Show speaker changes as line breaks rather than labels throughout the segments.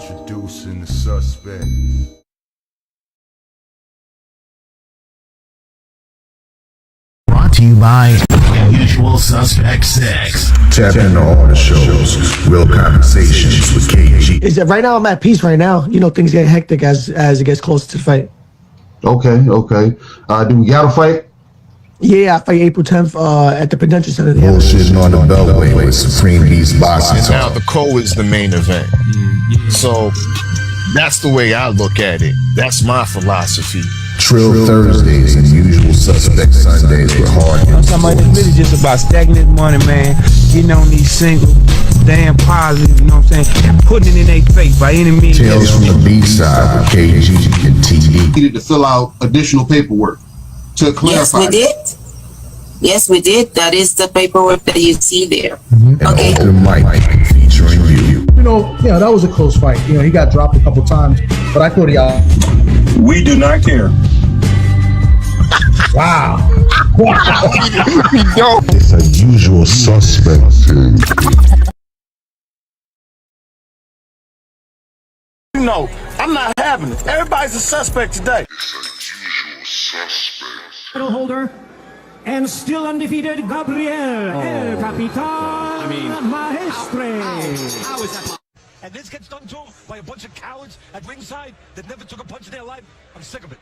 Introducing the suspect.
Brought to you by Usual Suspect 6.
Tap into all the shows. Real Conversations with KG.
Is that right now? I'm at peace right now. You know, things get hectic as it gets closer to the fight.
Okay. Do we got to fight?
Yeah, I fight April 10th at the Prudential Center.
Bullshitting on the Beltway with Supreme Beast Boxing.
And now the co is the main event. So that's the way I look at it. That's my philosophy.
Trill Thursdays and Usual Suspect Sundays with hard hits.
It's really just about stacking this money, man. Getting on these singles, damn positive, you know what I'm saying? Putting it in their face by any means.
Tales from the B-side with KG and TD.
Needed to fill out additional paperwork to clarify.
Yes, we did. Yes, we did. That is the paperwork that you see there.
And
Okay.
open mic featuring you.
You know, that was a close fight. You know, he got dropped a couple times, but I thought he out.
We do not care.
Wow.
It's a Usual Suspect thing.
You know, I'm not having it. Everybody's a suspect today.
Title holder and still undefeated Gabriel El Capitan Maestre.
How is that? And this gets done to by a bunch of cowards at ringside that never took a punch in their life. I'm sick of it.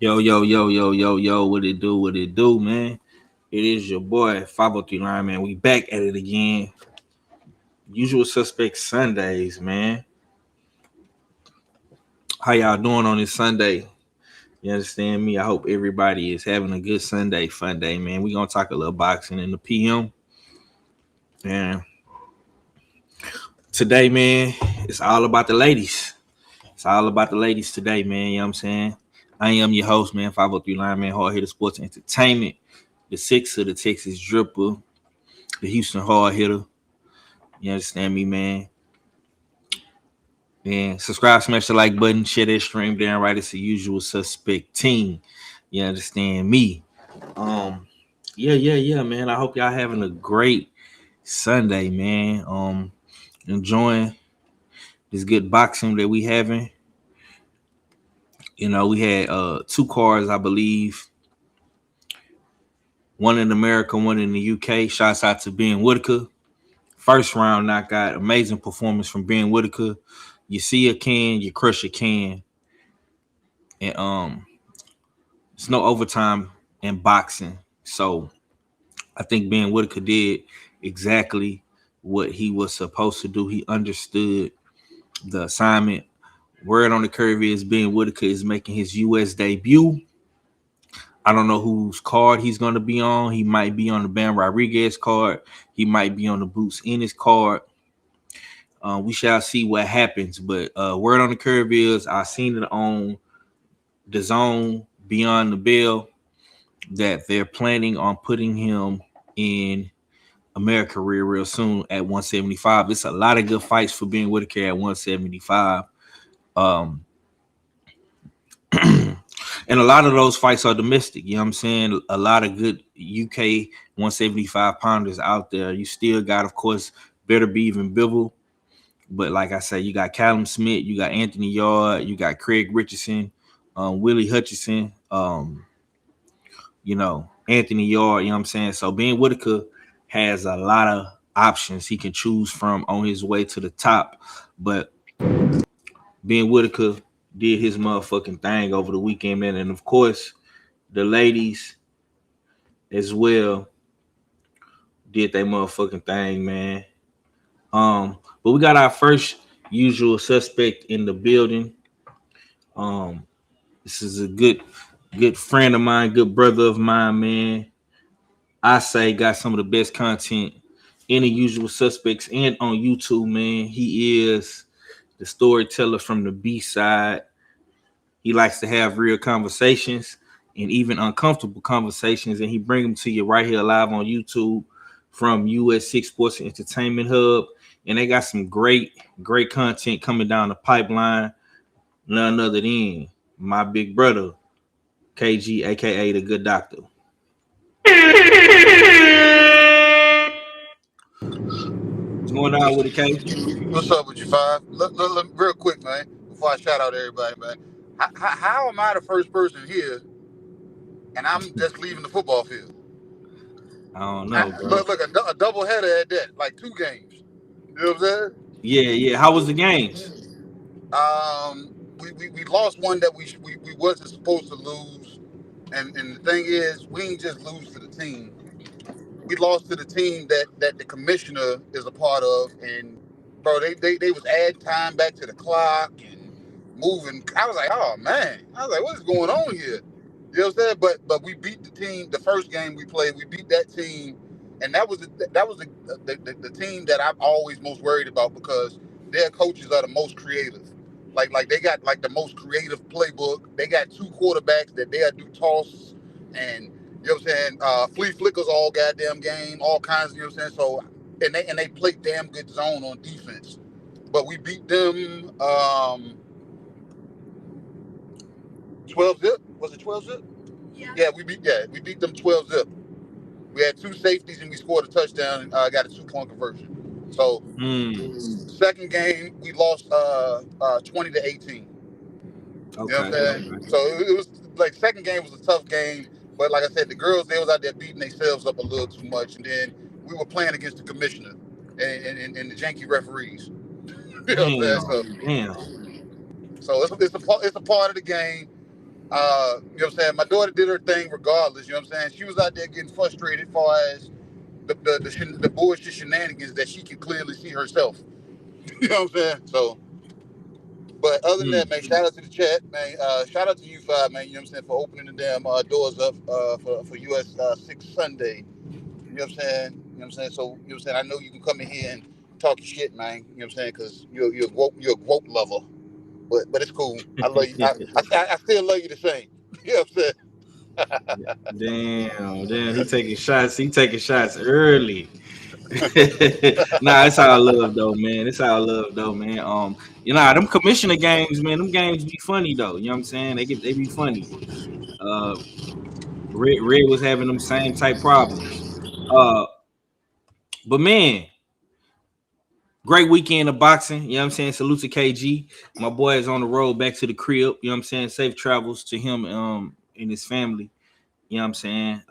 Yo, yo, yo, yo, yo, yo, what it do, man? It is your boy, 503 Line, man. We back at it again. Usual Suspect Sundays, man. How y'all doing on this Sunday? You understand me? I hope everybody is having a good Sunday, fun day, man. We gonna talk a little boxing in the PM. And today, man, it's all about the ladies. It's all about the ladies today, man. You know what I'm saying? I am your host, man, 503 Line, man, Hard Hitter Sports and Entertainment. The six of the Texas Dripper, the Houston Hard Hitter. You understand me, man? And subscribe, smash the like button, share that stream down right. It's the Usual Suspect team. You understand me? Yeah, man. I hope y'all having a great Sunday, man. Enjoying this good boxing that we having. You know, we had two cards, I believe. One in America, one in the UK. Shouts out to Ben Whitaker. First round knockout. Amazing performance from Ben Whitaker. You see a can, you crush a can. And it's no overtime in boxing. So I think Ben Whitaker did exactly what he was supposed to do. He understood the assignment. Word on the curve is Ben Whitaker is making his US debut. I don't know whose card he's going to be on. He might be on the Bam Rodriguez card. He might be on the Boots Ennis card. We shall see what happens. But word on the curve is I seen it on the Zone Beyond the Bell that they're planning on putting him in America real soon at 175. There's a lot of good fights for Ben Whitaker at 175. And a lot of those fights are domestic. You know what I'm saying? A lot of good UK 175 pounders out there. You still got, of course, Better Be Even Bivol. But like I said, you got Callum Smith, you got Anthony Yard, you got Craig Richardson, Willie Hutchinson, Anthony Yard, you know what I'm saying? So Ben Whitaker has a lot of options he can choose from on his way to the top. But Ben Whitaker did his motherfucking thing over the weekend, man. And of course, the ladies as well did their motherfucking thing, man. But we got our first usual suspect in the building. This is a good friend of mine, good brother of mine, man. I say got some of the best content in the Usual Suspects and on YouTube, man. He is the storyteller from the B side. He likes to have real conversations and even uncomfortable conversations, and he bring them to you right here live on YouTube from US6 Sports and Entertainment Hub. And they got some great content coming down the pipeline. None other than my big brother, KG, aka the Good Doctor. What's going on with it, KG?
What's up with you, Five? Look, real quick, man, before I shout out everybody, man. How am I the first person here and I'm just leaving the football field?
I don't know, bro.
Look, a double header at that, like 2 games. You know what I'm saying?
Yeah. How was the games?
We lost one that we wasn't supposed to lose, and the thing is, we didn't just lose to the team. We lost to the team that the commissioner is a part of, and bro, they was adding time back to the clock and moving. I was like, oh man, what is going on here? You know what I'm saying? But we beat the team. The first game we played, we beat that team, and that was the team that I'm always most worried about because their coaches are the most creative. Like they got like the most creative playbook. They got 2 quarterbacks that they'll do tosses and you know what I'm saying, flea flickers all goddamn game, all kinds, you know what I'm saying? So and they play damn good zone on defense. But we beat them 12 zip. Was it 12 zip? Yeah, we beat them 12 zip. We had 2 safeties and we scored a touchdown and got a 2-point conversion. So second game we lost 20-18.
Okay.
You know what I'm saying? Okay. So it was like second game was a tough game, but like I said, the girls they was out there beating themselves up a little too much, and then we were playing against the commissioner and the janky referees. You know what I'm saying? So it's a part of the game. You know what I'm saying? My daughter did her thing regardless. You know what I'm saying? She was out there getting frustrated as far as the bullshit shenanigans that she can clearly see herself. You know what I'm saying? So, but other than that, man, shout out to the chat, man. Shout out to you five, man. You know what I'm saying, for opening the damn doors up for US 6 Sunday. You know what I'm saying? You know what I'm saying? So, you know what I'm saying? I know you can come in here and talk your shit, man. You know what I'm saying? Because you're a woke lover. But it's cool. I love you. I still love you the same. You know what I'm saying?
Damn, he taking shots. He taking shots early. Nah, it's all love though, man. It's all love though, man. Them commissioner games, man. Them games be funny though. You know what I'm saying? They be funny. Red was having them same type problems. But man, great weekend of boxing. You know what I'm saying? Salute to KG. My boy is on the road back to the crib. You know what I'm saying? Safe travels to him and his family. You know what I'm saying?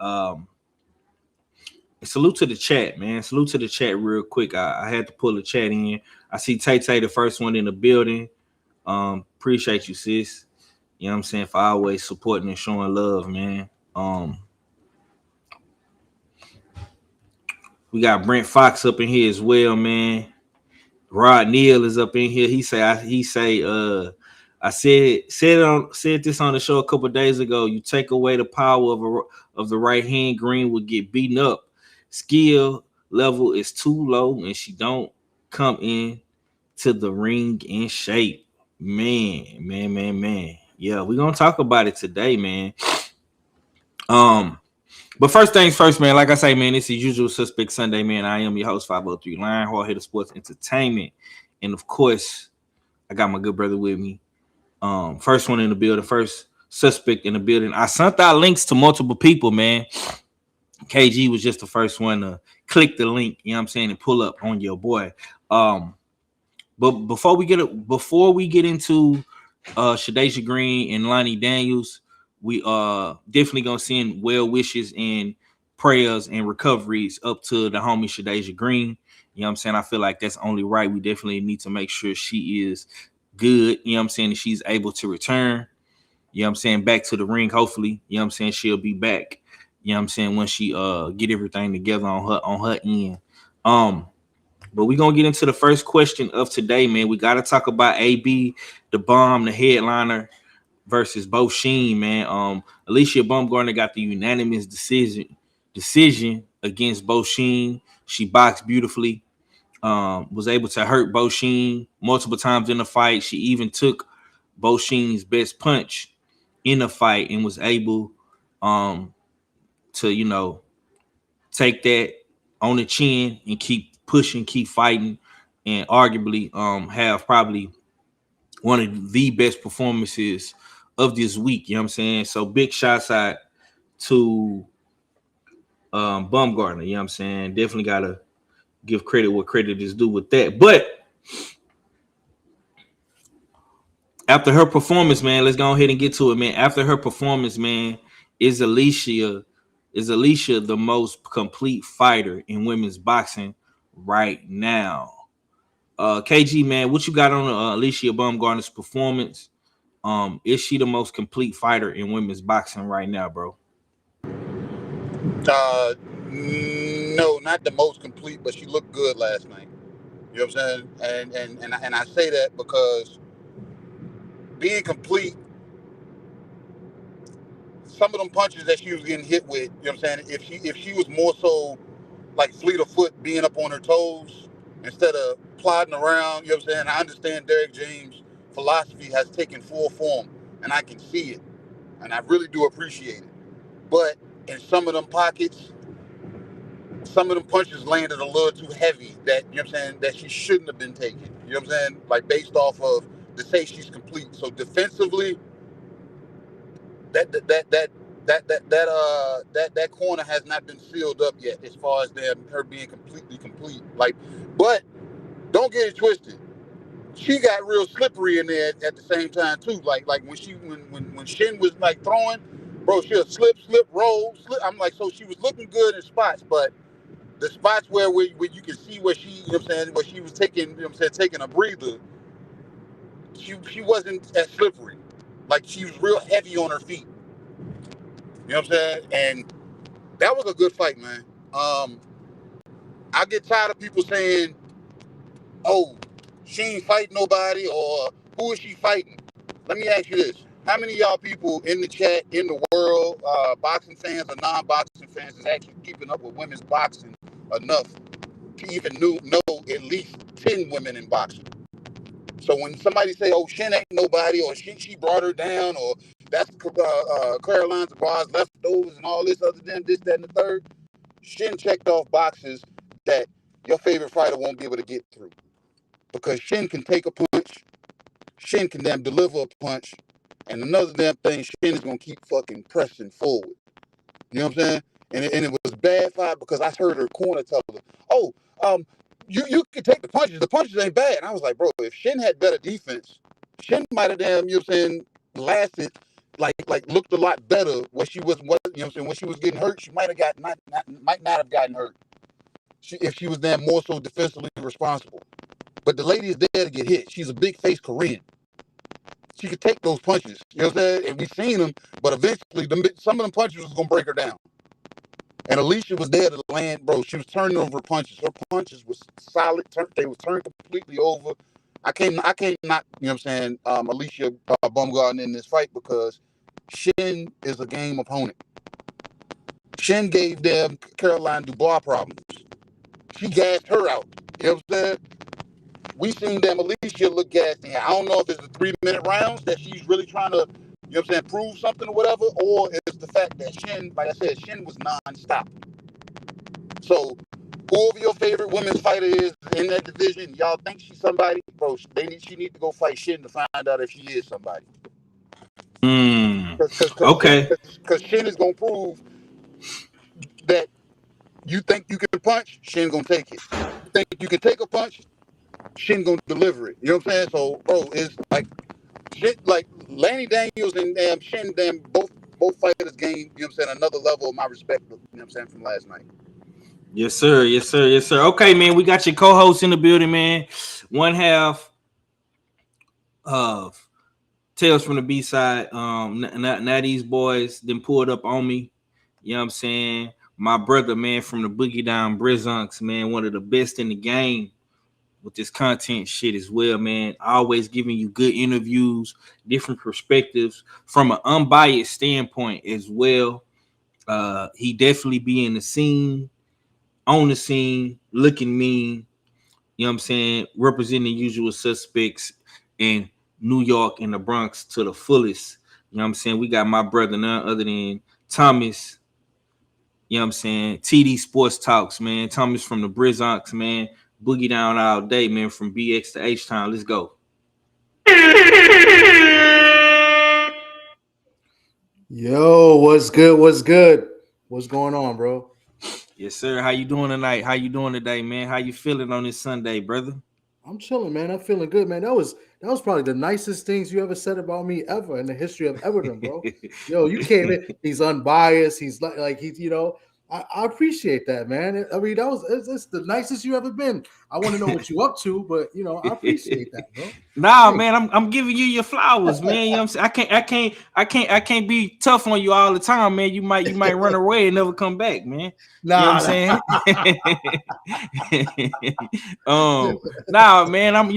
Salute to the chat, man. Salute to the chat real quick. I had to pull the chat in. I see Tay Tay, the first one in the building. Appreciate you, sis. You know what I'm saying? For always supporting and showing love, man. We got Brent Fox up in here as well, man. Rod Neal is up in here. I said this on the show a couple of days ago. You take away the power of the right hand, Green would get beaten up. Skill level is too low, and she don't come in to the ring in shape. Man. Yeah, we're gonna talk about it today, man. But first things first, man. Like I say, man, it's the Usual Suspect Sunday, man. I am your host, 503 Lion, Hard Hitter Sports Entertainment, and of course, I got my good brother with me. First one in the building, first suspect in the building. I sent out links to multiple people, man. KG was just the first one to click the link, you know what I'm saying, and pull up on your boy. But before we get into Shadeja Green and Lani Daniels, we definitely gonna send well wishes and prayers and recoveries up to the homie Shadeja Green. You know what I'm saying? I feel like that's only right. We definitely need to make sure she is good, you know what I'm saying, and she's able to return, you know what I'm saying, back to the ring. Hopefully, you know what I'm saying, she'll be back, you know what I'm saying, when she get everything together on her end. But we're gonna get into the first question of today, man. We gotta talk about AB, the bomb, the headliner versus Bo Sheen, man. Alycia Baumgardner got the unanimous decision against Bo Sheen. She boxed beautifully. Was able to hurt Bo Sheen multiple times in the fight. She even took Bo Sheen's best punch in the fight and was able to take that on the chin and keep pushing, keep fighting, and arguably have probably one of the best performances of this week. You know what I'm saying? So big shots out to Baumgardner. You know what I'm saying? Definitely gotta give credit what credit is due with that. But after her performance, man, let's go ahead and get to it, man. After her performance, man, is Alycia the most complete fighter in women's boxing right now? KG, man, what you got on Alycia Baumgardner's performance? Is she the most complete fighter in women's boxing right now, bro?
No, not the most complete, but she looked good last night. You know what I'm saying? And I say that because being complete, some of them punches that she was getting hit with, you know what I'm saying? If she was more so like fleet of foot, being up on her toes instead of plodding around, you know what I'm saying? I understand Derek James' philosophy has taken full form, and I can see it, and I really do appreciate it. But in some of them pockets, some of them punches landed a little too heavy that, you know what I'm saying, that she shouldn't have been taking. You know what I'm saying? Like based off of to say she's complete. So defensively, that corner has not been sealed up yet as far as her being completely complete. Like, but don't get it twisted. She got real slippery in there at the same time too. Like when Shin was like throwing, bro, she'll slip, roll, slip. I'm like, so she was looking good in spots, but the spots where you can see where she, you know what I'm saying, where she was taking, you know what I'm saying, taking a breather, she wasn't as slippery. Like she was real heavy on her feet. You know what I'm saying? And that was a good fight, man. I get tired of people saying, "Oh, she ain't fighting nobody," or "Who is she fighting?" Let me ask you this: how many of y'all people in the chat, in the world, boxing fans or non-boxing fans, is actually keeping up with women's boxing enough to even know at least 10 women in boxing? So when somebody say, "Oh, Shin ain't nobody," or she brought her down, or that's Caroline Zabar's leftovers and all this other than this, that, and the third, Shin checked off boxes that your favorite fighter won't be able to get through. Because Shin can take a punch, Shin can damn deliver a punch, and another damn thing, Shin is gonna keep fucking pressing forward. You know what I'm saying? And it was bad fight because I heard her corner tell her, "Oh, you can take the punches. The punches ain't bad." And I was like, bro, if Shin had better defense, Shin might have damn, you know what I'm saying, lasted, like looked a lot better when she was, what, you know what I'm saying, when she was getting hurt. She might not have gotten hurt. If she was damn more so defensively responsible. But the lady is there to get hit. She's a big face Korean. She could take those punches. You know what I'm saying? And we've seen them, but eventually some of them punches was gonna break her down. And Alycia was there to land, bro. She was turning over punches. Her punches was solid. They were turned completely over. I can't not, you know what I'm saying, Alycia Baumgardner in this fight because Shin is a game opponent. Shin gave them Caroline Dubois problems. She gassed her out. You know what I'm saying? We seen them Alycia look gassed. I don't know if it's the 3-minute rounds that she's really trying to, you know what I'm saying, prove something or whatever, or it's the fact that Shin, like I said, Shin was non-stop. So whoever your favorite women's fighter is in that division, y'all think she's somebody, bro, she need to go fight Shin to find out if she is somebody.
Okay.
Because Shin is going to prove that you think you can punch, Shin going to take it. You think you can take a punch, Shin gonna deliver it. You know what I'm saying? So, bro, it's like shit. Like Lani Daniels and Shin, both fighters gained. You know what I'm saying? Another level of my respect. You know what I'm saying, from last night.
Yes, sir. Yes, sir. Yes, sir. Okay, man. We got your co-host in the building, man. One half of Tales from the B-side. Now these boys then pulled up on me. You know what I'm saying? My brother, man, from the Boogie Down Brizunks, man, one of the best in the game with this content shit as well, man. Always giving you good interviews, different perspectives from an unbiased standpoint as well. He definitely be in the scene, on the scene, looking mean, you know what I'm saying, representing Usual Suspects in New York and the Bronx to the fullest. You know what I'm saying? We got my brother, none other than Thomas, you know what I'm saying, TD Sports Talks, man. Thomas from the Brizunks, man. Boogie Down all day, man, from BX to H-Town. Let's go.
Yo, what's good? What's good? What's going on, bro?
Yes, sir. How you doing tonight? How you doing today, man? How you feeling on this Sunday, brother?
I'm chilling, man. I'm feeling good, man. That was probably the nicest things you ever said about me ever in the history of Everton, bro. Yo, you came in. He's unbiased. He's like he's, you know, I appreciate that, man. I mean, it's the nicest you ever been. I want to know what you up to, but you know, I appreciate that, bro.
Nah, man, I'm giving you your flowers, man. You know what I'm saying? I can't be tough on you all the time, man. You might run away and never come back, man.
Nah,
you know what I'm saying? Nah, man,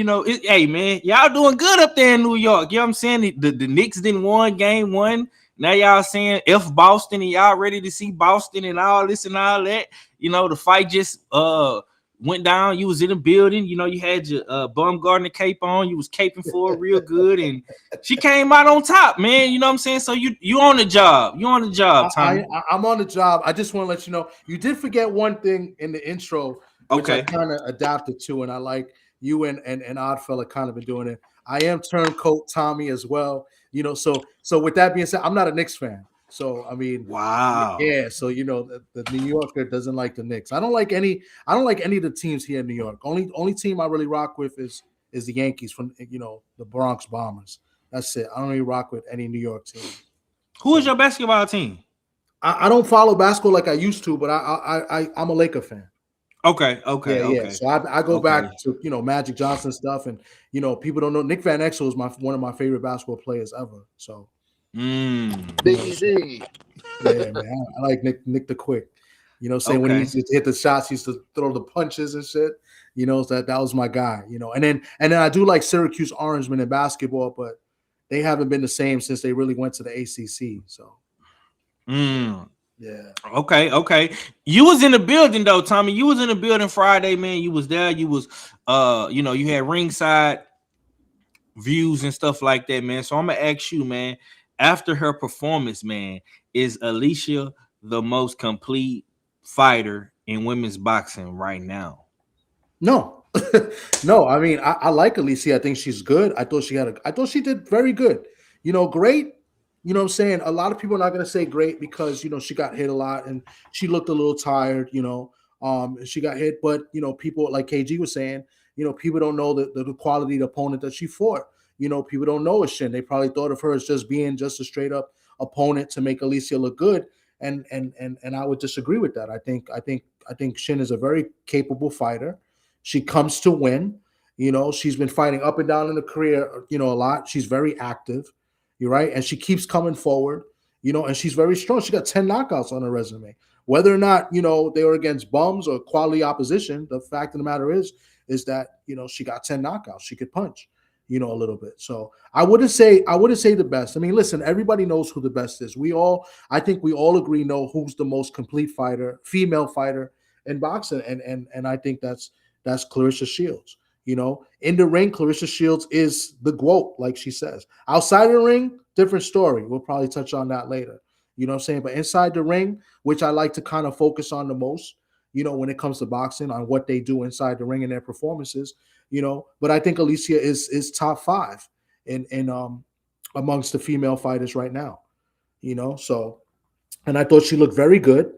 hey, man, y'all doing good up there in New York. You know what I'm saying? The Knicks didn't won game 1. Now y'all saying F Boston and y'all ready to see Boston and all this and all that. You know, the fight just went down. You was in the building. You know, you had your Baumgardner cape on. You was caping for it real good, and she came out on top, man. You know what I'm saying? So you on the job. You on the job, Tommy.
I'm on the job. I just want to let you know, you did forget one thing in the intro, which I kind of adapted to, and I like you and Oddfella kind of been doing it. I am turncoat Tommy as well. You know, so with that being said, I'm not a Knicks fan. So I mean,
wow,
yeah. So you know, the New Yorker doesn't like the Knicks. I don't like any of the teams here in New York. Only team I really rock with is the Yankees from, you know, the Bronx Bombers. That's it. I don't really rock with any New York team.
Who is your basketball team?
I don't follow basketball like I used to, but I'm a Laker fan. Yeah. So I go
Okay.
back to Magic Johnson stuff, and people don't know Nick Van Exel is one of my favorite basketball players ever. So
Biggie D.
yeah, man, I like Nick the Quick. Saying when he used to hit the shots, he used to throw the punches and shit. That was my guy. And then I do like Syracuse Orangemen in basketball, but they haven't been the same since they really went to the ACC. So yeah.
Okay. You was in the building though, Tommy. You was in the building Friday, man. You was there. You was you had ringside views and stuff like that, man. So I'm gonna ask you, man, after her performance, man, is Alycia the most complete fighter in women's boxing right now?
No. No, I mean, I like Alycia. I think she's good. I thought she did very good. Great. You know what I'm saying? A lot of people are not going to say great because, she got hit a lot and she looked a little tired, she got hit. But, people like KG was saying, people don't know the quality of the opponent that she fought. People don't know Shin. They probably thought of her as just being just a straight up opponent to make Alycia look good. And I would disagree with that. I think Shin is a very capable fighter. She comes to win. She's been fighting up and down in the career, a lot. She's very active. You're right. And she keeps coming forward, and she's very strong. She got 10 knockouts on her resume. Whether or not, they were against bums or quality opposition, the fact of the matter is that, she got 10 knockouts. She could punch, a little bit. So I wouldn't say the best. I mean, listen, everybody knows who the best is. I think we all agree know who's the most complete fighter, female fighter in boxing. And I think that's Claressa Shields. In the ring, Claressa Shields is the GOAT, like she says. Outside of the ring, different story. We'll probably touch on that later. You know what I'm saying? But inside the ring, which I like to kind of focus on the most, when it comes to boxing, on what they do inside the ring and their performances, But I think Alycia is top 5 in amongst the female fighters right now. So, and I thought she looked very good.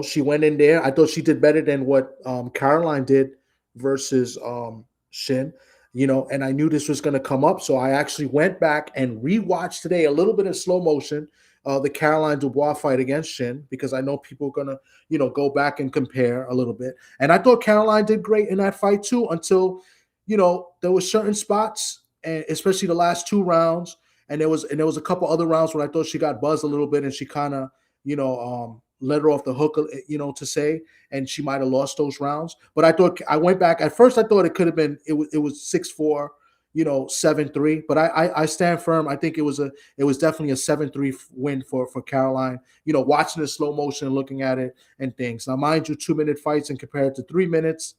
She went in there. I thought she did better than what Caroline did versus Shin, and I knew this was going to come up. So I actually went back and rewatched today a little bit in slow motion, the Caroline Dubois fight against Shin, because I know people are going to, go back and compare a little bit. And I thought Caroline did great in that fight too, until, there were certain spots, and especially the last 2 rounds. And there was a couple other rounds where I thought she got buzzed a little bit and she kind of, let her off the hook, to say, and she might have lost those rounds. But I went back. At first, I thought it could have been, it was 6-4, 7-3. But I stand firm. I think it was definitely a 7-3 win for Caroline. Watching the slow motion and looking at it and things. Now, mind you, 2-minute fights and compared to 3 minutes,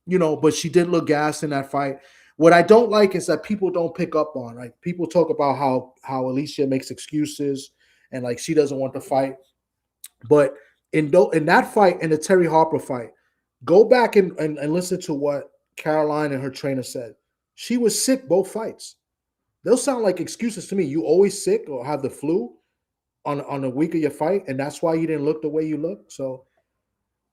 but she did look gassed in that fight. What I don't like is that people don't pick up on, right? People talk about how Alycia makes excuses and like she doesn't want to fight. But in that fight, in the Terry Harper fight, go back and listen to what Caroline and her trainer said. She was sick both fights. They'll sound like excuses to me. You always sick or have the flu on a week of your fight, and that's why you didn't look the way you look. So,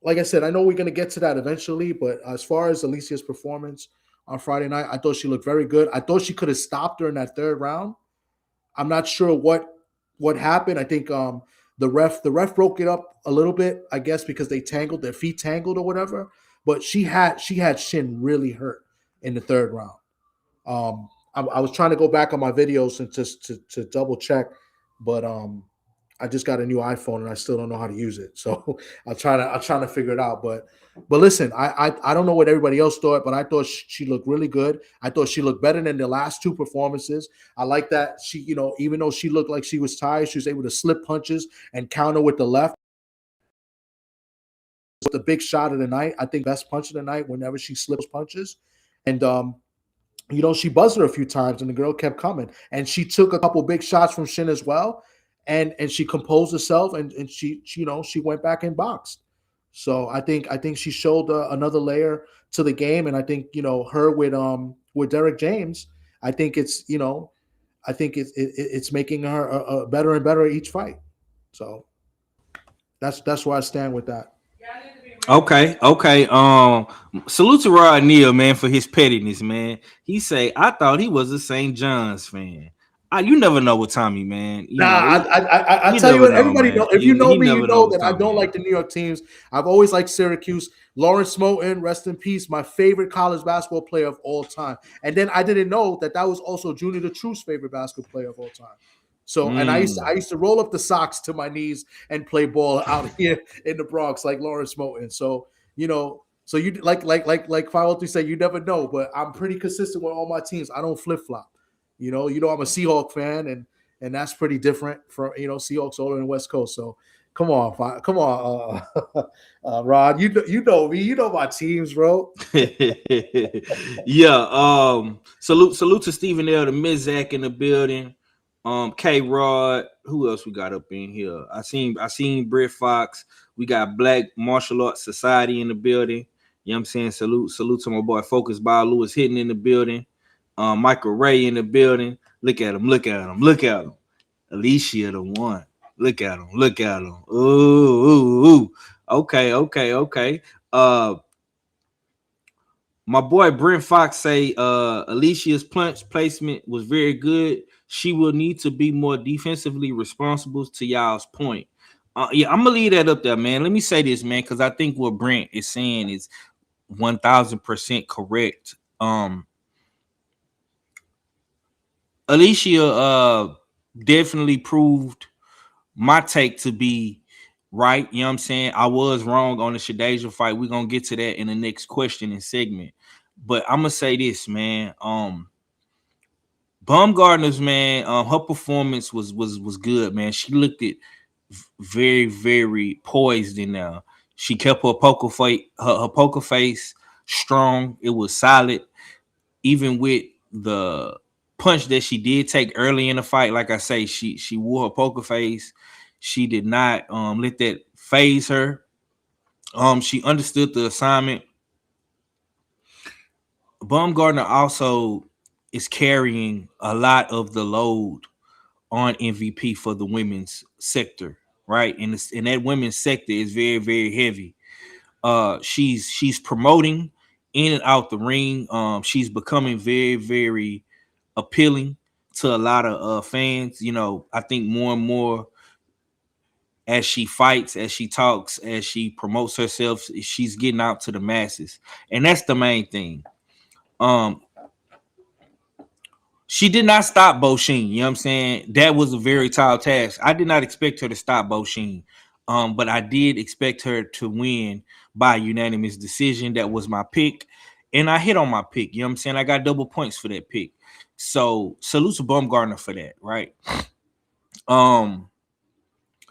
like I said, I know we're going to get to that eventually, but as far as Alicia's performance on Friday night, I thought she looked very good. I thought she could have stopped her in that 3rd round. I'm not sure what happened. I think the ref broke it up a little bit, I guess, because their feet tangled or whatever. But she had Shin really hurt in the 3rd round. I was trying to go back on my videos and just to double check, but I just got a new iPhone and I still don't know how to use it. So I'm trying to figure it out. But listen, I don't know what everybody else thought, but I thought she looked really good. I thought she looked better than the last 2 performances. I like that she, even though she looked like she was tired, she was able to slip punches and counter with the left. The big shot of the night, I think best punch of the night whenever she slips punches. And she buzzed her a few times and the girl kept coming. And she took a couple big shots from Shin as well. And she composed herself and she went back and boxed. So I think she showed another layer to the game. And I think, her with Derek James, I think it's making her better and better each fight. So that's where I stand with that.
Okay. Salute to Rod Neal, man, for his pettiness, man. He say, I thought he was a St. John's fan. You never know with Tommy, man.
I tell you what, everybody know. If you know me, you know that I don't like the New York teams. I've always liked Syracuse. Lawrence Moten, rest in peace, my favorite college basketball player of all time. And then I didn't know that was also Junior the Truth's favorite basketball player of all time. So, and I used to roll up the socks to my knees and play ball out here in the Bronx like Lawrence Moten. So, so you like 503 said, you never know, but I'm pretty consistent with all my teams. I don't flip flop. I'm a Seahawk fan, and that's pretty different from Seahawks all in the West Coast. So come on, Rod. You know me. You know my teams, bro.
Yeah. Salute to Stephen L. the Mizak in the building. K Rod. Who else we got up in here? I seen Brett Fox. We got Black Martial Arts Society in the building. You know what I'm saying? Salute to my boy Focus by Lewis Hitting in the building. Michael Ray in the building. Look at him. Alycia the one. Look at him. Ooh. Okay. My boy Brent Fox say Alicia's punch placement was very good. She will need to be more defensively responsible, to y'all's point. Yeah, I'm gonna leave that up there, man. Let me say this, man, because I think what Brent is saying is 1000% correct. Alycia definitely proved my take to be right. You know what I'm saying? I was wrong on the Shadeja fight. We're gonna get to that in the next question and segment. But I'm gonna say this, man. Baumgardner's, man, her performance was good, man. She looked it very, very poised in there. She kept her poker face strong. It was solid, even with the punch that she did take early in the fight. Like I say, she wore her poker face. She did not let that phase her. She understood the assignment. Baumgardner also is carrying a lot of the load on MVP for the women's sector, right? And that women's sector is very, very heavy. She's promoting in and out the ring. She's becoming very, very appealing to a lot of fans. I think more and more as she fights, as she talks, as she promotes herself, she's getting out to the masses, and that's the main thing. She did not stop Bo Sheen. You know what I'm saying? That was a very tall task. I did not expect her to stop Bo Sheen. But I did expect her to win by unanimous decision. That was my pick. And I hit on my pick. You know what I'm saying? I got double points for that pick. So salute to Baumgardner for that, right?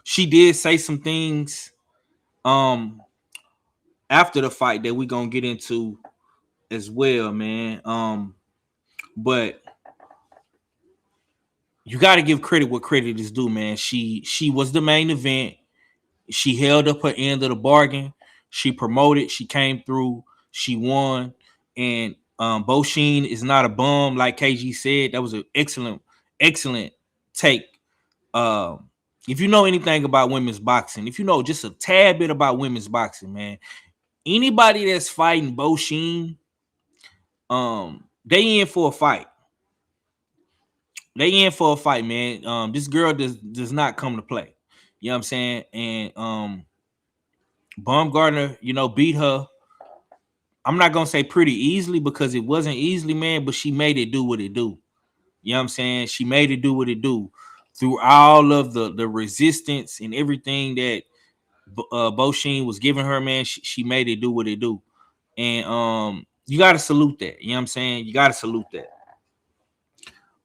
She did say some things after the fight that we're gonna get into as well, man. But you got to give credit what credit is due, man. She was the main event. She held up her end of the bargain. She promoted. She came through. She won. And Bo Sheen is not a bum, like KG said. That was an excellent take. If you know anything about women's boxing, if you know just a tad bit about women's boxing, man, anybody that's fighting Bo Sheen, they in for a fight. They in for a fight, man. This girl does not come to play. You know what I'm saying? And Baumgardner, beat her. I'm not gonna say pretty easily because it wasn't easily, man, but she made it do what it do. You know what I'm saying? She made it do what it do through all of the resistance and everything that Bo Sheen was giving her, man. She made it do what it do. And you gotta salute that. You know what I'm saying? You gotta salute that.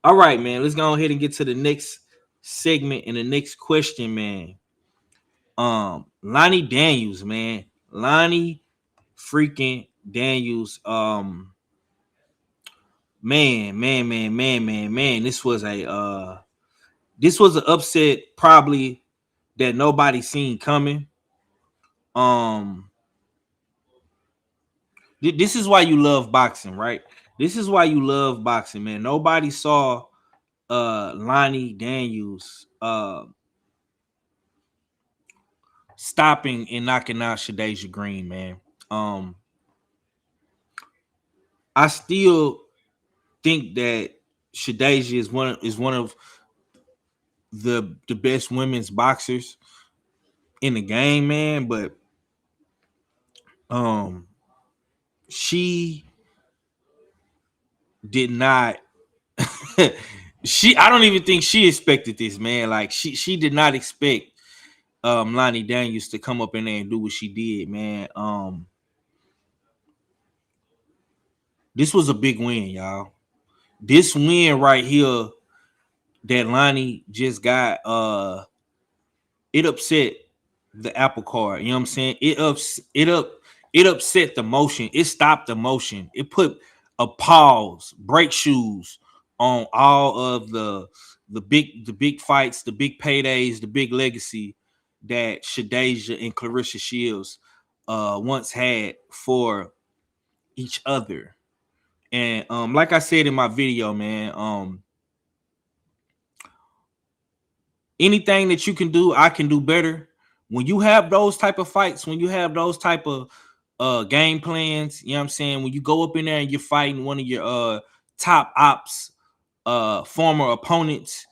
All right, man. Let's go ahead and get to the next segment and the next question, man. Lani Daniels, man. Lani freaking Daniels. Man. This was an upset probably that nobody seen coming. This is why you love boxing, right? This is why you love boxing, man. Nobody saw Lani Daniels stopping and knocking out Shadeja Green, man. I still think that Shadeja is one of the best women's boxers in the game, man. But she did not. I don't even think she expected this, man. Like she did not expect Lani Daniels to come up in there and do what she did, man. This was a big win, y'all. This win right here that Lani just got, it upset the apple cart. You know what I'm saying? It upset the motion. It stopped the motion. It put a pause, brake shoes on all of the big fights, the big paydays, the big legacy that Shadeja and Claressa Shields once had for each other. And like I said in my video, man, anything that you can do, I can do better. When you have those type of fights, when you have those type of game plans, you know what I'm saying? When you go up in there and you're fighting one of your top ops, former opponents,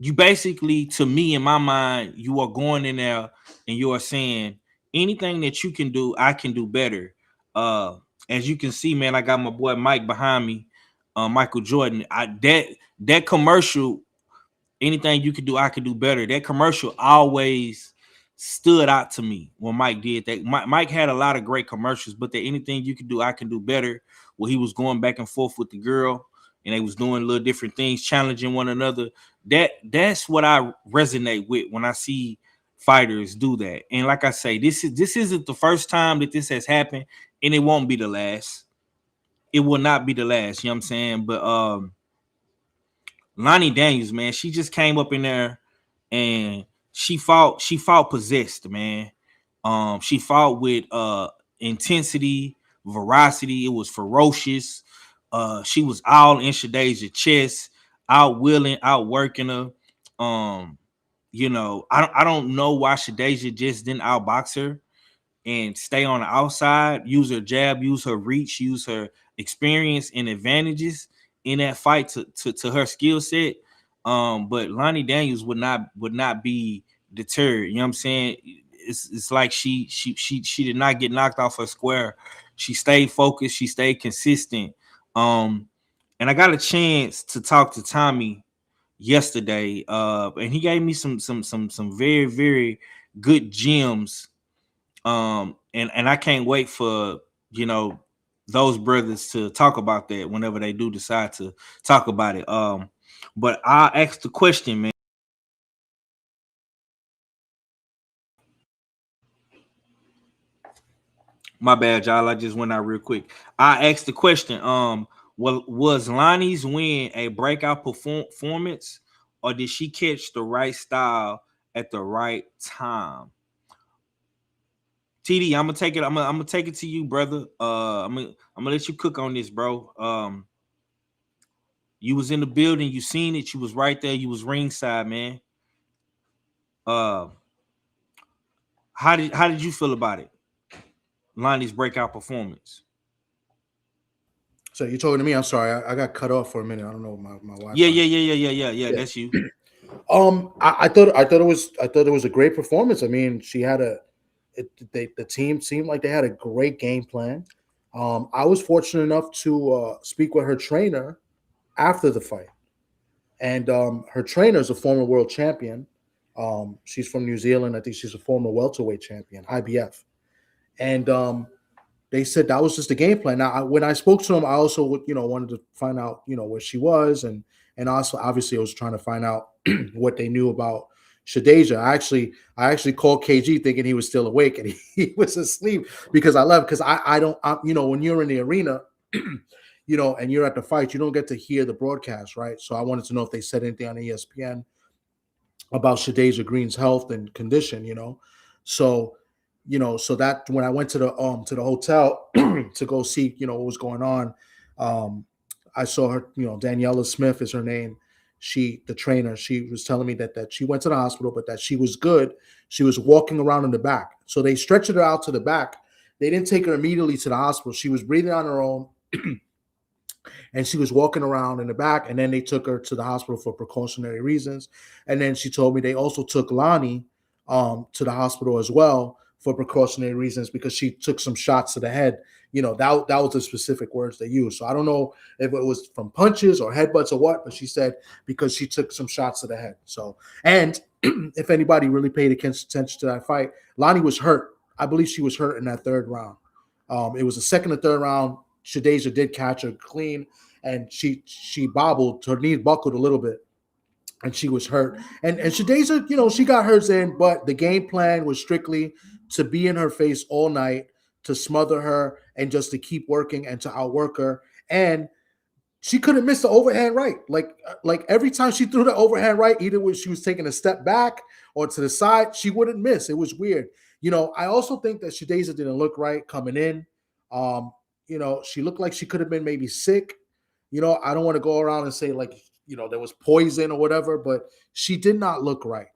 you basically, to me, in my mind, you are going in there and you are saying anything that you can do, I can do better. As you can see, man, I got my boy Mike behind me, Michael Jordan. That commercial, anything you can do, I can do better. That commercial always stood out to me when Mike did that. Mike had a lot of great commercials, but that anything you can do, I can do better. Where he was going back and forth with the girl, and they was doing little different things, challenging one another. That's what I resonate with when I see fighters do that. And like I say, this isn't the first time that this has happened, and it won't be the last. It will not be the last. You know what I'm saying? But Lani Daniels, man, she just came up in there and she fought possessed, man. She fought with intensity, veracity. It was ferocious. She was all in Shadeja's chest, out willing, out working her. You know, I don't know why Shadeja just didn't outbox her and stay on the outside, use her jab, use her reach, use her experience and advantages in that fight to her skill set. But Lani Daniels would not be deterred. You know what I'm saying? It's like she did not get knocked off her square. She stayed focused, she stayed consistent. And I got a chance to talk to Tommy yesterday, and he gave me some very, very good gems. And I can't wait for, you know, those brothers to talk about that whenever they do decide to talk about it. But I asked the question, man. My bad, y'all. I just went out real quick. I asked the question. Was Lani's win a breakout performance, or did she catch the right style at the right time? TD, I'm gonna take it. I'm gonna take it to you, brother. I'm gonna let you cook on this, bro. You was in the building, you seen it, you was right there, you was ringside, man. How did you feel about it? Lani's breakout performance.
So you're talking to me? I'm sorry, I got cut off for a minute. I don't know my wife.
Yeah. That's you.
I thought it was a great performance. I mean, she had the team seemed like they had a great game plan. I was fortunate enough to speak with her trainer after the fight, and her trainer is a former world champion. She's from New Zealand. I think she's a former welterweight champion, IBF, and they said that was just the game plan. Now, when I spoke to them, I also wanted to find out where she was, and also obviously I was trying to find out what they knew about Shadeja. I actually called KG thinking he was still awake, and he was asleep because I left. Because I don't when you're in the arena, and you're at the fight, you don't get to hear the broadcast, right? So I wanted to know if they said anything on ESPN about Shadeja Green's health and condition, So that when I went to the hotel to go see, what was going on, I saw her, Daniela Smith is her name. The trainer, she was telling me that she went to the hospital, but that she was good. She was walking around in the back. So they stretched her out to the back. They didn't take her immediately to the hospital. She was breathing on her own. and she was walking around in the back, and then they took her to the hospital for precautionary reasons. And then she told me they also took Lani to the hospital as well for precautionary reasons because she took some shots to the head. That was the specific words they used. So I don't know if it was from punches or headbutts or what, but she said because she took some shots to the head. So, and if anybody really paid attention to that fight, Lani was hurt. I believe she was hurt in that third round. It was the second or third round. Shadasia did catch her clean, and she bobbled. Her knee buckled a little bit, and she was hurt. And Shadasia, she got hers in, but the game plan was strictly to be in her face all night, to smother her, and just to keep working and to outwork her. And she couldn't miss the overhand right. Like every time she threw the overhand right, either when she was taking a step back or to the side, she wouldn't miss. It was weird. I also think that Shadasia didn't look right coming in. She looked like she could have been maybe sick. I don't want to go around and say there was poison or whatever, but she did not look right.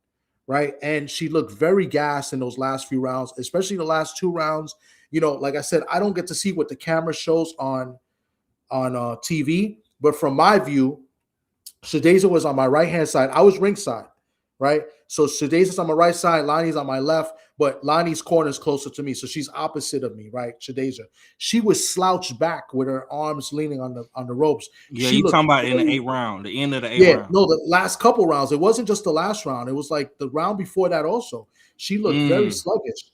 Right. And she looked very gassed in those last few rounds, especially the last 2 rounds. Like I said, I don't get to see what the camera shows on TV, but from my view, Shadasia was on my right-hand side. I was ringside, right? So Shadasia's on my right side, Lani's on my left, but Lani's corner is closer to me, so she's opposite of me, right? Shadasia. She was slouched back with her arms leaning on the ropes.
Yeah,
she
you talking about in the 8th round, the end of the 8th round.
No, the last couple rounds. It wasn't just the last round. It was like the round before that also. She looked very sluggish.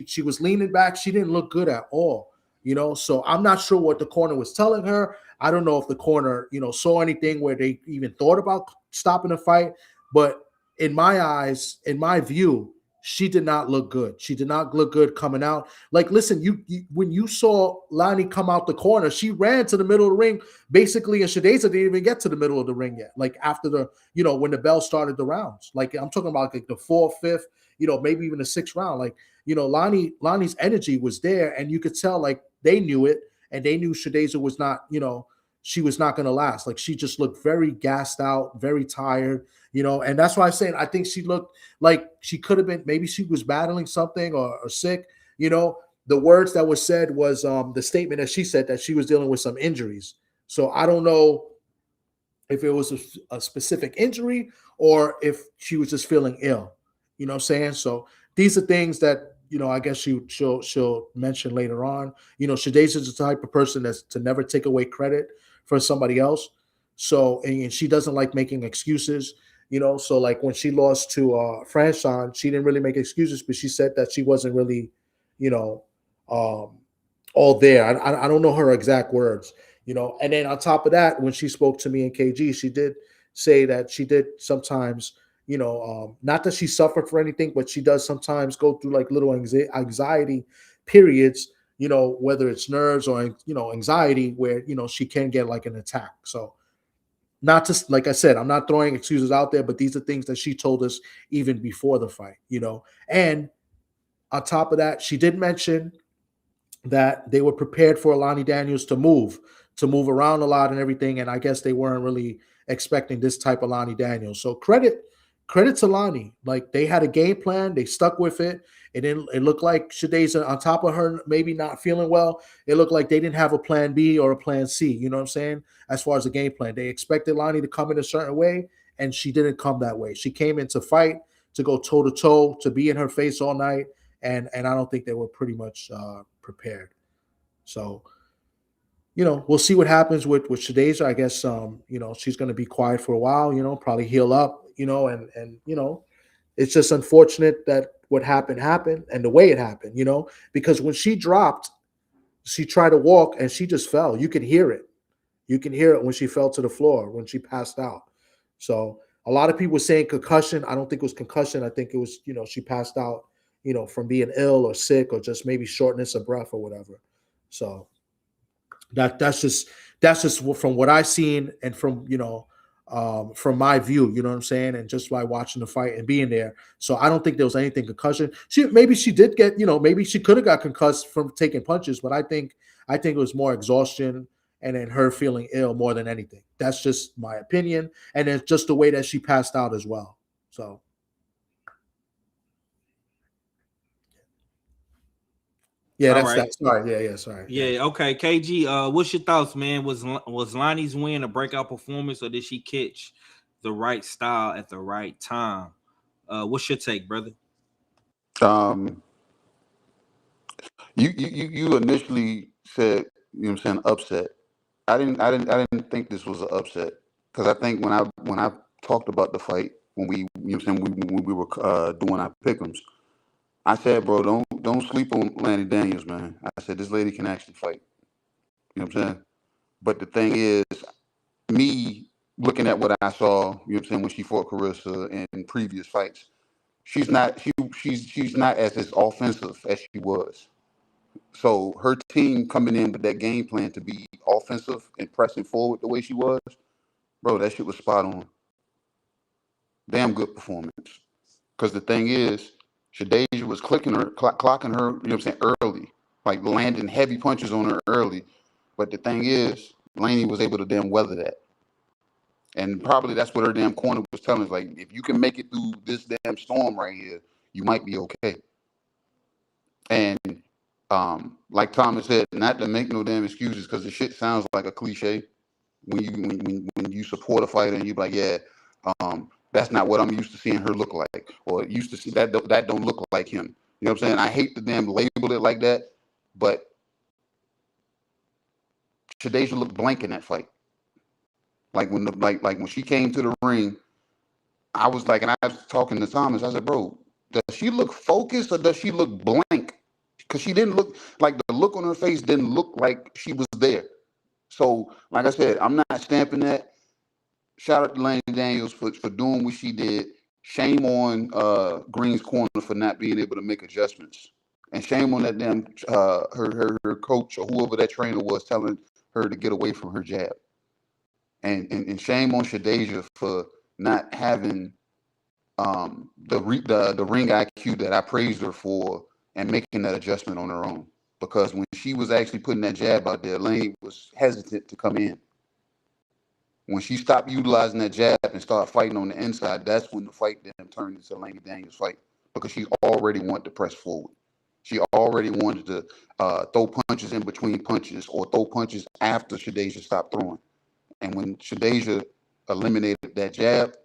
She was leaning back. She didn't look good at all. So I'm not sure what the corner was telling her. I don't know if the corner, saw anything where they even thought about stopping the fight. But in my eyes, in my view, she did not look good. She did not look good coming out. Listen, you when you saw Lani come out the corner, she ran to the middle of the ring, basically, and Shadasia didn't even get to the middle of the ring yet. After the, when the bell started the rounds. I'm talking about the 4th, 5th, maybe even the 6th round. Lani's energy was there, and you could tell they knew it, and they knew Shadasia was not, she was not going to last. She just looked very gassed out, very tired, and that's why I'm saying I think she looked like she could have been, maybe she was battling something or sick. The words that was said was the statement that she said that she was dealing with some injuries. So I don't know if it was a specific injury or if she was just feeling ill. You know what I'm saying? So these are things that, I guess she'll mention later on. Shadasia is the type of person that's to never take away credit for somebody else. So, and she doesn't like making excuses, So when she lost to Franchon, she didn't really make excuses, but she said that she wasn't really, all there. I don't know her exact words, And then on top of that, when she spoke to me in KG, she did say that she did sometimes, not that she suffered for anything, but she does sometimes go through little anxiety periods, whether it's nerves or, anxiety where, she can get an attack. So not just, like I said, I'm not throwing excuses out there, but these are things that she told us even before the fight, And on top of that, she did mention that they were prepared for Lani Daniels to move around a lot and everything. And I guess they weren't really expecting this type of Lani Daniels. So credit to Lani. They had a game plan. They stuck with it. It looked like Shadasia, on top of her maybe not feeling well, it looked like they didn't have a plan B or a plan C. You know what I'm saying? As far as the game plan, they expected Lani to come in a certain way, and she didn't come that way. She came in to fight, to go toe-to-toe, to be in her face all night, and I don't think they were pretty much prepared. So, we'll see what happens with Shadasia. I guess, she's going to be quiet for a while, probably heal up, and it's just unfortunate that what happened and the way it happened, because when she dropped, she tried to walk and she just fell. You can hear it. You can hear it when she fell to the floor, when she passed out. So a lot of people were saying concussion. I don't think it was concussion. I think it was, she passed out, from being ill or sick or just maybe shortness of breath or whatever. So that's just from what I've seen and from from my view, you know what I'm saying, and just by watching the fight and being there. So I don't think there was anything concussion. Maybe she did get, maybe she could have got concussed from taking punches, but I think it was more exhaustion and then her feeling ill more than anything. That's just my opinion, and it's just the way that she passed out as well. So. Yeah,
All
that's
right.
that. Sorry. Yeah. Sorry.
Yeah. Okay. KG. What's your thoughts, man? Was Lani's win a breakout performance, or did she catch the right style at the right time? What's your take, brother?
Um, you initially said, you know what I'm saying, upset. I didn't think this was an upset, because I think when I talked about the fight, when we, you know what I'm saying, when we were doing our pick'ems, I said, bro, don't sleep on Lani Daniels, man. I said this lady can actually fight. You know what I'm saying? But the thing is, me looking at what I saw, you know what I'm saying, when she fought Claressa in previous fights, she's not as offensive as she was. So her team coming in with that game plan to be offensive and pressing forward the way she was, bro, that shit was spot on. Damn good performance. Because the thing is, Shadeja was clocking her, you know what I'm saying, early, like landing heavy punches on her early. But the thing is, Lani was able to damn weather that. And probably that's what her damn corner was telling us. Like, if you can make it through this damn storm right here, you might be okay. And like Thomas said, not to make no damn excuses, because the shit sounds like a cliche when you support a fighter and you be like, yeah, that's not what I'm used to seeing her look like, or used to see that don't look like him. You know what I'm saying? I hate to damn label it like that, but Shadeja looked blank in that fight. Like when she came to the ring, I was like, and I was talking to Thomas, I said, bro, does she look focused or does she look blank? Because she didn't look, like, the look on her face didn't look like she was there. So, like I said, I'm not stamping that. Shout out to Lani Daniels for doing what she did. Shame on Green's corner for not being able to make adjustments. And shame on that damn her coach or whoever that trainer was telling her to get away from her jab. And shame on Shadeja for not having the ring IQ that I praised her for, and making that adjustment on her own. Because when she was actually putting that jab out there, Lane was hesitant to come in. When she stopped utilizing that jab and started fighting on the inside, that's when the fight then turned into Lani Daniels' fight, because she already wanted to press forward. She already wanted to throw punches in between punches, or throw punches after Shadeja stopped throwing. And when Shadeja eliminated that jab,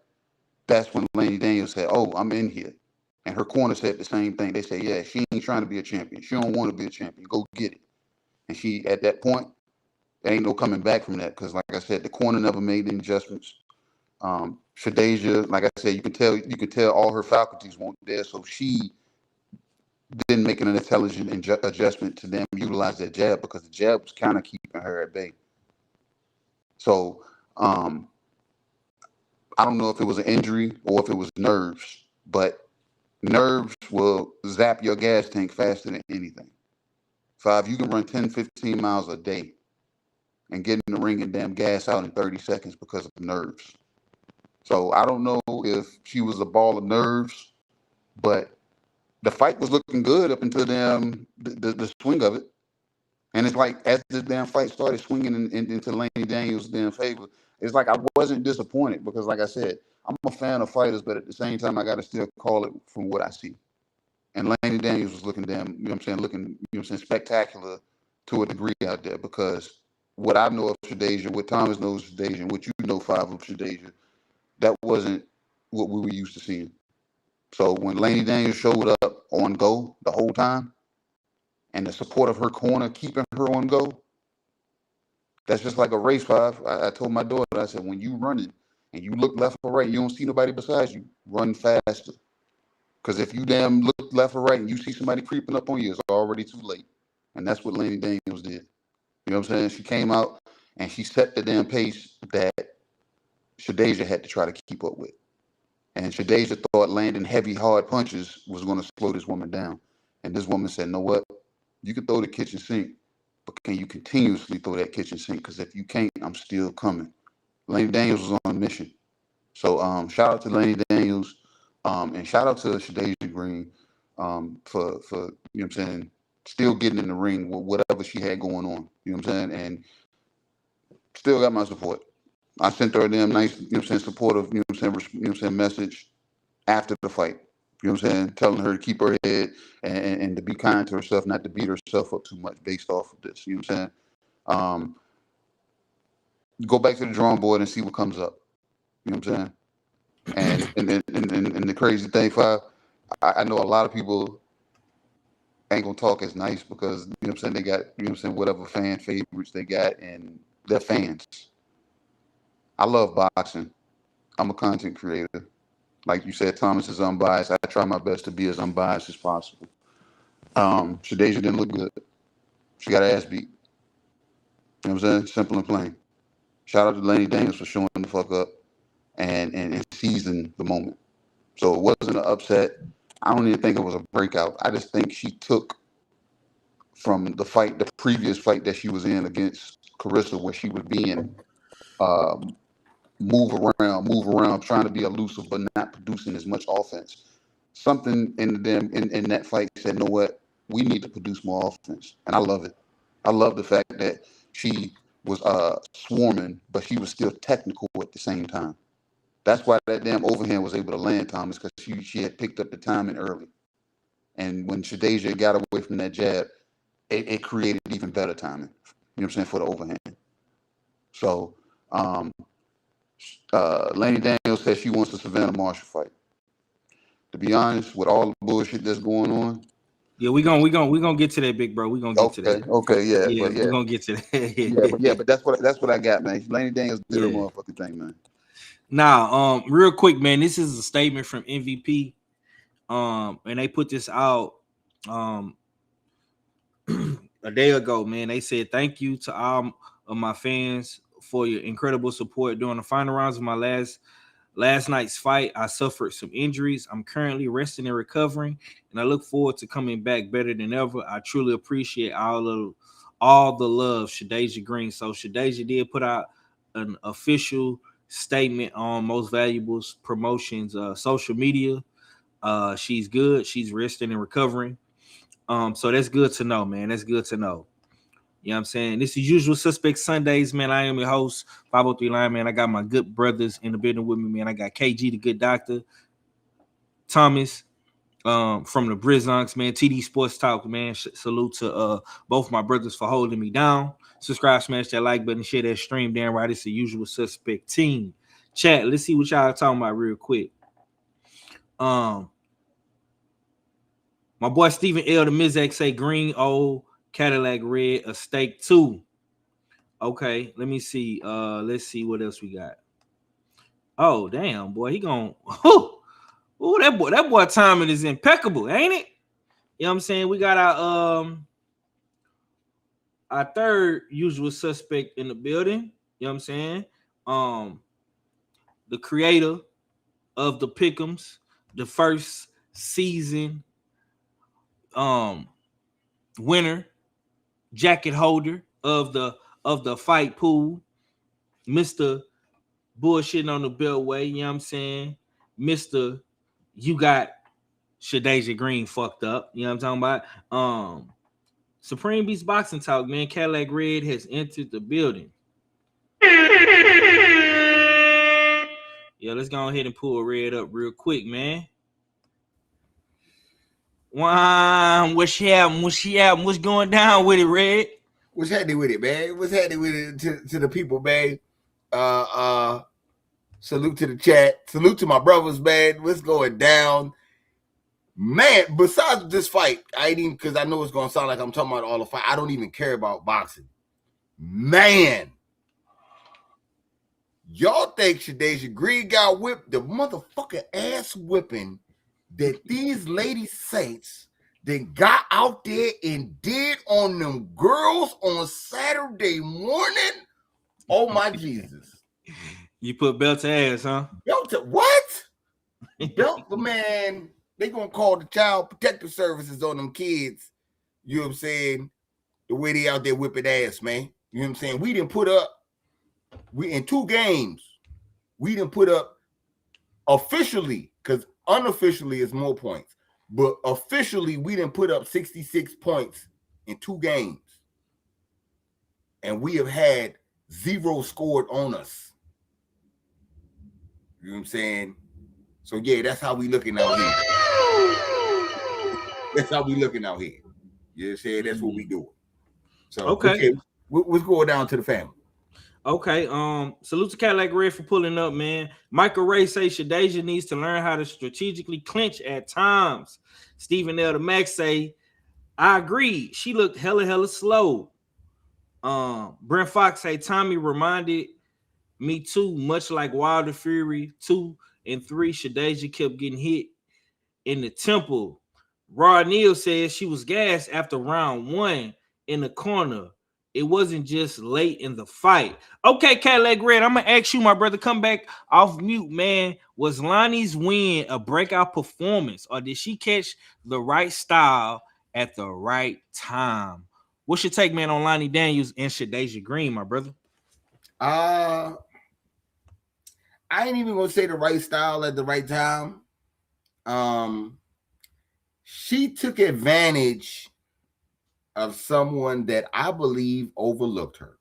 that's when Lani Daniels said, oh, I'm in here. And her corner said the same thing. They said, yeah, she ain't trying to be a champion. She don't want to be a champion. Go get it. And she, at that point, there ain't no coming back from that, because, like I said, the corner never made any adjustments. Shadeja, like I said, you can tell all her faculties weren't there, so she didn't make an intelligent adjustment to them utilize that jab, because the jab was kind of keeping her at bay. So I don't know if it was an injury or if it was nerves, but nerves will zap your gas tank faster than anything. Five, you can run 10, 15 miles a day and get in the ring and damn gas out in 30 seconds because of nerves. So I don't know if she was a ball of nerves, but the fight was looking good up until the swing of it. And it's like, as the damn fight started swinging into Lani Daniels' damn favor, it's like I wasn't disappointed, because, like I said, I'm a fan of fighters, but at the same time, I got to still call it from what I see. And Lani Daniels was looking damn, you know what I'm saying, spectacular to a degree out there, because what I know of Shadeja, what Thomas knows of Shadeja, and what you know, Five, of Shadeja, that wasn't what we were used to seeing. So when Lani Daniels showed up on go the whole time, and the support of her corner keeping her on go, that's just like a race, Five. I told my daughter, I said, when you running and you look left or right, you don't see nobody besides you, run faster. Because if you damn look left or right and you see somebody creeping up on you, it's already too late. And that's what Lani Daniels did. You know what I'm saying? She came out and she set the damn pace that Shadeja had to try to keep up with. And Shadeja thought landing heavy, hard punches was going to slow this woman down. And this woman said, know what? You can throw the kitchen sink, but can you continuously throw that kitchen sink? Because if you can't, I'm still coming. Lani Daniels was on a mission. So shout out to Lani Daniels, and shout out to Shadeja Green for you know what I'm saying, still getting in the ring with whatever she had going on. You know what I'm saying? And still got my support. I sent her a damn nice, you know what I'm saying, supportive, you know what I'm saying, message after the fight. You know what I'm saying? Telling her to keep her head and to be kind to herself, not to beat herself up too much based off of this. You know what I'm saying? Go back to the drawing board and see what comes up. You know what I'm saying? And the crazy thing, Five, I know a lot of people ain't gonna talk as nice because, you know what I'm saying, they got, you know what I'm saying, whatever fan favorites they got and they're fans. I love boxing. I'm a content creator. Like you said, Thomas is unbiased. I try my best to be as unbiased as possible. Shadeja didn't look good. She got her ass beat. You know what I'm saying? Simple and plain. Shout out to Lani Daniels for showing the fuck up and seizing the moment. So it wasn't an upset. I don't even think it was a breakout. I just think she took from the previous fight that she was in against Claressa, where she was being move around, trying to be elusive, but not producing as much offense. Something in that fight said, "Know what? We need to produce more offense," and I love it. I love the fact that she was swarming, but she was still technical at the same time. That's why that damn overhand was able to land, Thomas, because she had picked up the timing early. And when Shadeja got away from that jab, it created even better timing. You know what I'm saying, for the overhand. So Lani Daniels said she wants the Savannah Marshall fight. To be honest, with all the bullshit that's going on.
Yeah, we gonna get to that, big bro. We gonna get to that.
Okay, yeah,
we're gonna get to
that. but that's what I got, man. Lani Daniels did her motherfucking thing, man.
Now, real quick, man, this is a statement from MVP. And they put this out a day ago, man. They said, "Thank you to all of my fans for your incredible support during the final rounds of my last night's fight. I suffered some injuries. I'm currently resting and recovering, and I look forward to coming back better than ever. I truly appreciate all the love, Shadeja Green." So Shadeja did put out an official statement on Most Valuables Promotions social media. She's good. She's resting and recovering. So that's good to know, man. That's good to know. You know what I'm saying? This is Usual Suspect Sundays, man. I am your host, 503 Line, man. I got my good brothers in the building with me, man. I got KG, the good doctor, Thomas from the Brizonks, man. TD Sports Talk, man. Salute to both my brothers for holding me down. Subscribe, smash that like button, share that stream down right. It's the Usual Suspect team. Chat, let's see what y'all talking about real quick. My boy Stephen L. the Mizak say green old Cadillac red a steak too. Okay, let me see. Let's see what else we got. Oh damn, boy, he gonna that boy timing is impeccable, ain't it? You know what I'm saying? We got our third usual suspect in the building. You know what I'm saying? The creator of the Pick'ems, the first season winner, jacket holder of the fight pool, Mr. Bullshitting on the Beltway, you know what I'm saying? Mr. You got Shadeja Green fucked up, you know what I'm talking about? Supreme Beast Boxing Talk, man. Cadillac Red has entered the building. Yeah, let's go ahead and pull Red up real quick, man. Wow, what's happening? What's going down with it, Red?
What's happening with it, man? What's happening with it to the people, man? Salute to the chat. Salute to my brothers, man. What's going down? Man, besides this fight, I ain't even, because I know it's going to sound like I'm talking about all the fight. I don't even care about boxing. Man. Y'all think Shadeja Green got whipped? The motherfucking ass whipping that these lady saints that got out there and did on them girls on Saturday morning? Oh, my Jesus.
You put belt to ass, huh?
Belt to what? Belt, man, they gonna call the child protective services on them kids. You know what I'm saying? The way they out there whipping ass, man. You know what I'm saying? We didn't put up, in 2 games, we didn't put up officially, because unofficially is more points. But officially, we didn't put up 66 points in 2 games. And we have had 0 scored on us. You know what I'm saying? So, yeah, that's how we looking out here. That's how we looking out here. You know what I'm saying? That's what we doing. So
Okay.
Let's go down to the family.
Okay. Salute to Cadillac Red for pulling up, man. Michael Ray says Shadeja needs to learn how to strategically clinch at times. Stephen L. the Max say, I agree. She looked hella slow. Brent Fox say Tommy reminded me too, much like Wilder Fury 2 and 3. Shadeja kept getting hit in the temple. Raw Neal says she was gassed after round 1 in the corner. It wasn't just late in the fight. Okay, Cadillac Red, I'm gonna ask you, my brother, come back off mute, man. Was Lani's win a breakout performance, or did she catch the right style at the right time? What's your take, man, on Lani Daniels and Shadeja Green, my brother?
I ain't even gonna say the right style at the right time. She took advantage of someone that I believe overlooked her.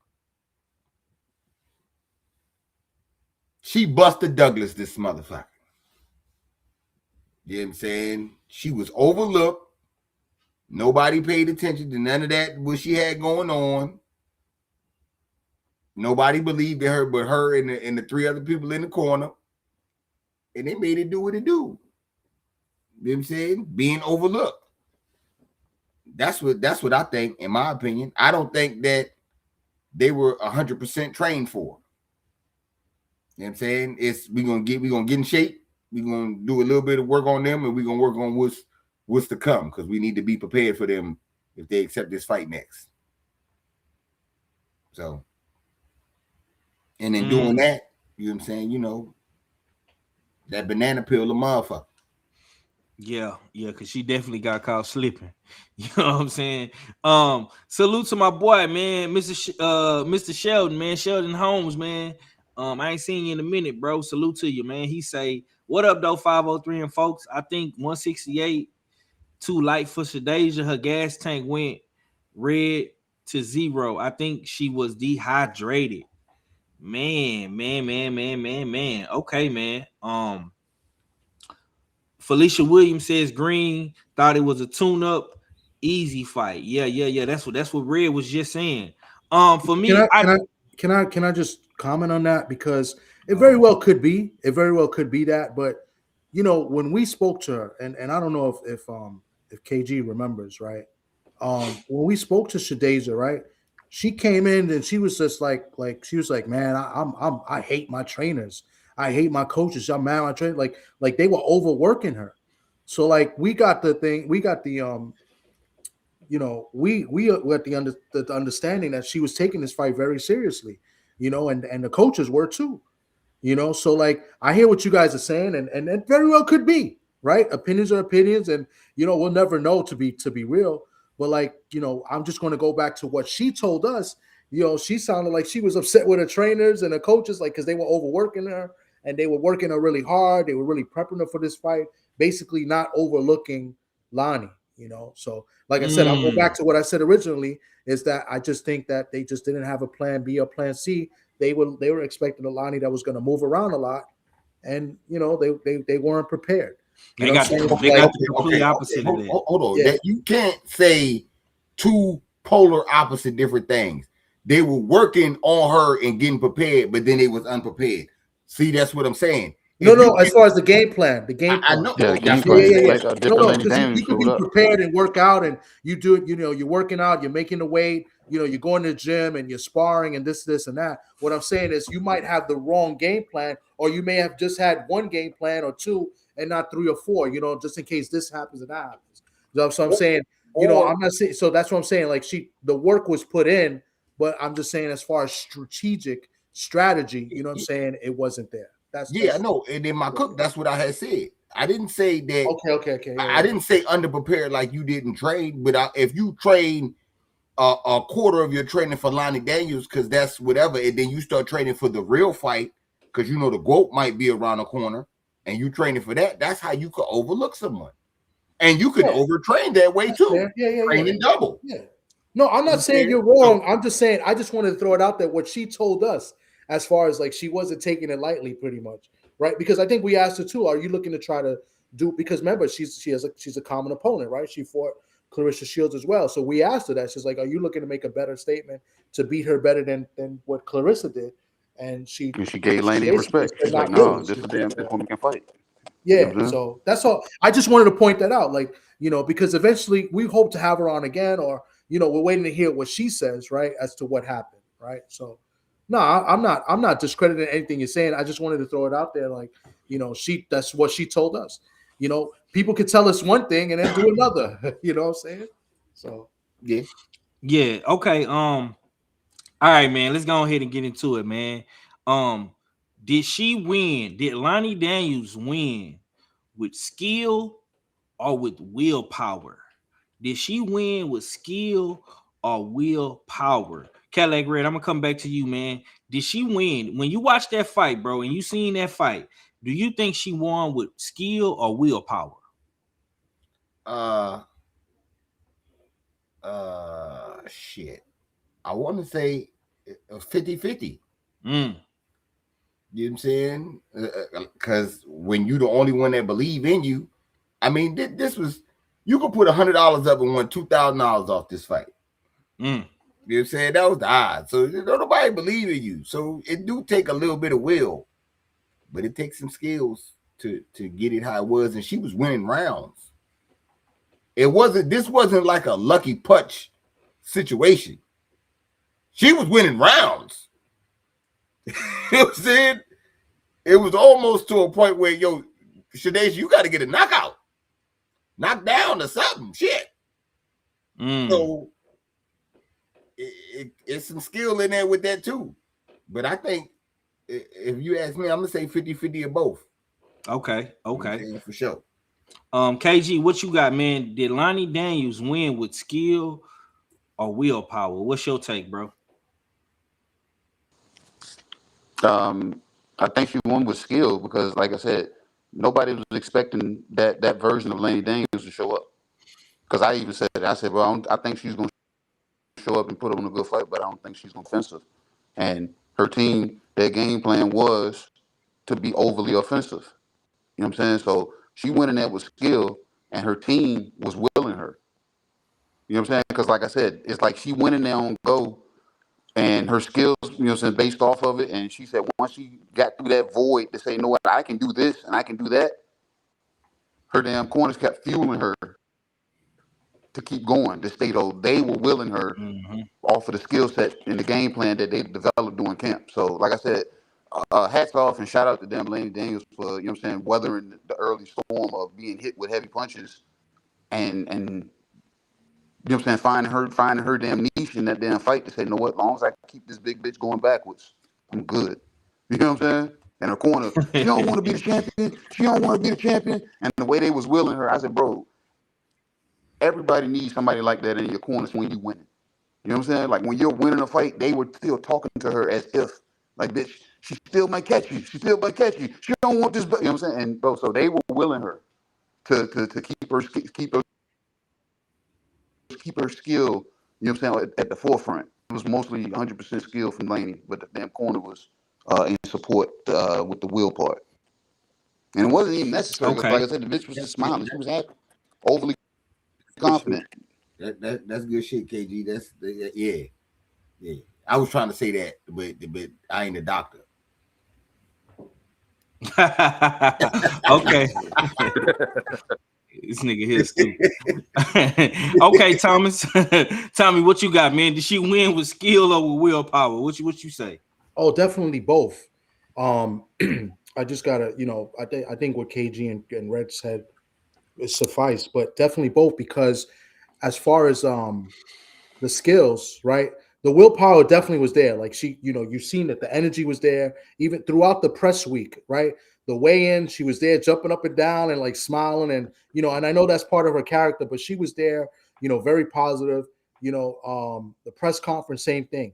She busted Douglas, this motherfucker. You know what I'm saying? She was overlooked. Nobody paid attention to none of that what she had going on. Nobody believed in her but her and the 3 other people in the corner. And they made it do what it do. You know what I'm saying? Being overlooked. That's what I think, in my opinion. I don't think that they were 100% trained for. You know what I'm saying? We're gonna get in shape. We're gonna do a little bit of work on them, and we're gonna work on what's to come, because we need to be prepared for them if they accept this fight next. So, and in doing that, you know what I'm saying, you know, that banana peel the motherfucker.
Yeah, because she definitely got caught slipping. You know what I'm saying? Salute to my boy, man, Mr. Sheldon, man, Sheldon Holmes, man. I ain't seen you in a minute, bro. Salute to you, man. He say, what up, though, 503 and folks? I think 168 too light for Shadeja. Her gas tank went red to 0. I think she was dehydrated. Man. Okay, man. Felicia Williams says Green thought it was a tune-up, easy fight. Yeah. That's what Red was just saying. For me,
can I just comment on that, because it very well could be. It very well could be that, but you know, when we spoke to her, and I don't know if KG remembers, right? When we spoke to Shadeja, right? She came in and she was just like she was like, man, I hate my trainers. I hate my coaches. I'm mad at my trainers. Like they were overworking her. So like we got the you know, we got the understanding that she was taking this fight very seriously, you know, and the coaches were too, you know. So like I hear what you guys are saying, and it very well could be, right? Opinions are opinions, and you know, we'll never know to be real. But like, you know, I'm just going to go back to what she told us. You know, she sounded like she was upset with her trainers and her coaches, like, because they were overworking her and they were working her really hard. They were really prepping her for this fight, basically not overlooking Lani, you know. So like I said, I'll go back to what I said originally, is that I just think that they just didn't have a plan B or plan C. They were expecting a Lani that was going to move around a lot, and you know, they weren't prepared.
They got the complete opposite of that.
Hold on. Yeah. You can't say two polar opposite different things. They were working on her and getting prepared, but then they was unprepared. See, that's what I'm saying.
No, as far as the game plan,
I know.
Yeah, game plan.
You could be prepared and work out, and you do it. You know, you're working out, you're making the weight. You know, you're going to the gym and you're sparring and this and that. What I'm saying is, you might have the wrong game plan, or you may have just had one game plan or two and not 3 or 4. You know, just in case this happens and that happens. So I'm saying, you know, I'm not saying. So that's what I'm saying. Like the work was put in, but I'm just saying, as far as strategy, you know what I'm saying, it wasn't there.
I know. And in my cook, that's what I had said. I didn't say that.
Okay. Yeah,
I didn't say underprepared like you didn't train, but if you train a quarter of your training for Lani Daniels, because that's whatever, and then you start training for the real fight, because you know the GOAT might be around the corner, and you training for that, that's how you could overlook someone. And you could overtrain that way too. Training double.
Yeah. No, I'm not saying you're wrong. I'm just saying, I just wanted to throw it out there, what she told us, as far as like she wasn't taking it lightly, pretty much, right? Because I think we asked her too, are you looking to try to do, because remember she's a common opponent, right? She fought Claressa Shields as well. So we asked her that. She's like, are you looking to make a better statement to beat her better than what Claressa did? And she
gave Lani respect. She's like, no, this woman can fight.
Yeah, you know so that's all. I just wanted to point that out, like, because eventually we hope to have her on again, or we're waiting to hear what she says, right, as to what happened, right? So, no, I'm not discrediting anything you're saying. I just wanted to throw it out there, like, that's what she told us. People could tell us one thing and then do another. You know what I'm saying? So,
yeah, okay. All right, man. Let's go ahead and get into it, man. Did she win? Did Lani Daniels win with skill or with willpower? Did she win with skill or willpower? Cadillac Red, I'm gonna come back to you, man. Did she win? When you watched that fight, bro, and you seen that fight, do you think she won with skill or willpower?
Shit. I want to say 50-50. You know what I'm saying? Because when you the only one that believe in you, I mean, this was, you could put $100 up and won $2,000 off this fight. You know what I'm saying? That was the odds. So nobody believe in you. So it do take a little bit of will, but it takes some skills to get it how it was. And she was winning rounds. This wasn't like a lucky punch situation. She was winning rounds. You know what I'm saying? It was almost to a point where, Shadasia, you got to get a knockout. Knock down or something. Shit. So it's some skill in there with that too. But I think if you ask me, I'm going to say 50-50 of both.
Okay.
For sure.
KG, what you got, man? Did Lani Daniels win with skill or willpower? What's your take, bro?
I think she won with skill because, like I said, nobody was expecting that version of Lani Daniels to show up. Because I even said it. I said, well, I think she's going to show up and put on a good fight, but I don't think she's going to offensive. And her team, their game plan was to be overly offensive. You know what I'm saying? So she went in there with skill, and her team was willing her. You know what I'm saying? Because, like I said, it's like she went in there on go. And her skills, based off of it. And she said once she got through that void to say, what, I can do this and I can do that, her damn corners kept fueling her to keep going. To stay though, they were willing her off of the skill set and the game plan that they developed during camp. So, like I said, hats off and shout out to them, Lani Daniels, for, weathering the early storm of being hit with heavy punches and finding her damn niche in that damn fight to say, as long as I keep this big bitch going backwards, I'm good. You know what I'm saying? And her corner, she don't want to be the champion. She don't want to be the champion. And the way they was willing her, I said, bro, everybody needs somebody like that in your corners when you winning. You know what I'm saying? Like when you're winning a fight, they were still talking to her as if, like, bitch, she still might catch you. She still might catch you. She don't want this. You know what I'm saying? And bro, so they were willing her to keep her skill, at the forefront. It was mostly 100% skill from Lani, but the damn corner was in support with the will part. And it wasn't even necessary. Okay. Like I said, the bitch was just smiling. She was happy, overly confident.
That's good shit, KG. Yeah. I was trying to say that, but I ain't a doctor.
Okay. This nigga here stupid. Okay, Thomas. Tommy, what you got, man? Did she win with skill or with willpower? What you say?
Oh, definitely both. I just gotta, I think what KG and Red said is suffice, but definitely both, because as far as the skills, right? The willpower definitely was there. Like you've seen that the energy was there even throughout the press week, right? The weigh-in, she was there jumping up and down and like smiling, and and I know that's part of her character, but she was there, very positive. The press conference, same thing.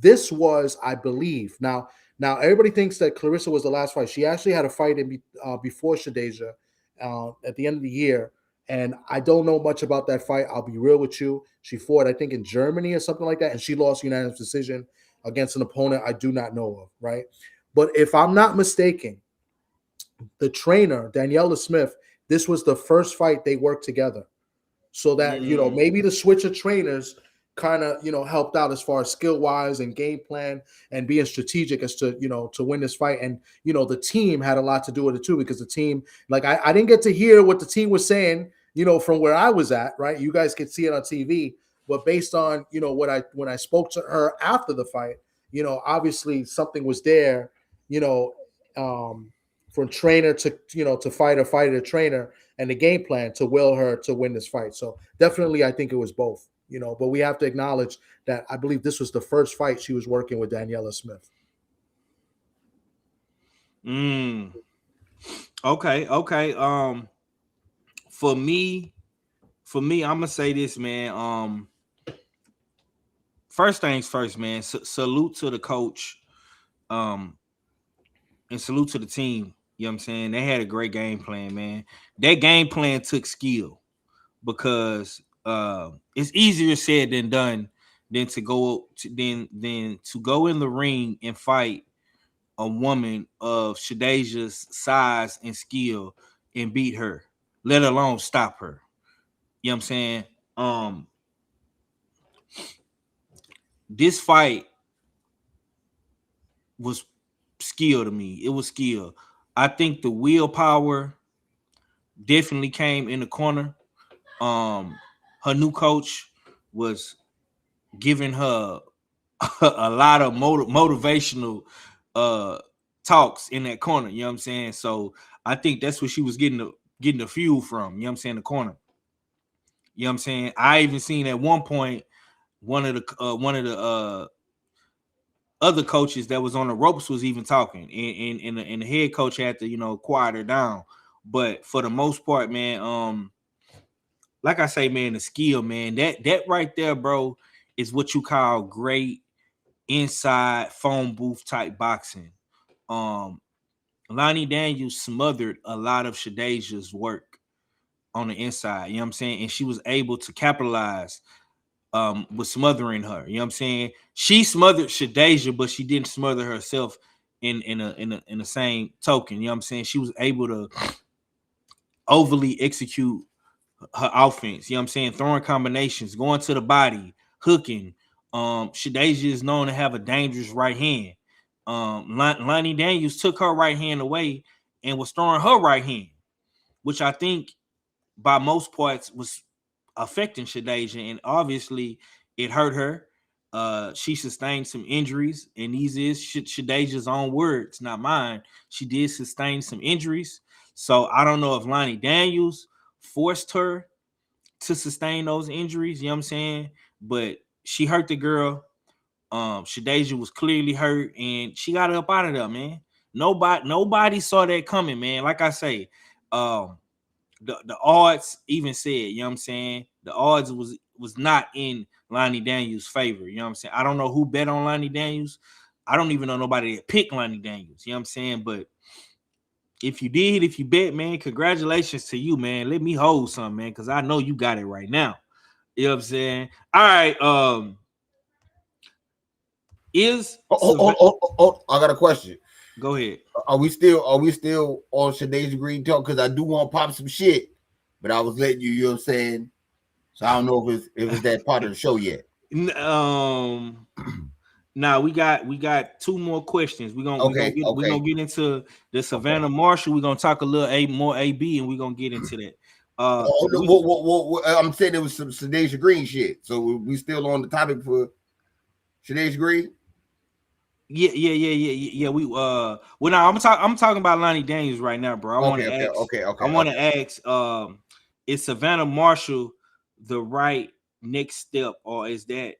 This was, I believe, now everybody thinks that Claressa was the last fight. She actually had a fight before Shadasia at the end of the year, and I don't know much about that fight. I'll be real with you. She fought, I think, in Germany or something like that, and she lost unanimous decision against an opponent I do not know of, right? But if I'm not mistaken, the trainer, Daniela Smith, this was the first fight they worked together. So that, maybe the switch of trainers kind of, helped out as far as skill-wise and game plan and being strategic as to, to win this fight. And, the team had a lot to do with it too, because the team, like, I didn't get to hear what the team was saying, from where I was at, right? You guys could see it on TV, but based on, when I spoke to her after the fight, obviously something was there, from trainer to, to fighter to trainer, and the game plan to will her to win this fight. So definitely, I think it was both, but we have to acknowledge that I believe this was the first fight she was working with Daniela Smith.
Okay. For me, I'm gonna say this, man. First things first, man. Salute to the coach, and salute to the team. You know what I'm saying? They had a great game plan, man. That game plan took skill, because it's easier said than done than to go in the ring and fight a woman of Shadeja's size and skill and beat her, let alone stop her. You know what I'm saying? This fight was skill to me. It was skill. I think the willpower definitely came in the corner. Her new coach was giving her a lot of motivational talks in that corner. You know what I'm saying? So I think that's what she was getting the fuel from. You know what I'm saying? The corner. You know what I'm saying? I even seen at one point one of the other coaches that was on the ropes was even talking, and the head coach had to quiet her down. But for the most part, man, like I say, man, the skill, man, that right there, bro, is what you call great inside phone booth type boxing. Lani Daniels smothered a lot of Shadeja's work on the inside, you know what I'm saying? And she was able to capitalize with smothering her. You know what I'm saying? She smothered Shadeja, but she didn't smother herself in the same token. You know what I'm saying? She was able to overly execute her offense. You know what I'm saying? Throwing combinations, going to the body, hooking. Shadeja is known to have a dangerous right hand. Lani Daniels took her right hand away and was throwing her right hand, which I think by most parts was affecting Shadeja, and obviously it hurt her. She sustained some injuries, and these is Shadeja's own words, not mine. She did sustain some injuries. So I don't know if Lani Daniels forced her to sustain those injuries, you know what I'm saying? But she hurt the girl. Shadeja was clearly hurt, and she got up out of there, man. Nobody saw that coming, man. Like I say, the odds even said, you know what I'm saying? The odds was not in Lani Daniels' favor. You know what I'm saying? I don't know who bet on Lani Daniels. I don't even know nobody that picked Lani Daniels. You know what I'm saying? But if you bet, man, congratulations to you, man. Let me hold something, man, because I know you got it right now. You know what I'm saying? All right.
I got a question.
Go ahead.
Are we still on Shadeja Green talk? Because I do want to pop some shit, but I was letting you, you know what I'm saying? So I don't know if it's that part of the show yet.
Now we got two more questions. We're gonna get into the Savannah Marshall. We're gonna talk a little more AB, and we're gonna get into that.
I'm saying it was some Shadeja Green shit. So we still on the topic for Shadeja Green?
Yeah. Well, now I'm talking about Lani Daniels right now, bro. I want to ask, is Savannah Marshall the right next step, or is that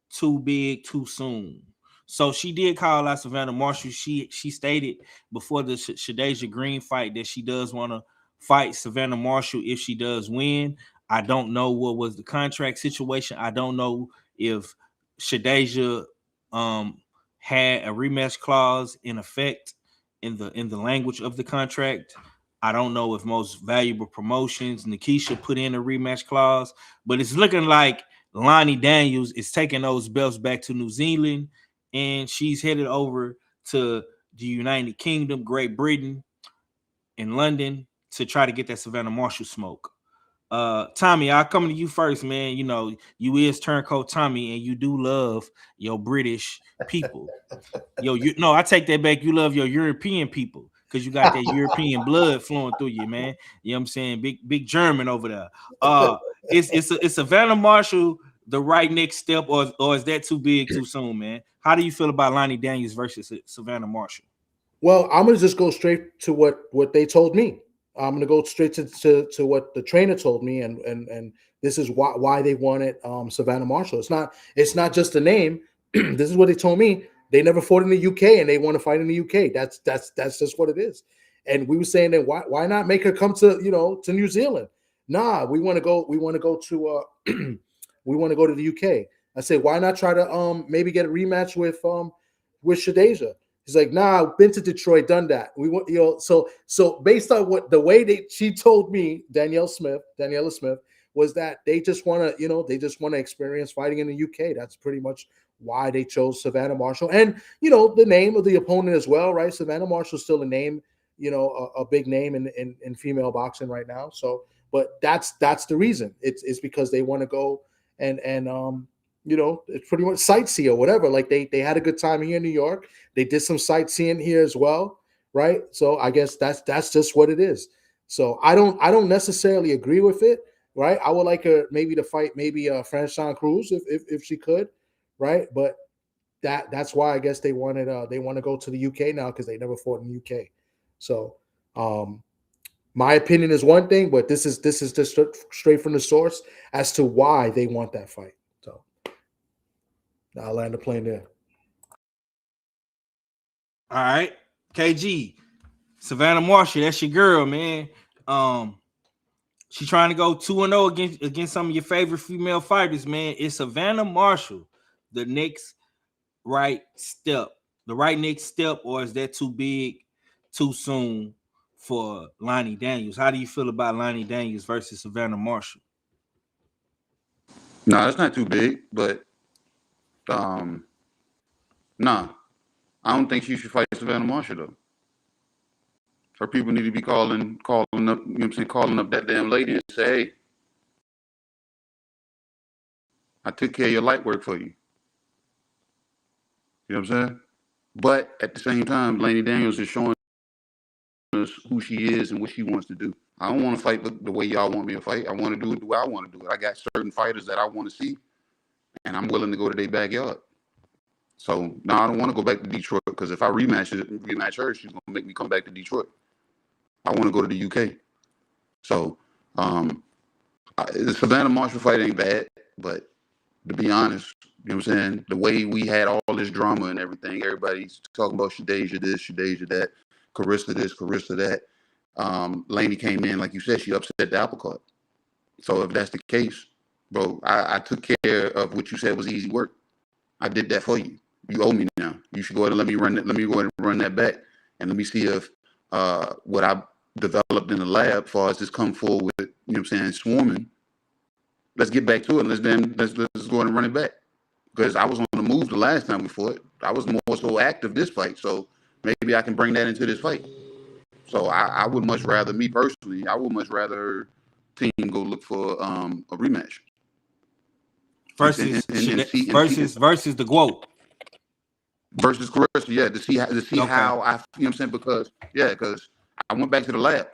too big too soon? So she did call out Savannah Marshall. She stated before the Shadeja Green fight that she does want to fight Savannah Marshall if she does win. I don't know what was the contract situation. I don't know if Shadeja had a rematch clause in effect in the language of the contract. I don't know if Most Valuable Promotions, Nikisha, put in a rematch clause, but it's looking like Lani Daniels is taking those belts back to New Zealand, and she's headed over to the United Kingdom, Great Britain, in London to try to get that Savannah Marshall smoke. Tommy, I'll come to you first, man. You know, you is Turncoat Tommy, and you do love your British people. I take that back. You love your European people because you got that European blood flowing through you, man. You know what I'm saying? Big German over there. Is Savannah Marshall the right next step, or is that too big too soon, man? How do you feel about Lani Daniels versus Savannah Marshall?
Well, I'm gonna just go straight to what they told me. I'm gonna go straight to what the trainer told me, and this is why they wanted Savannah Marshall. It's not just a name. This is what they told me. They never fought in the UK, and they want to fight in the UK. That's just what it is. And we were saying that why not make her come to to New Zealand? Nah, we want to go. We want to go to we want to go to the UK. I said, why not try to maybe get a rematch with Shadeja? He's like, nah, I've been to Detroit, done that. We want, so based on the way she told me, Daniela Smith, was that they just want to, experience fighting in the UK. That's pretty much why they chose Savannah Marshall. And, the name of the opponent as well, right? Savannah Marshall's still a name, a big name in female boxing right now. So, but that's the reason. It's because they want to go and it's pretty much sightsee or whatever. Like they had a good time here in New York. They did some sightseeing here as well, right? So I guess that's just what it is. So I don't necessarily agree with it, right? I would like her maybe to fight Franchon Cruz if she could, right? But that's why I guess they want to go to the UK now because they never fought in the UK. So my opinion is one thing, but this is just straight from the source as to why they want that fight. So I'll land the plane there.
All right, KG, Savannah Marshall, that's your girl, man. She's trying to go 2-0 against some of your favorite female fighters, man. Is Savannah Marshall the next right step, or is that too big, too soon for Lani Daniels? How do you feel about Lani Daniels versus Savannah Marshall?
No, that's not too big, but nah. I don't think she should fight Savannah Marshall though. Her people need to be calling up, calling up that damn lady and say, hey, I took care of your light work for you. You know what I'm saying? But at the same time, Lani Daniels is showing us who she is and what she wants to do. I don't want to fight the way y'all want me to fight. I want to do it the way I want to do it. I got certain fighters that I want to see, and I'm willing to go to their backyard. So now I don't want to go back to Detroit because if I rematch her, she's gonna make me come back to Detroit. I want to go to the UK. So the Savannah Marshall fight ain't bad, but to be honest, you know what I'm saying? The way we had all this drama and everything, everybody's talking about Shadeja this, Shadeja that, Claressa this, Claressa that. Lani came in, like you said, she upset the apple cart. So if that's the case, bro, I took care of what you said was easy work. I did that for you. You owe me now. You should go ahead and let me go ahead and run that back, and let me see if what I developed in the lab, as far as this come forward with, you know what I'm saying, swarming. Let's get back to it. Let's go ahead and run it back. Because I was on the move the last time we fought. I was more so active this fight, so maybe I can bring that into this fight. So I would much rather, me personally, I would much rather her team go look for a rematch.
Versus the GWO.
Versus Claressa, yeah, to see how I, you know what I'm saying, because I went back to the lab.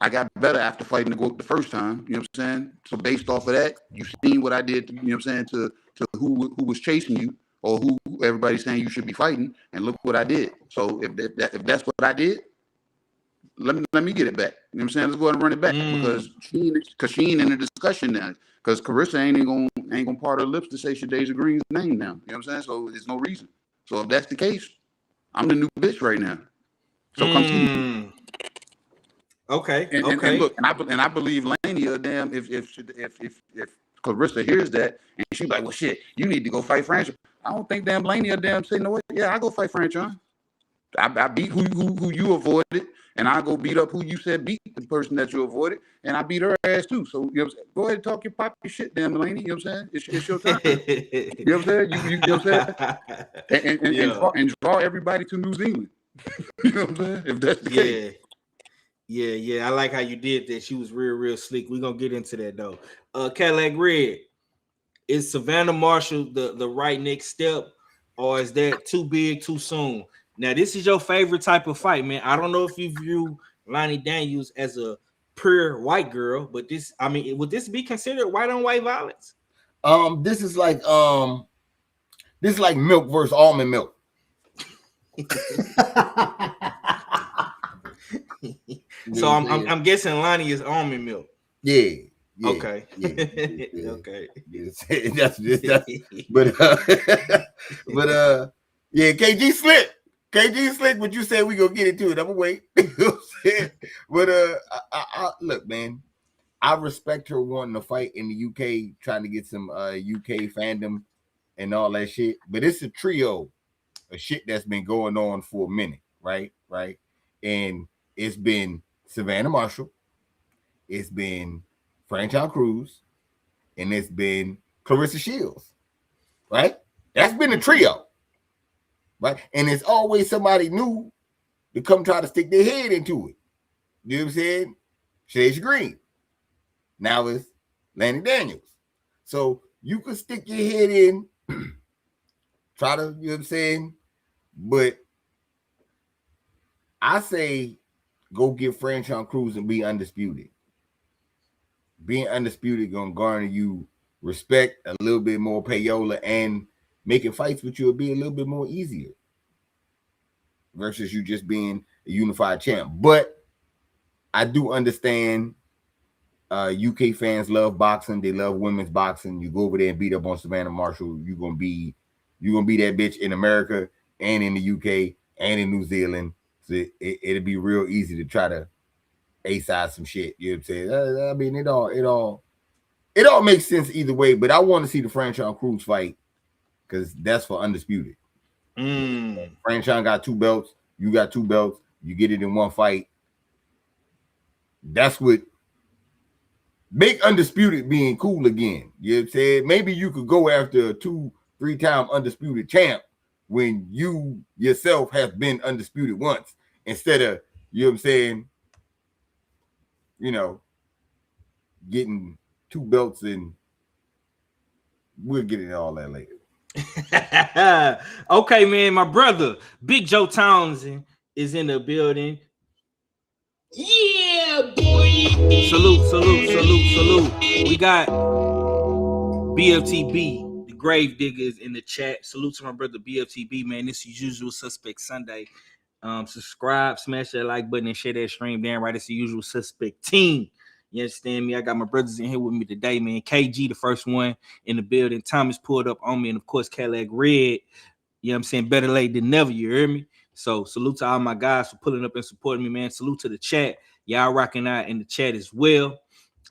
I got better after fighting the GWO the first time, you know what I'm saying? So based off of that, you've seen what I did, you know what I'm saying, to who was chasing you or who everybody's saying you should be fighting, and look what I did. So if that's what I did, let me get it back. You know what I'm saying? Let's go ahead and run it back because she ain't in the discussion now. Because Claressa ain't gonna part her lips to say Shadeja Green's name now. You know what I'm saying? So there's no reason. So if that's the case, I'm the new bitch right now. So come see me.
Okay.
And look, and I believe Lani, damn, if Claressa hears that and she's like, well, shit, you need to go fight Franchon. I don't think damn Lani damn say, no way, yeah, I go fight Franchon. I beat who you avoided, and I go beat up who you said beat the person that you avoided, and I beat her ass too. So you know what I'm saying? Go ahead and talk your poppy shit, damn Lani. You know what I'm saying? It's your time. You know what I'm saying? You know what I'm saying? And draw everybody to New Zealand. You know what I'm saying? If that's the case.
Yeah. I like how you did that. She was real slick. We're gonna get into that though. Cadillac Red, is Savannah Marshall the right next step, or is that too big too soon? Now, this is your favorite type of fight, man. I don't know if you view Lani Daniels as a pure white girl, but this, I mean, would this be considered white on white violence?
This is like milk versus almond milk.
So I'm guessing Lani is almond milk.
Yeah.
Okay.
Yeah.
Okay.
That's but yeah, KG slick. But you said we gonna get into it. I'm gonna wait. But I look, man. I respect her wanting to fight in the UK, trying to get some UK fandom and all that shit. But it's a trio of shit that's been going on for a minute, right? And it's been Savannah Marshall, it's been Franchon Cruz, and it's been Claressa Shields, right? That's been a trio, right? And it's always somebody new to come try to stick their head into it. You know what I'm saying? Shaja Green. Now it's Lani Daniels. So you could stick your head in, try to, you know what I'm saying? But I say go get Franchon Cruz and be undisputed. Being undisputed gonna garner you respect, a little bit more payola, and making fights with you will be a little bit more easier versus you just being a unified champ. But I do understand UK fans love boxing, they love women's boxing. You go over there and beat up on Savannah Marshall, you're gonna be that bitch in America and in the UK and in New Zealand. So it'll be real easy to try to A-side some shit. You know what I'm saying? I mean, it all makes sense either way, but I want to see the Franchon Cruz fight because that's for undisputed. Franchon got 2 belts, you got 2 belts, you get it in one fight. That's what make undisputed being cool again. You know what I'm saying? Maybe you could go after a 2-3-time undisputed champ when you yourself have been undisputed once, instead of, you know what I'm saying, you know, getting 2 belts, and we'll get into all that later.
Okay, man, my brother Big Joe Townsend is in the building. Yeah, boy. Salute. We got BFTB, the Grave Diggers, in the chat. Salute to my brother BFTB, man. This is Usual Suspect Sunday. Subscribe, smash that like button, and share that stream. Damn right, it's the Usual Suspect team. You understand me? I got my brothers in here with me today, man. KG, the first one in the building. Thomas pulled up on me, and of course, Cadillac Red. You know what I'm saying? Better late than never, you hear me? So salute to all my guys for pulling up and supporting me, man. Salute to the chat. Y'all rocking out in the chat as well.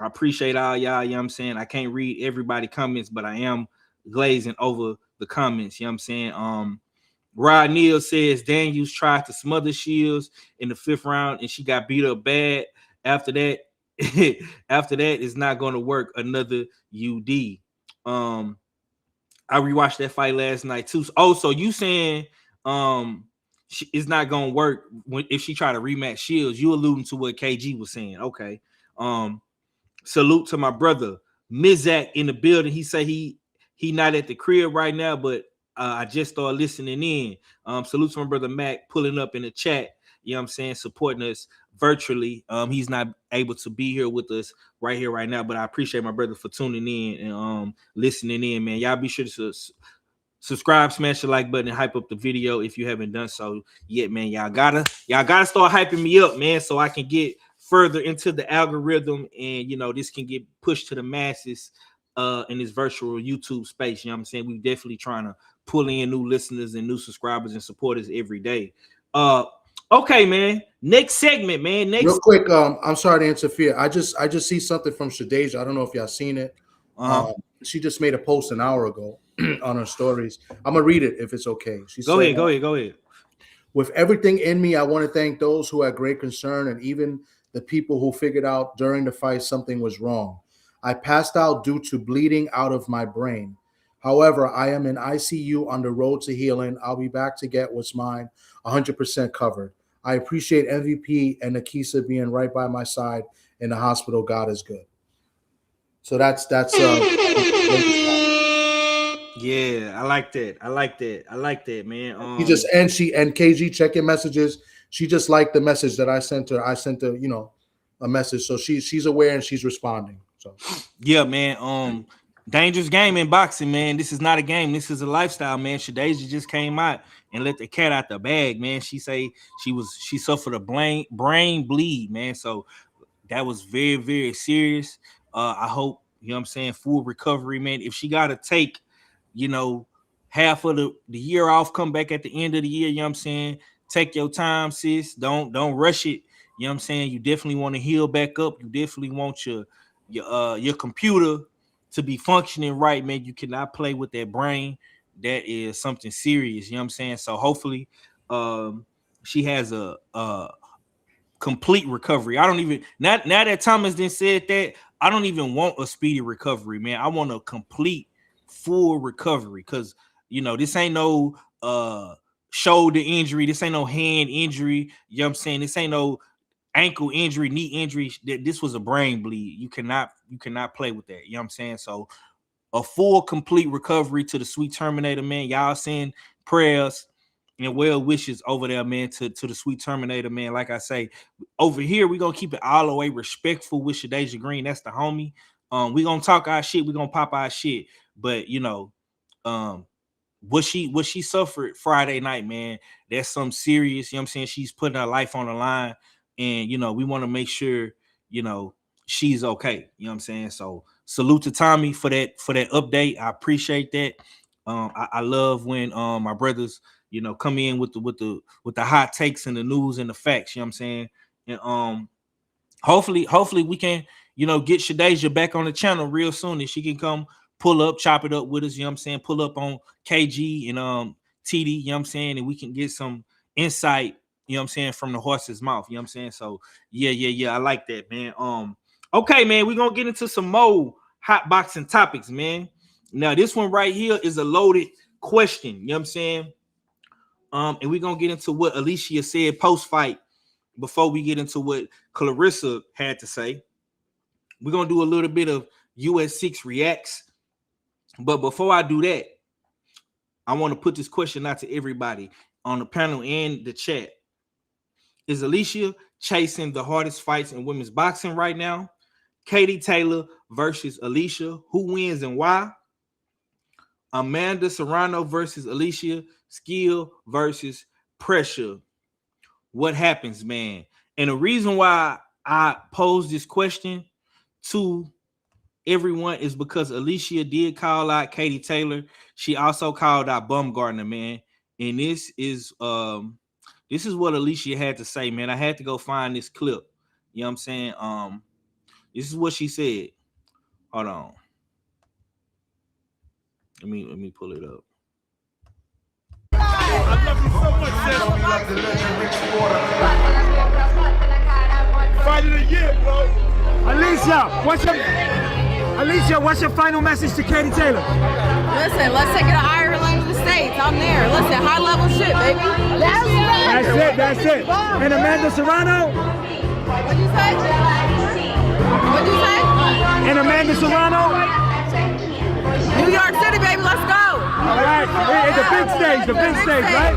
I appreciate all y'all, you know what I'm saying? I can't read everybody's comments, but I am glazing over the comments, you know what I'm saying? Rod Neal says Daniels tried to smother Shields in the 5th round and she got beat up bad. After that, it's not going to work. Another UD. I rewatched that fight last night too. Oh, so you saying it's not gonna work if she try to rematch Shields? You alluding to what KG was saying? Okay. Salute to my brother Mizak in the building. He say he not at the crib right now, but I just started listening in. Salute to my brother Mac pulling up in the chat. You know what I'm saying, supporting us virtually. He's not able to be here with us right here, right now, but I appreciate my brother for tuning in and listening in, man. Y'all be sure to subscribe, smash the like button, and hype up the video if you haven't done so yet, man. Y'all gotta start hyping me up, man, so I can get further into the algorithm, and you know, this can get pushed to the masses in this virtual YouTube space. You know what I'm saying? We definitely trying to pull in new listeners and new subscribers and supporters every day. Okay, man. Next segment, man.
Real quick, I'm sorry to interfere. I just see something from Shadeja. I don't know if y'all seen it. She just made a post an hour ago on her stories. I'm gonna read it if it's okay. She said,
Go ahead.
With everything in me, I want to thank those who had great concern and even the people who figured out during the fight something was wrong. I passed out due to bleeding out of my brain. However, I am in ICU on the road to healing. I'll be back to get what's mine 100% covered. I appreciate MVP and Nakisa being right by my side in the hospital. God is good. So that's
yeah, I like that. I like that, man.
She and KG checking messages. She just liked the message that I sent her. I sent her, a message. So she's aware and she's responding. So
yeah, man. Dangerous game in boxing, man. This is not a game. This is a lifestyle, man. Shadeja just came out and let the cat out the bag, man. She say she suffered a brain bleed, man. So that was very, very serious. I hope, full recovery, man. If she got to take, half of the year off, come back at the end of the year, take your time, sis. Don't rush it. You definitely want to heal back up. You definitely want your computer to be functioning right, man. You cannot play with that brain. That is something serious. So hopefully she has a complete recovery. I don't even now that Thomas then said that, I don't even want a speedy recovery, man. I want a complete full recovery, because this ain't no shoulder injury, this ain't no hand injury, this ain't no ankle injury, knee injury. This was a brain bleed. You cannot play with that. So a full complete recovery to the sweet Terminator, man. Y'all send prayers and well wishes over there, man, to the sweet Terminator, man. Like I say, over here, we're gonna keep it all the way respectful with Shadeja Green. That's the homie. We're gonna talk our shit, we're gonna pop our shit. But what she suffered Friday night, man, that's something serious. She's putting her life on the line, and we want to make sure she's okay. So salute to Tommy for that update. I appreciate that. I love when my brothers come in with the hot takes and the news and the facts. And hopefully we can get Shadeja back on the channel real soon, and she can come pull up, chop it up with us, pull up on KG and TD, and we can get some insight, from the horse's mouth, so yeah, I like that, man. Okay, man, we're gonna get into some more hot boxing topics, man. Now this one right here is a loaded question, and we're gonna get into what Alycia said post-fight before we get into what Claressa had to say. We're gonna do a little bit of US6 reacts. But before I do that, I want to put this question out to everybody on the panel and the chat. Is Alycia chasing the hardest fights in women's boxing right now? Katie Taylor versus Alycia. Who wins and why? Amanda Serrano versus Alycia. Skill versus pressure. What happens, man? And the reason why I posed this question to everyone is because Alycia did call out Katie Taylor. She also called out Baumgardner, man. And this is what Alycia had to say, man. I had to go find this clip. This is what she said. Hold on. Let me pull it up.
I love you so much, Fight of the year, bro.
Alycia, what's your final message to Katie Taylor?
Listen, let's take it to Ireland, the States. I'm there. Listen, high level shit, baby.
That's it. And Amanda Serrano?
What'd you say?
And Amanda Serrano?
New York City, baby, let's go.
All right, the big stage, right?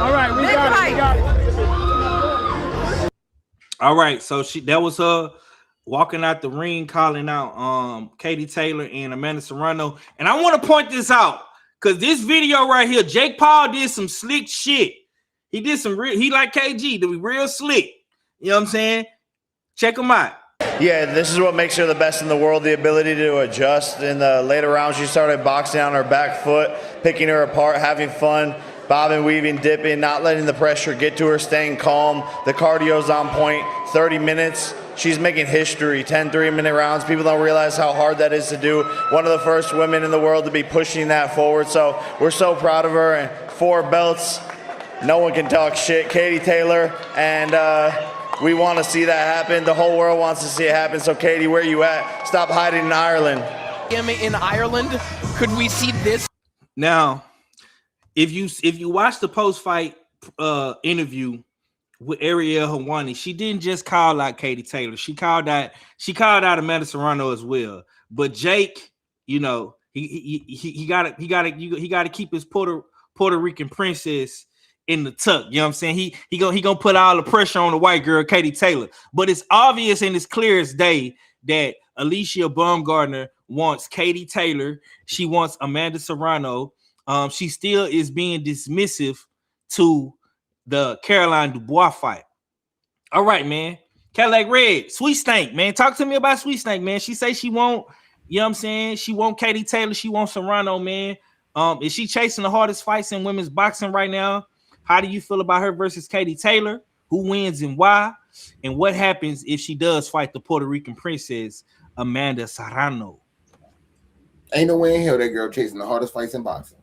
All right, we got it.
All right, so that was her walking out the ring, calling out Katie Taylor and Amanda Serrano. And I want to point this out, because this video right here, Jake Paul did some slick shit. He did he like KG, to be real slick. You know what I'm saying? Check him out.
Yeah, this is what makes her the best in the world, the ability to adjust. In the later rounds, she started boxing on her back foot, picking her apart, having fun, bobbing, weaving, dipping, not letting the pressure get to her, staying calm. The cardio's on point, 30 minutes. She's making history, 10 3-minute rounds. People don't realize how hard that is to do. One of the first women in the world to be pushing that forward. So we're so proud of her. And 4 belts, no one can talk shit. Katie Taylor, and we want to see that happen. The whole world wants to see it happen. So Katie, where you at? Stop hiding in Ireland.
In Ireland, could we see this?
Now, if you watch the post-fight interview with Ariel Helwani, she didn't just call out Katie Taylor. She called out Amanda Serrano as well. But Jake, you know, he got to keep his Puerto Rican princess in the tuck. You know what I'm saying? He gonna put all the pressure on the white girl, Katie Taylor. But it's obvious and it's clear as day that Alycia Baumgardner wants Katie Taylor. She wants Amanda Serrano. She still is being dismissive to the Caroline Dubois fight. All right, man. Cadillac Red, Sweet Snake, man. Talk to me about Sweet Snake, man. She say she won't, you know what I'm saying? She won't Katie Taylor. She wants Serrano, man. Is she chasing the hardest fights in women's boxing right now? How do you feel about her versus Katie Taylor? Who wins and why? And what happens if she does fight the Puerto Rican princess, Amanda Serrano?
Ain't no way in hell that girl chasing the hardest fights in boxing.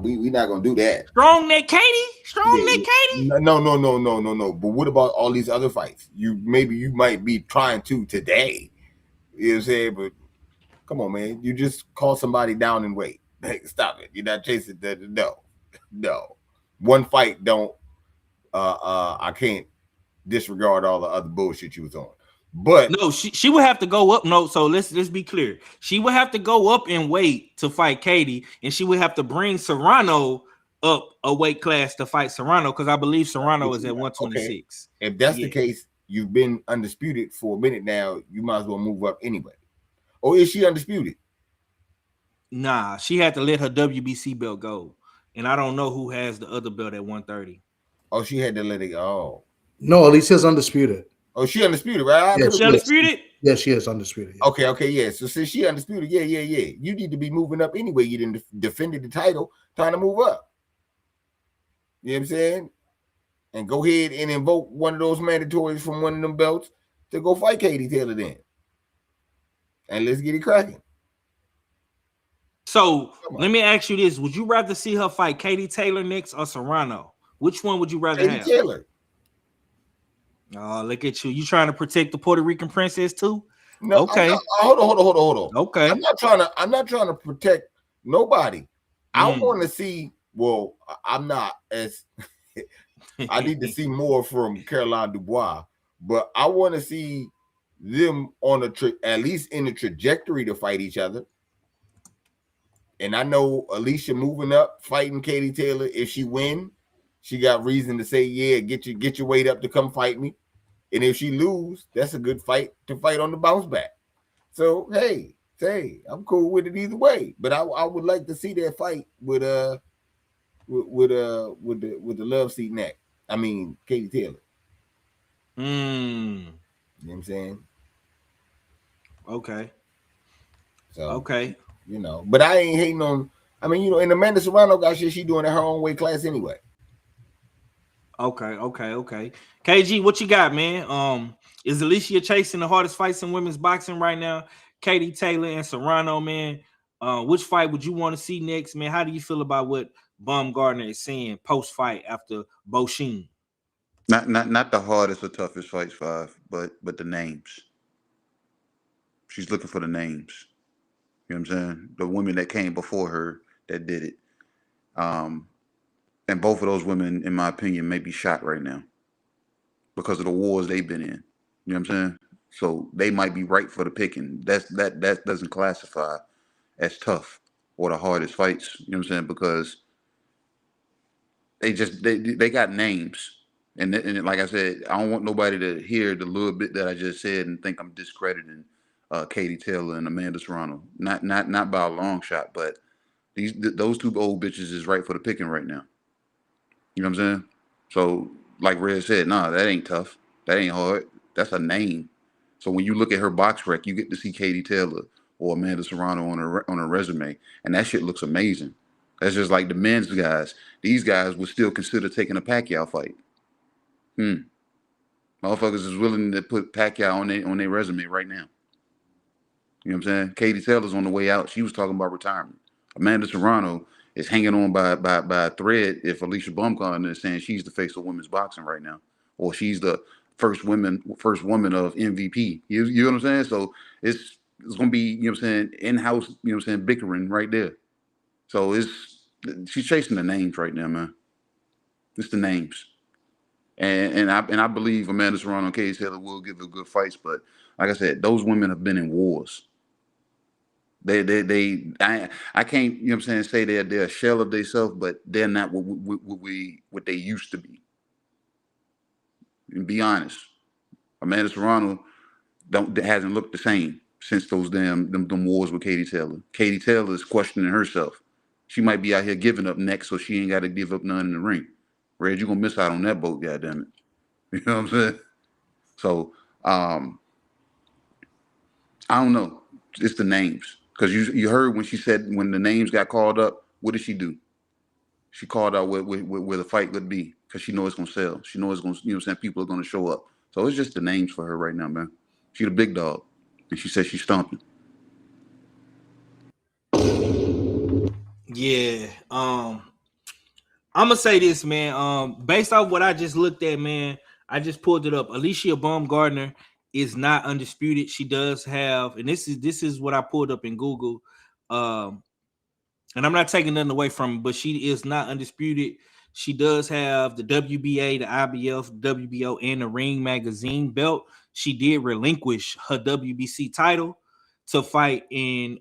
we not gonna do that.
Strong neck Katie? Strong neck Katie?
No. But what about all these other fights? You might be trying to today. You know what I'm saying? But come on, man. You just call somebody down and wait. Hey, stop it. You're not chasing that. No. One fight don't I can't disregard all the other bullshit you was on. But
no, she would have to go up. No, so let's be clear. She would have to go up in weight to fight Katie, and she would have to bring Serrano up a weight class to fight Serrano, because I believe Serrano is at 126.
Okay. If that's the case, you've been undisputed for a minute now. You might as well move up anyway. Or is she undisputed?
Nah, she had to let her WBC belt go, and I don't know who has the other belt at 130.
Oh, she had to let it go.
No, Alicia's undisputed.
Oh, she undisputed, right?
Yeah, she undisputed?
Yeah, she is undisputed.
Yeah. Okay, yeah. So since she undisputed, yeah. You need to be moving up anyway. You didn't defended the title, trying to move up. You know what I'm saying? And go ahead and invoke one of those mandatories from one of them belts to go fight Katie Taylor then. And let's get it cracking.
So let me ask you this. Would you rather see her fight Katie Taylor next or Serrano? Which one would you rather have?
Katie Taylor.
Oh, look at you. You trying to protect the Puerto Rican princess too?
No,
okay.
Hold on.
Okay.
I'm not trying to protect nobody. I want to see, well, I'm not as I need to see more from Caroline Dubois, but I want to see them on at least in the trajectory to fight each other. And I know Alycia moving up, fighting Katie Taylor. If she win, she got reason to say, yeah, get your weight up to come fight me. And if she lose, that's a good fight to fight on the bounce back. So hey, I'm cool with it either way. But I would like to see that fight with the love seat neck. I mean Katie Taylor. You know what I'm saying?
Okay.
So
okay.
You know, but I ain't hating on. I mean, you know, and Amanda Serrano got shit she doing at her own weight class anyway.
Okay. KG, what you got, man? Is Alycia chasing the hardest fights in women's boxing right now? Katie Taylor and Serrano, man. Which fight would you want to see next, man? How do you feel about what Baumgardner is saying post-fight after Boshin?
Not the hardest or toughest fights, but the names. She's looking for the names. You know what I'm saying? The women that came before her that did it. And both of those women, in my opinion, may be shot right now because of the wars they've been in. You know what I'm saying? So they might be right for the picking. That doesn't classify as tough or the hardest fights. You know what I'm saying? Because they got names. And like I said, I don't want nobody to hear the little bit that I just said and think I'm discrediting Katie Taylor and Amanda Serrano. Not by a long shot, but those two old bitches is right for the picking right now. You know what I'm saying? So, like Red said, nah, that ain't tough. That ain't hard. That's a name. So when you look at her box rec, you get to see Katie Taylor or Amanda Serrano on her resume, and that shit looks amazing. That's just like the men's guys. These guys would still consider taking a Pacquiao fight. Motherfuckers is willing to put Pacquiao on their resume right now. You know what I'm saying? Katie Taylor's on the way out. She was talking about retirement. Amanda Serrano is hanging on by a thread if Alycia Baumgardner is saying she's the face of women's boxing right now, or she's the first woman of MVP. You know what I'm saying? So it's gonna be, you know what I'm saying, in-house, you know what I'm saying, bickering right there. So she's chasing the names right now, man. It's the names. And I believe Amanda Serrano and Katie Taylor will give a good fights, but like I said, those women have been in wars. I can't, you know what I'm saying, say they're a shell of themselves, but they're not what they used to be. And be honest, Amanda Serrano hasn't looked the same since those them wars with Katie Taylor. Katie Taylor is questioning herself. She might be out here giving up next, so she ain't got to give up none in the ring. Red, you're gonna miss out on that boat, goddammit. You know what I'm saying? So I don't know. It's the names. Because you heard when she said when the names got called up, what did she do? She called out where the fight would be because she knows it's gonna sell. She knows it's gonna, you know what I'm saying, people are gonna show up. So it's just the names for her right now, man. She's the big dog. And she said she's stomping.
Yeah. I'm gonna say this, man. Based off what I just looked at, man, I just pulled it up. Alycia Baumgardner is not undisputed. She does have, and this is what I pulled up in Google. And I'm not taking nothing away from it, but she is not undisputed. She does have the WBA, the IBF, WBO, and the Ring Magazine belt. She did relinquish her WBC title to fight in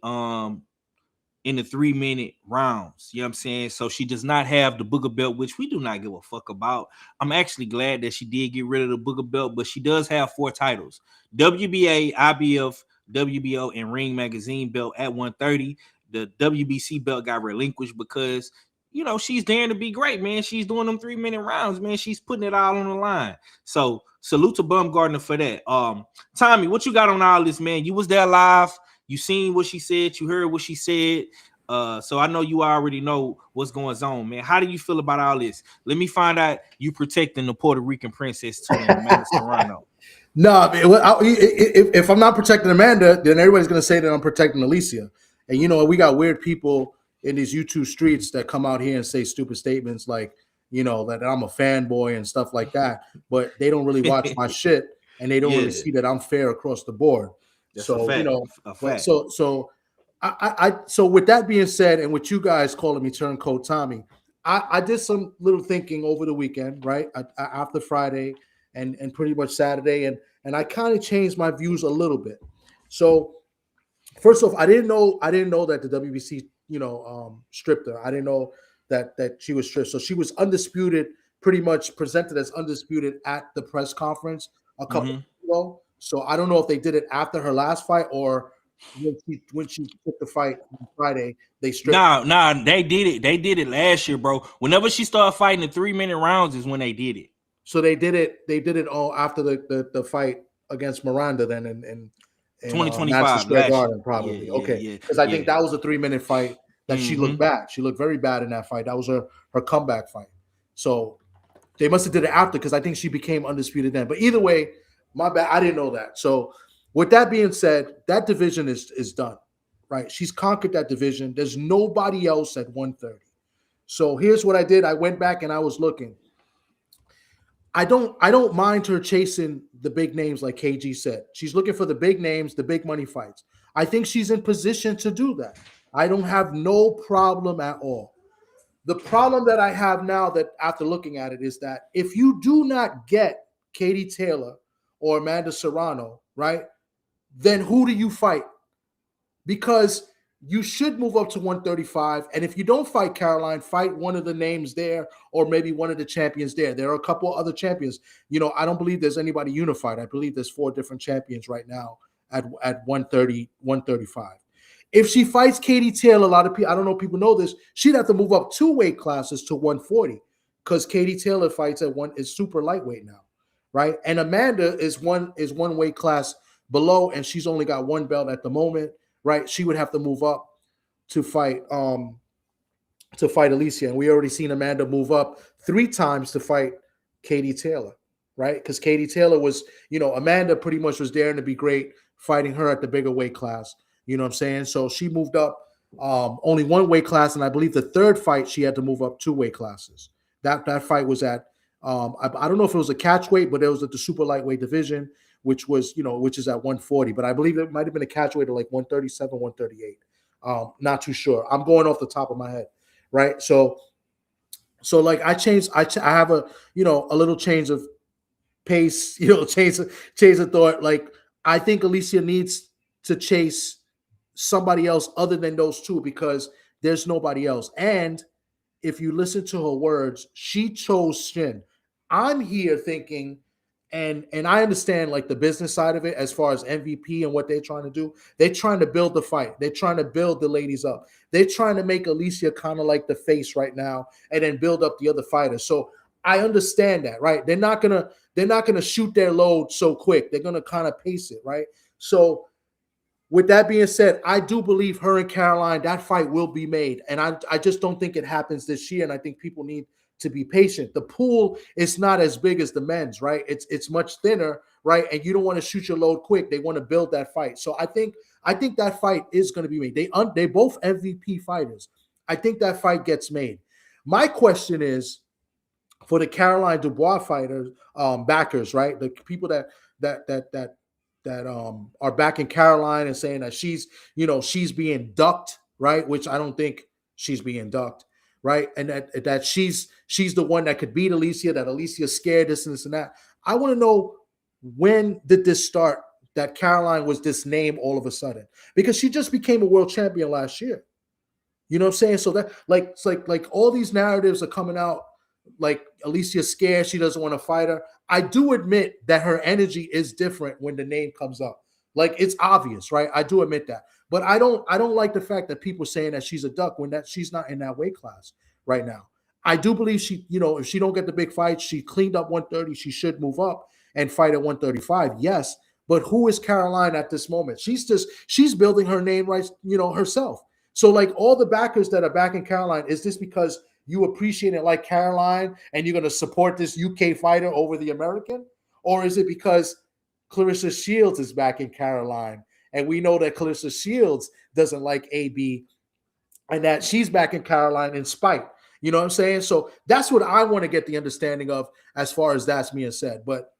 the 3-minute rounds. You know what I'm saying? So she does not have the Booger belt, which we do not give a fuck about. I'm actually glad that she did get rid of the Booger belt, but she does have 4 titles: WBA, IBF, WBO, and Ring Magazine belt at 130. The WBC belt got relinquished because, you know, she's daring to be great, man. She's doing them 3-minute rounds, man. She's putting it all on the line. So salute to Baumgardner for that. Tommy, what you got on all this, man? You was there live. You seen what she said. You heard what she said. So I know you already know what's going on, man. How do you feel about all this? Let me find out you protecting the Puerto Rican princess too, Amanda Serrano.
No, if I'm not protecting Amanda, then everybody's going to say that I'm protecting Alycia. And, you know, we got weird people in these YouTube streets that come out here and say stupid statements like, you know, that I'm a fanboy and stuff like that. But they don't really watch my shit, and they don't really see that I'm fair across the board.
That's
so,
a fact.
You know,
a fact.
So with that being said, and with you guys calling me Turncoat Tommy, I did some little thinking over the weekend, right? After Friday and pretty much Saturday, and I kind of changed my views a little bit. So first off, I didn't know that the WBC, you know, stripped her. I didn't know that she was stripped. So she was undisputed, pretty much presented as undisputed at the press conference a couple weeks ago. So I don't know if they did it after her last fight or when she took the fight on Friday, they stripped.
Nah, they did it. They did it last year, bro. Whenever she started fighting the 3-minute rounds is when they did it.
So they did it all after the fight against Miranda then in
2025
Square Garden, probably. Okay. Because I think that was a 3-minute fight that she looked bad. She looked very bad in that fight. That was her comeback fight. So they must have did it after, because I think she became undisputed then. But either way, my bad. I didn't know that. So with that being said, that division is done, right? She's conquered that division. There's nobody else at 130. So here's what I did. I went back and I was looking. I don't mind her chasing the big names like KG said. She's looking for the big names, the big money fights. I think she's in position to do that. I don't have no problem at all. The problem that I have now, that after looking at it, is that if you do not get Katie Taylor or Amanda Serrano, right, then who do you fight? Because you should move up to 135. And if you don't fight Caroline, fight one of the names there, or maybe one of the champions there. There are a couple other champions. You know, I don't believe there's anybody unified. I believe there's 4 different champions right now at 130, 135. If she fights Katie Taylor, a lot of people, I don't know if people know this, she'd have to move up 2 weight classes to 140, because Katie Taylor fights at is super lightweight now, right? And Amanda is one weight class below, and she's only got 1 belt at the moment, right? She would have to move up to fight Alycia. And we already seen Amanda move up 3 times to fight Katie Taylor, right? Because Katie Taylor was, you know, Amanda pretty much was daring to be great, fighting her at the bigger weight class. You know what I'm saying? So she moved up only 1 weight class, and I believe the 3rd fight she had to move up 2 weight classes. That fight was at I don't know if it was a catch weight, but it was at the super lightweight division, which was, you know, which is at 140. But I believe it might have been a catch weight of like 137, 138. Not too sure. I'm going off the top of my head, right? So So like I have a a little change of pace, change of thought. Like I think Alycia needs to chase somebody else other than those two because there's nobody else. And if you listen to her words, she chose Shin. I'm here thinking, and I understand like the business side of it as far as MVP and what they're trying to do. They're trying to build the fight. They're trying to build the ladies up. They're trying to make Alycia kind of like the face right now, and then build up the other fighters. So I understand that, right? They're not gonna shoot their load so quick. They're gonna kind of pace it, right? So with that being said, I do believe her and Caroline, that fight will be made. And I just don't think it happens this year. And I think people need to be patient. The pool is not as big as the men's, right? It's much thinner, right? And you don't want to shoot your load quick. They want to build that fight. So I think that fight is going to be made. They both MVP fighters. I think that fight gets made. My question is for the Caroline Dubois fighters, backers, right? The people that are backing Caroline and saying that she's being ducked, right? Which I don't think she's being ducked, right? And that she's the one that could beat Alycia, that Alicia's scared, this and this and that. I want to know, when did this start that Caroline was this name all of a sudden? Because she just became a world champion last year. You know what I'm saying? So that it's like all these narratives are coming out like Alicia's scared, she doesn't want to fight her. I do admit that her energy is different when the name comes up. Like it's obvious, right? I do admit that. But I don't like the fact that people saying that she's a duck when that she's not in that weight class right now. I do believe she, if she don't get the big fight, she cleaned up 130, she should move up and fight at 135. Yes. But who is Caroline at this moment? She's building her name right, herself. So like all the backers that are backing Caroline, is this because you appreciate it like Caroline and you're going to support this UK fighter over the American? Or is it because Claressa Shields is backing Caroline and we know that Claressa Shields doesn't like AB and that she's backing Caroline in spite? You know what I'm saying? So that's what I want to get the understanding of as far as that's being said. But,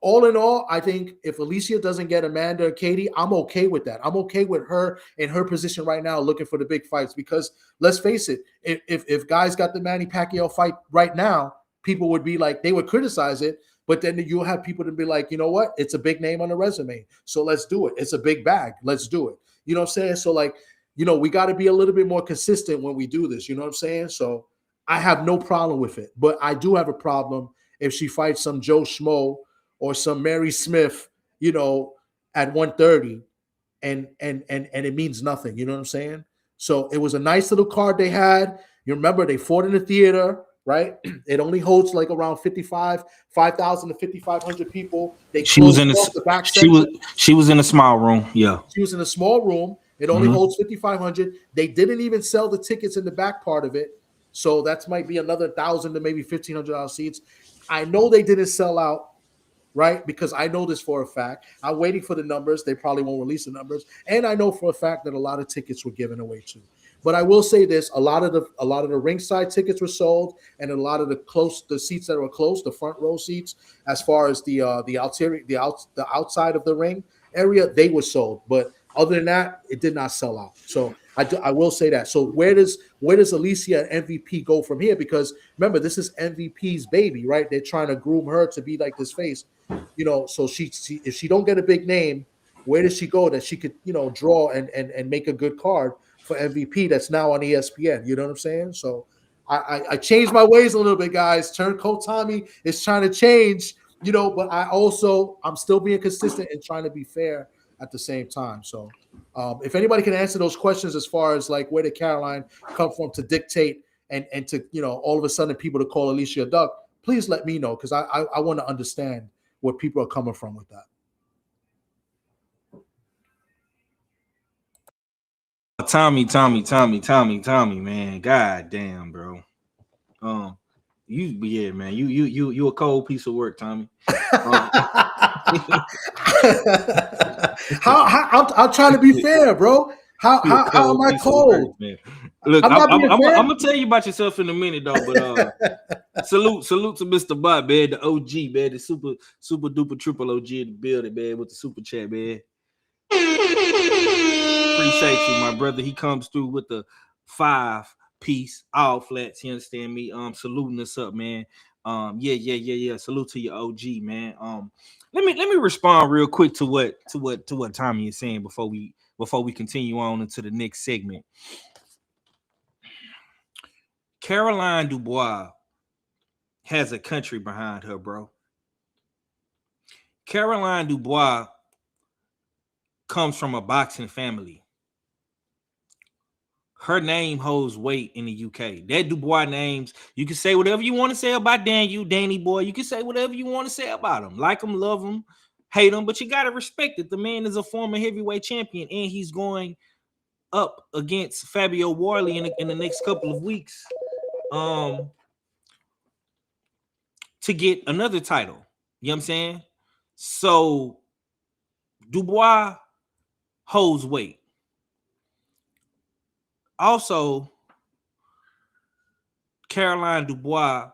all in all, I think if Alycia doesn't get Amanda or Katie, I'm okay with that. I'm okay with her in her position right now looking for the big fights because let's face it, if guys got the Manny Pacquiao fight right now, people would be like, they would criticize it, but then you'll have people to be like, you know what? It's a big name on the resume. So let's do it. It's a big bag. Let's do it. You know what I'm saying? So like, we got to be a little bit more consistent when we do this. You know what I'm saying? So I have no problem with it, but I do have a problem if she fights some Joe Schmo or some Mary Smith, at 130 and it means nothing. You know what I'm saying? So it was a nice little card they had. You remember they fought in the theater, right? It only holds like around 5,000 to 5,500 people. She was in
a small room. Yeah.
She was in a small room. It only holds 5,500. They didn't even sell the tickets in the back part of it. So that might be another $1,000 to maybe $1,500 seats. I know they didn't sell out, right? Because I know this for a fact. I'm waiting for the numbers. They probably won't release the numbers. And I know for a fact that a lot of tickets were given away too. But I will say this: a lot of the ringside tickets were sold, and a lot of the seats that were close, the front row seats, as far as the outside of the ring area, they were sold. But other than that, it did not sell out. So I will say that. So where does Alycia MVP go from here? Because remember, this is MVP's baby, right? They're trying to groom her to be like this face, So she if she don't get a big name, where does she go that she could draw and make a good card for MVP that's now on ESPN? You know what I'm saying? So I changed my ways a little bit, guys. Turncoat Tommy is trying to change, but I'm still being consistent and trying to be fair at the same time. So if anybody can answer those questions as far as like where did Caroline come from to dictate and to all of a sudden people to call Alycia a duck, please let me know, because I want to understand where people are coming from with that.
Tommy, man. God damn, bro. You a cold piece of work, Tommy.
I'm trying to be fair, bro. How am I cold?
Work, look, I'm gonna tell you about yourself in a minute, though. But salute to Mr. Bot, man, the OG, man, the super duper triple OG in the building, man, with the super chat, man. Appreciate you, my brother. He comes through with the 5 Peace. All flats. You understand me? Saluting us up, man. Yeah. Salute to your OG, man. Let me respond real quick to what Tommy is saying before we continue on into the next segment. Caroline Dubois has a country behind her, bro. Caroline Dubois comes from a boxing family. Her name holds weight in the UK. That Dubois names, you can say whatever you want to say about Danny boy. You can say whatever you want to say about him. Like him, love him, hate him, but you got to respect it. The man is a former heavyweight champion, and he's going up against Fabio Warley in the next couple of weeks to get another title. You know what I'm saying? So Dubois holds weight. Also, Caroline Dubois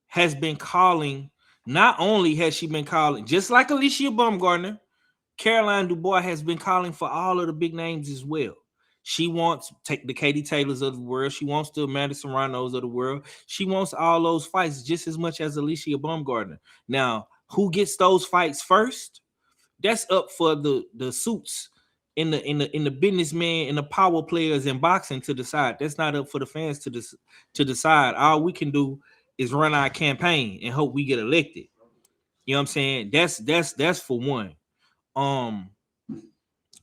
has been calling, not only has she been calling, just like Alycia Baumgardner, Caroline Dubois has been calling for all of the big names as well. She wants take the Katie Taylors of the world. She wants the Amanda Serranos of the world. She wants all those fights just as much as Alycia Baumgardner. Now, who gets those fights first? That's up for the suits in the businessmen and the power players in boxing to decide. That's not up for the fans to decide. All we can do is run our campaign and hope we get elected. You know what I'm saying? That's for one. And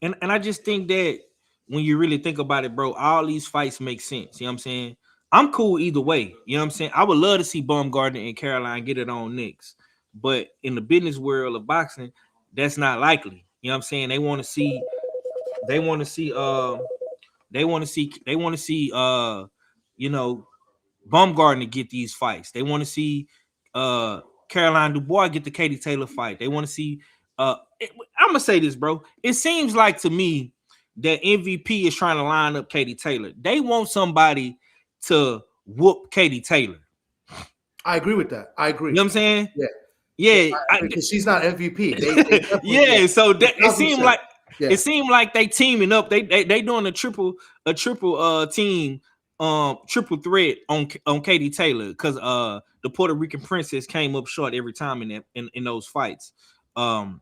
I just think that when you really think about it, bro, all these fights make sense. You know what I'm saying? I'm cool either way. You know what I'm saying? I would love to see Baumgardner and Caroline get it on next. But in the business world of boxing, that's not likely. You know what I'm saying? They want to see you know, Baumgardner get these fights. They want to see Caroline Dubois get the Katie Taylor fight. They want to see I'm gonna say this, bro. It seems like to me that MVP is trying to line up Katie Taylor. They want somebody to whoop Katie Taylor.
I agree with that. I agree.
You know what I'm saying?
Yeah. Because she's not MVP.
Yeah, so it seemed like it seemed like they teaming up. They doing a triple team triple threat on Katie Taylor because the Puerto Rican princess came up short every time in those fights. And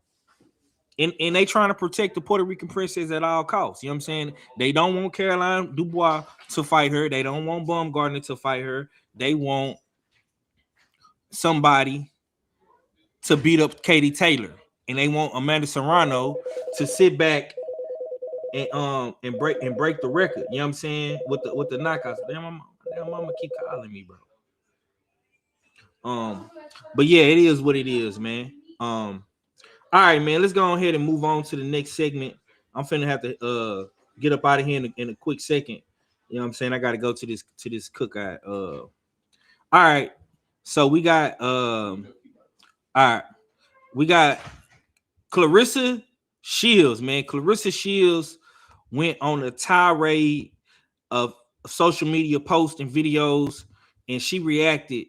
they trying to protect the Puerto Rican princess at all costs. You know what I'm saying? They don't want Caroline Dubois to fight her. They don't want Baumgardner to fight her. They want somebody to beat up Katie Taylor. And they want Amanda Serrano to sit back and break the record. You know what I'm saying? With the knockouts. Damn, mama keep calling me, bro. But yeah, it is what it is, man. All right, man. Let's go ahead and move on to the next segment. I'm finna have to get up out of here in a quick second. You know what I'm saying? I gotta go to this cookout. All right. So we got Claressa Shields, man. Claressa Shields went on a tirade of social media posts and videos, and she reacted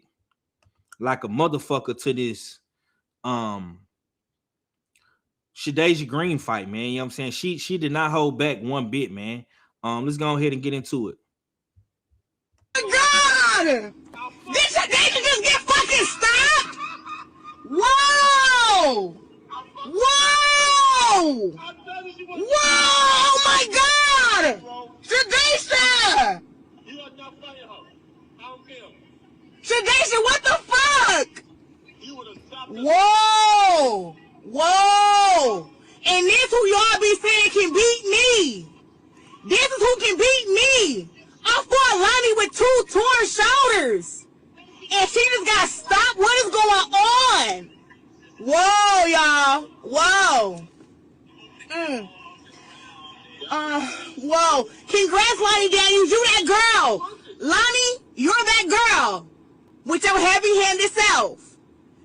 like a motherfucker to this Shadasia Green fight, man. You know what I'm saying? She did not hold back one bit, man. Let's go ahead and get into it.
God! Did Shadasia just get fucking stopped? Whoa! Whoa! Whoa! Oh my God! Shadasia! Shadasia, what the fuck? Whoa! Whoa! And this who y'all be saying can beat me. This is who can beat me. I fought Lani with 2 torn shoulders. And she just got stopped. What is going on? Whoa, y'all. Whoa. Whoa. Congrats, Lani Daniels. You that girl. Lani, you're that girl. With your heavy-handed self.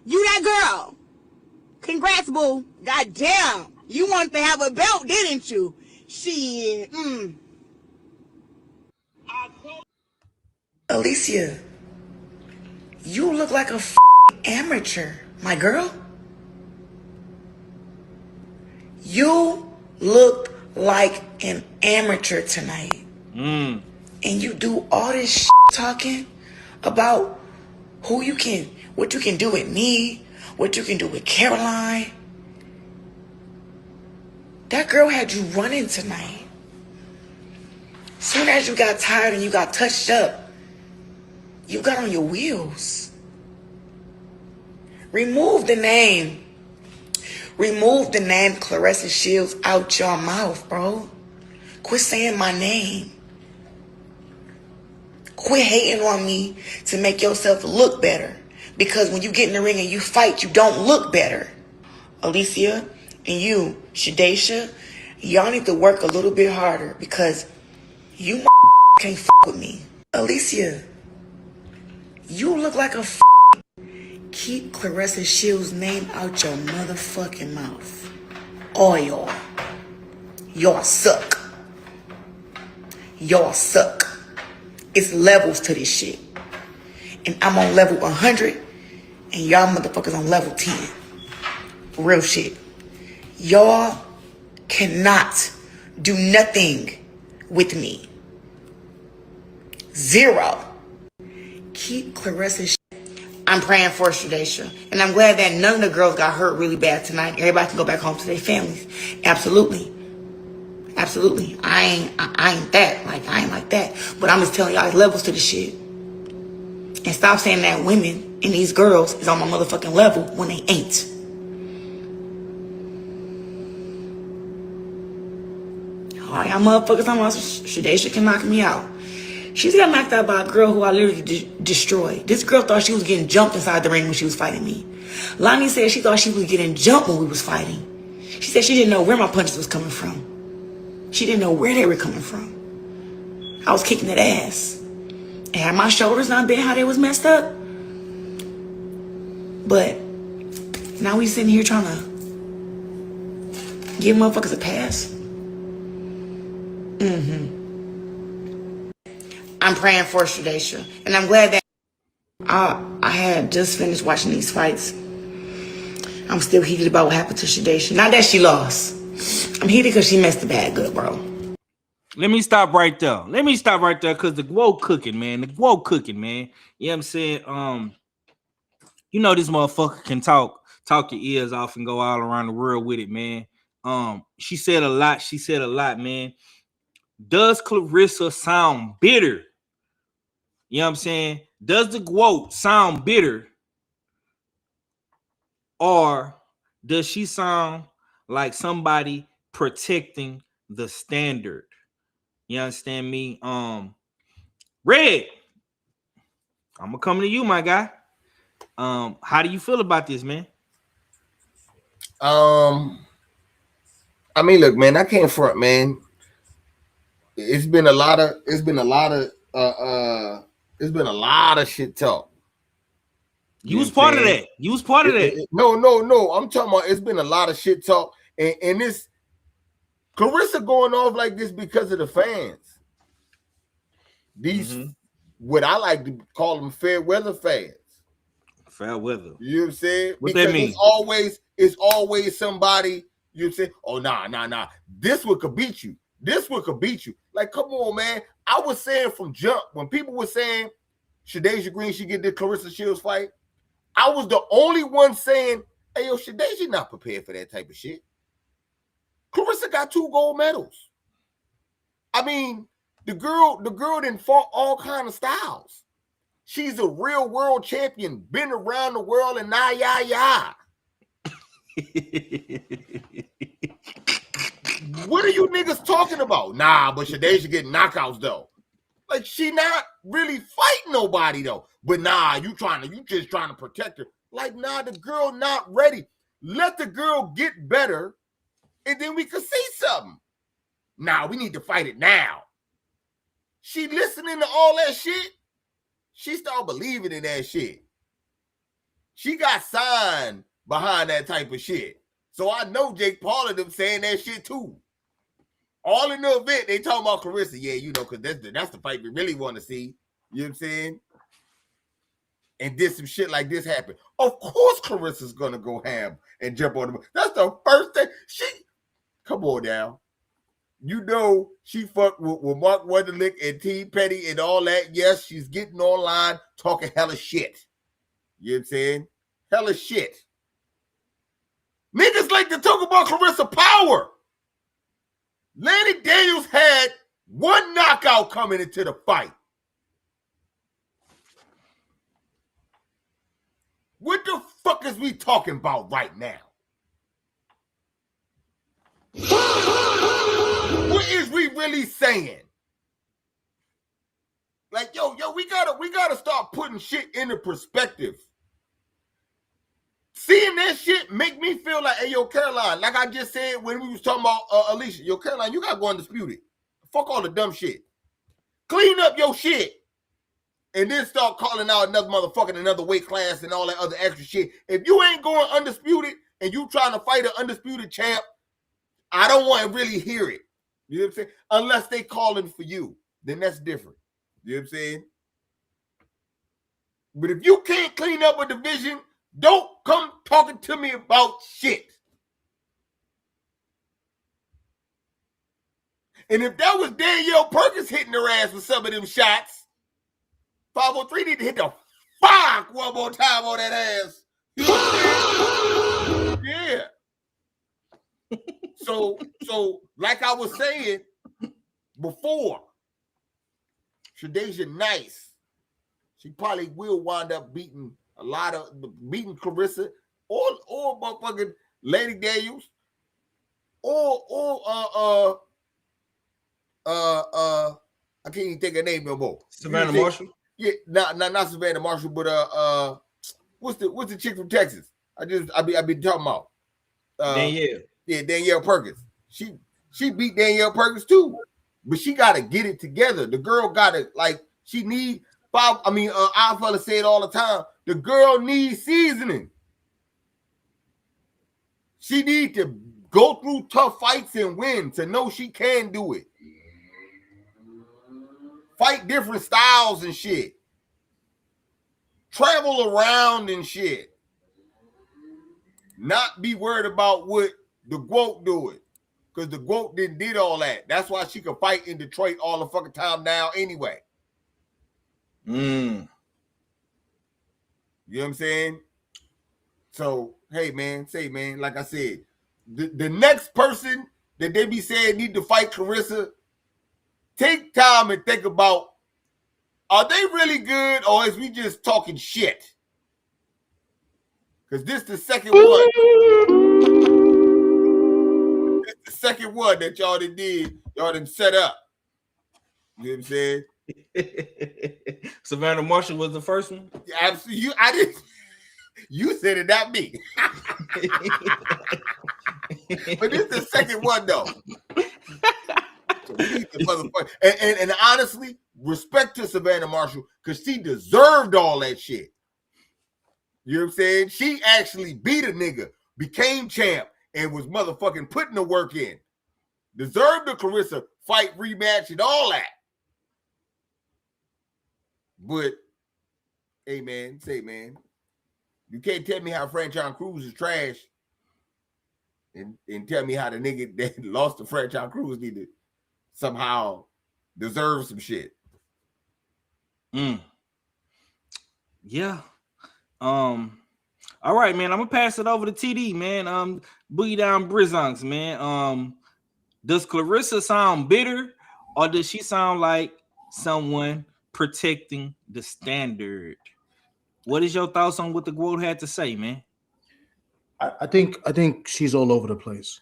You that girl. Congrats, boo. God damn. You wanted to have a belt, didn't you? Shit.
Alycia, you look like a amateur, my girl. You look like an amateur tonight. and you do all this talking about what you can do with me, what you can do with Caroline. That girl had you running tonight. Soon as you got tired and you got touched up, you got on your wheels. Remove the name Claressa Shields out your mouth, bro. Quit saying my name. Quit hating on me to make yourself look better. Because when you get in the ring and you fight, you don't look better. Alycia and you, Shadacia, y'all need to work a little bit harder because you can't with me. Alycia, you look like a keep Claressa Shields' name out your motherfucking mouth. All y'all. Y'all suck. Y'all suck. It's levels to this shit. And I'm on level 100 and y'all motherfuckers on level 10. Real shit. Y'all cannot do nothing with me. Zero. Keep Claressa. I'm praying for Shadacia. And I'm glad that none of the girls got hurt really bad tonight. Everybody can go back home to their families. Absolutely. Absolutely. I ain't that. Like, I ain't like that. But I'm just telling y'all, there's levels to the shit. And stop saying that women and these girls is on my motherfucking level when they ain't. All y'all motherfuckers talking about Shadacia can knock me out. She's got knocked out by a girl who I literally destroyed. This girl thought she was getting jumped inside the ring when she was fighting me. Lani said she thought she was getting jumped when we was fighting. She said she didn't know where my punches was coming from. She didn't know where they were coming from. I was kicking that ass. And had my shoulders not been how they was messed up. But now we sitting here trying to give motherfuckers a pass. I'm praying for Shadacia. And I'm glad that I had just finished watching these fights. I'm still heated about what happened to Shadacia. Not that she lost. I'm heated because she messed the bag good, bro.
Let me stop right there. Because the Guo cooking, man. You know what I'm saying? You know this motherfucker can talk your ears off and go all around the world with it, man. She said a lot, man. Does Claressa sound bitter? You know what I'm saying? Does the Guo sound bitter? Or does she sound like somebody protecting the standard? You understand me? Red, I'm gonna come to you, my guy. How do you feel about this, man?
I mean, look, man, I can't front, man. It's been a lot of shit talk.
You was part of that.
No. I'm talking about it's been a lot of shit talk, and this Claressa going off like this because of the fans. These what I like to call them fair weather fans.
Fair weather.
You know what I'm saying?
What
because
that mean?
It's always somebody, you say, oh, nah. This one could beat you. Like, come on, man. I was saying from jump, when people were saying Shadacia Green should get the Claressa Shields fight, I was the only one saying, hey, yo, Shadacia not prepared for that type of shit. Claressa got 2 gold medals. I mean, the girl done fought all kind of styles. She's a real world champion, been around the world and ya. What are you niggas talking about? Nah, but Shadacia getting knockouts though. Like, she not really fighting nobody though. But nah, you just trying to protect her. Like, nah, the girl not ready. Let the girl get better, and then we can see something. Nah, we need to fight it now. She listening to all that shit. She started believing in that shit. She got signed behind that type of shit. So I know Jake Paul and them saying that shit too. All in the event, they talking about Claressa. Yeah, you know, because that's the fight we really want to see. You know what I'm saying? And did some shit like this happen. Of course Claressa's going to go ham and jump on them. That's the first thing. Come on now. You know she fucked with Mark Wonderlick and T. Petty and all that. Yes, she's getting online talking hella shit. You know what I'm saying? Hella shit. Niggas like to talk about Claressa Power. Lani Daniels had one knockout coming into the fight. What the fuck is we talking about right now? What is we really saying? Like, yo, we gotta start putting shit into perspective. Seeing that shit make me feel like, hey, yo, Caroline, like I just said when we was talking about Alycia, yo, Caroline, you gotta go undisputed. Fuck all the dumb shit. Clean up your shit. And then start calling out another motherfucker, another weight class and all that other extra shit. If you ain't going undisputed and you trying to fight an undisputed champ, I don't want to really hear it. You know what I'm saying? Unless they calling for you, then that's different. You know what I'm saying? But if you can't clean up a division, don't come talking to me about shit. And if that was Danielle Perkins hitting her ass with some of them shots, 503 need to hit the fuck one more time on that ass. You know what I'm saying? Yeah. So like I was saying before, Shadeja Nice, she probably will wind up beating Claressa or motherfucking Lani Daniels or I can't even think her name no more.
Savannah Marshall?
Yeah, not Savannah Marshall, but what's the chick from Texas? I been talking about
Danielle.
Yeah, Danielle Perkins. She beat Danielle Perkins too, but she got to get it together. The girl got to she need five. I mean, our fella say it all the time. The girl needs seasoning. She need to go through tough fights and win to know she can do it. Fight different styles and shit. Travel around and shit. Not be worried about what the GWOAT doing. Because the GWOAT did all that. That's why she could fight in Detroit all the fucking time now anyway. You know what I'm saying? So, hey, man, like I said, the next person that they be saying need to fight Claressa, take time and think about, are they really good or is we just talking shit? Because this the second one. This the second one that y'all done set up. You know what I'm saying?
Savannah Marshall was the first one?
Absolutely. I didn't. You said it, not me. But this is the second one, though. So we need the motherfucker. And honestly, respect to Savannah Marshall, because she deserved all that shit. You know what I'm saying? She actually beat a nigga, became champ, and was motherfucking putting the work in. Deserved the Claressa fight, rematch, and all that. But, hey, man, you can't tell me how Franchise Cruz is trash and tell me how the nigga that lost to Franchise Cruz need to somehow deserve some shit.
Yeah. All right, man. I'm gonna pass it over to TD, man. Boogie down Brizonks, man. Does Claressa sound bitter, or does she sound like someone protecting the standard? What is your thoughts on what the GWOAT had to say, man?
I think she's all over the place,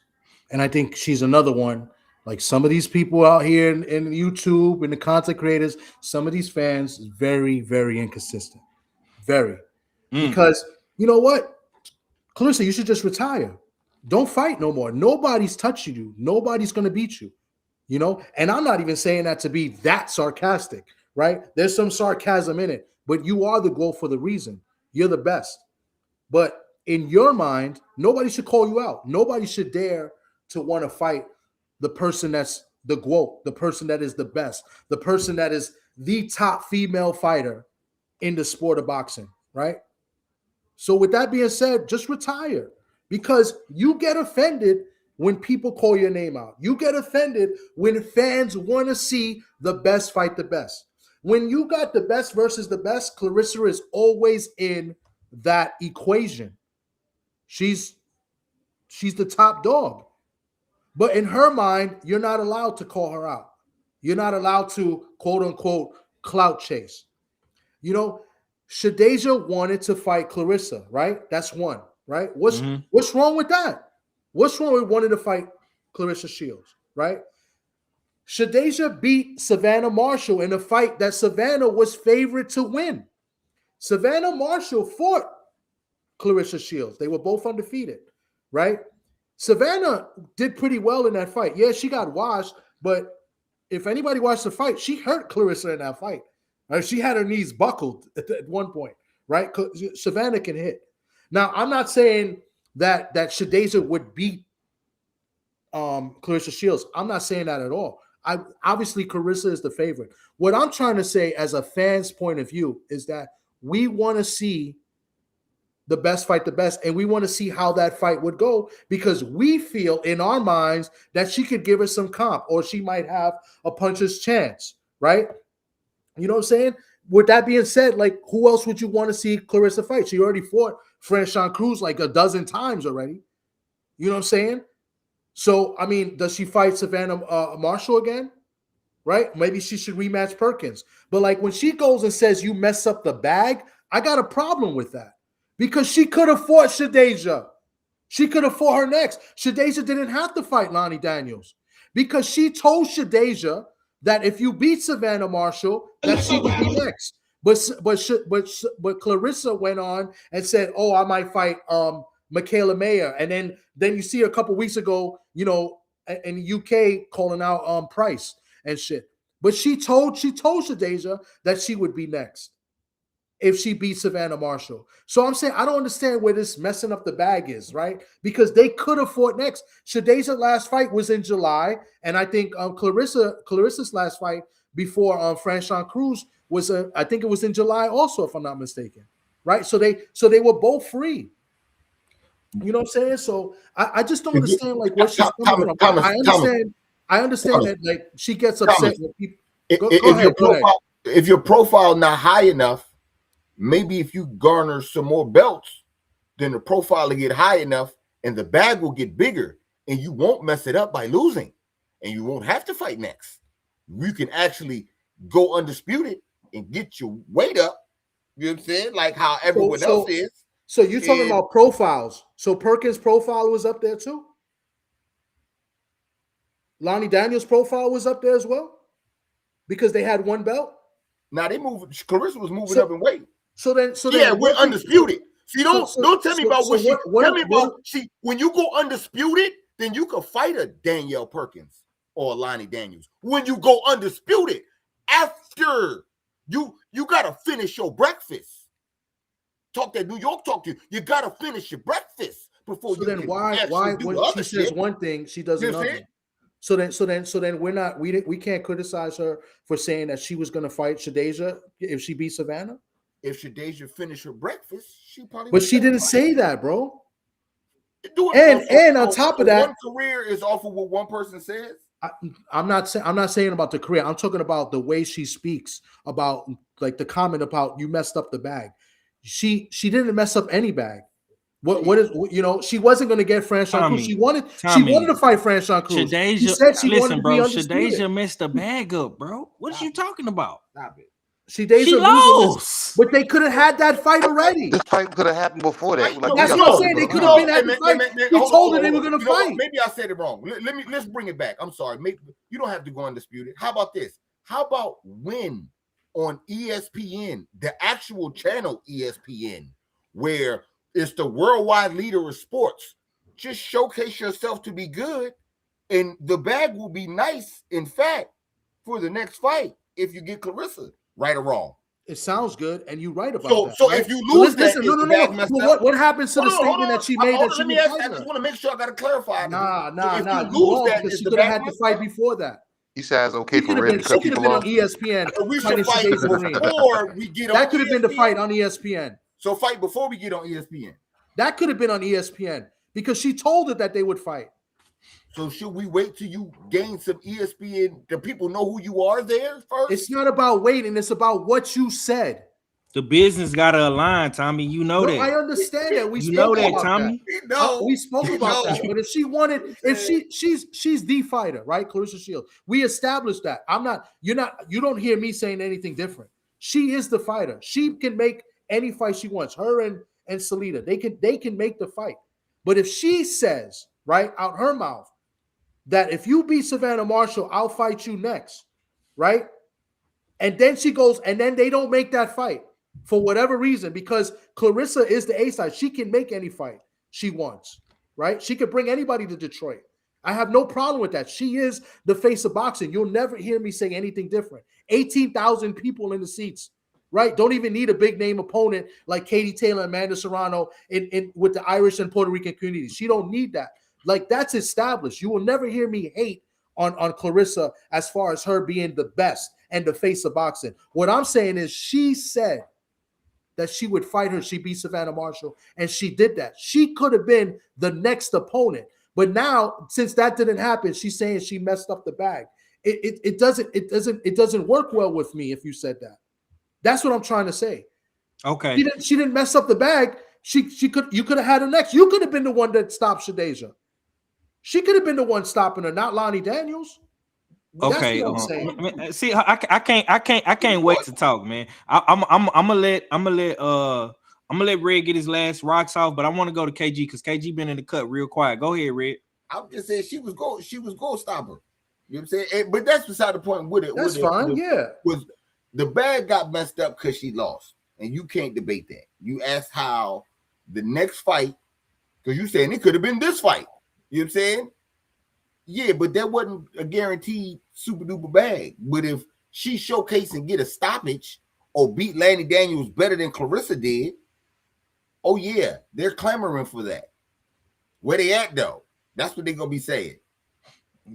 and I think she's another one. Like some of these people out here in YouTube and the content creators, some of these fans is very, very inconsistent. Very. Because you know what? Claressa, you should just retire. Don't fight no more. Nobody's touching you. Nobody's going to beat you. You know? And I'm not even saying that to be that sarcastic, right? There's some sarcasm in it, but you are the GWOAT for the reason. You're the best. But in your mind, nobody should call you out. Nobody should dare to want to fight the person that's the GWOAT, the person that is the best, the person that is the top female fighter in the sport of boxing, right? So with that being said, just retire, because you get offended when people call your name out. You get offended when fans want to see the best fight the best. When you got the best versus the best, Claressa is always in that equation. She's the top dog. But in her mind, you're not allowed to call her out. You're not allowed to, quote unquote, clout chase. You know, Shadasia wanted to fight Claressa, right? That's one, right? What's wrong with that? What's wrong with wanting to fight Claressa Shields, right? Shadasia beat Savannah Marshall in a fight that Savannah was favored to win. Savannah Marshall fought Claressa Shields. They were both undefeated, right? Savannah did pretty well in that fight. Yeah, she got washed, but if anybody watched the fight, she hurt Claressa in that fight. She had her knees buckled at one point, right? Savannah can hit. Now, I'm not saying that Shadasia would beat Claressa Shields. I'm not saying that at all. Obviously, Claressa is the favorite. What I'm trying to say as a fan's point of view is that we want to see the best fight the best, and we want to see how that fight would go because we feel in our minds that she could give us some comp or she might have a puncher's chance, right? You know what I'm saying? With that being said, like, who else would you want to see Claressa fight? She already fought Franchon Cruz like a dozen times already. You know what I'm saying? So, I mean, does she fight Savannah Marshall again? Right? Maybe she should rematch Perkins. But, like, when she goes and says you mess up the bag, I got a problem with that because she could have fought Shadasia. She could have fought her next. Shadasia didn't have to fight Lani Daniels because she told Shadasia that if you beat Savannah Marshall, that she would be next. But Claressa went on and said, "Oh, I might fight Michaela Mayer." And then you see a couple weeks ago, you know, in the UK calling out Price and shit. But she told Shadasia that she would be next if she beat Savannah Marshall. So I'm saying I don't understand where this messing up the bag is, right? Because they could have fought next. Shadasia's last fight was in July, and I think Claressa's last fight before Franchon Cruz was I think it was in July also, if I'm not mistaken, right? So they were both free. You know what I'm saying? So I just don't understand like where she's coming from. I understand that like she gets upset when people.
If your profile not high enough, maybe if you garner some more belts, then the profile will get high enough and the bag will get bigger and you won't mess it up by losing and you won't have to fight next. You can actually go undisputed and get your weight up. You know what I'm saying? Like how everyone else is.
So you're talking about profiles. So Perkins' profile was up there too? Lani Daniels' profile was up there as well? Because they had one belt?
Now they moved. Claressa was moving up in weight.
So then,
we're undisputed. See, don't tell me about what she. Tell me about see when you go undisputed, then you can fight a Danielle Perkins or Lani Daniels. When you go undisputed, after you gotta finish your breakfast. Talk that New York talk to you. You gotta finish your breakfast before you. So then
why when she says one thing, she does another? So then we can't criticize her for saying that she was going to fight Shadasia if she beat Savannah.
If Shadasia finished her breakfast, she probably.
But she didn't say that, bro. And on top of that,
one career is off of what one person says.
I'm not saying about the career. I'm talking about the way she speaks about like the comment about you messed up the bag. She didn't mess up any bag. What is, you know, she wasn't going to get Franchon Cruz. She wanted to fight Franchon Cruz.
She said she wanted to be undisputed. Shadasia messed the bag up, bro. What are you talking about?
Stop it.
She lost, but they could have had that fight already.
This fight could have happened before that.
Like, that's what I'm saying. They could have been at the fight. They told her they were going to fight.
Maybe I said it wrong. Let's bring it back. I'm sorry. Maybe you don't have to go undisputed. How about this? How about win on ESPN, the actual channel ESPN, where it's the worldwide leader of sports. Just showcase yourself to be good, and the bag will be nice, in fact, for the next fight if you get Claressa, right or wrong.
It sounds good, and you're right about that.
So
right?
if you lose
no. What happens to the statement that she made that she
let me ask, I just want to make sure I got to clarify.
Nah. You lose that because she could have had to fight before that.
He says okay for Red to cut people off.
She could have been on ESPN.
We should fight before we get on.
That could have been the fight on ESPN.
So fight before we get on ESPN.
That could have been on ESPN because she told her that they would fight.
So should we wait till you gain some ESPN? The people know who you are there first.
It's not about waiting. It's about what you said.
The business gotta align, Tommy. You know that.
I understand that. We
you
spoke
know that,
about
Tommy.
that. We spoke about that. But if she wanted, she's the fighter, right? Claressa Shields. We established that. You don't hear me saying anything different. She is the fighter. She can make any fight she wants. Her and Salita. They can make the fight. But if she says, right, out her mouth, that if you beat Savannah Marshall, I'll fight you next, right? And then she goes, and then they don't make that fight for whatever reason, because Claressa is the A side. She can make any fight she wants, right? She could bring anybody to Detroit. I have no problem with that. She is the face of boxing. You'll never hear me say anything different. 18,000 people in the seats, right? Don't even need a big name opponent like Katie Taylor, Amanda Serrano with the Irish and Puerto Rican community. She don't need that. Like, that's established. You will never hear me hate on Claressa as far as her being the best and the face of boxing. What I'm saying is she said that she would fight her. She beat Savannah Marshall, and she did that. She could have been the next opponent. But now, since that didn't happen, she's saying she messed up the bag. It doesn't work well with me if you said that. That's what I'm trying to say.
Okay.
She didn't mess up the bag. You could have had her next. You could have been the one that stopped Shadeja. She could have been the one stopping her, not Lani Daniels.
Okay, see, I can't wait to talk, man. I'm gonna let Red get his last rocks off, but I want to go to KG because KG been in the cut real quiet. Go ahead, Red.
I'm just saying she was going to stop her. You know what I'm saying? But that's beside the point with it.
That's fine.
Was the bag got messed up because she lost, and you can't debate that. You asked how the next fight, because you saying it could have been this fight. You know what I'm saying? Yeah, but that wasn't a guaranteed super duper bag. But if she showcase and get a stoppage or beat Lani Daniels better than Claressa did, oh yeah, they're clamoring for that. Where they at though? That's what they're gonna be saying.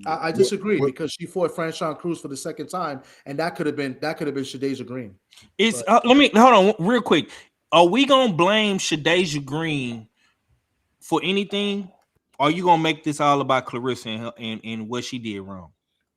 I disagree because she fought Franchon Cruz for the second time, and that could have been Shadeja Green.
It's let me hold on real quick. Are we gonna blame Shadeja Green for anything? Or are you gonna make this all about Claressa and what she did wrong?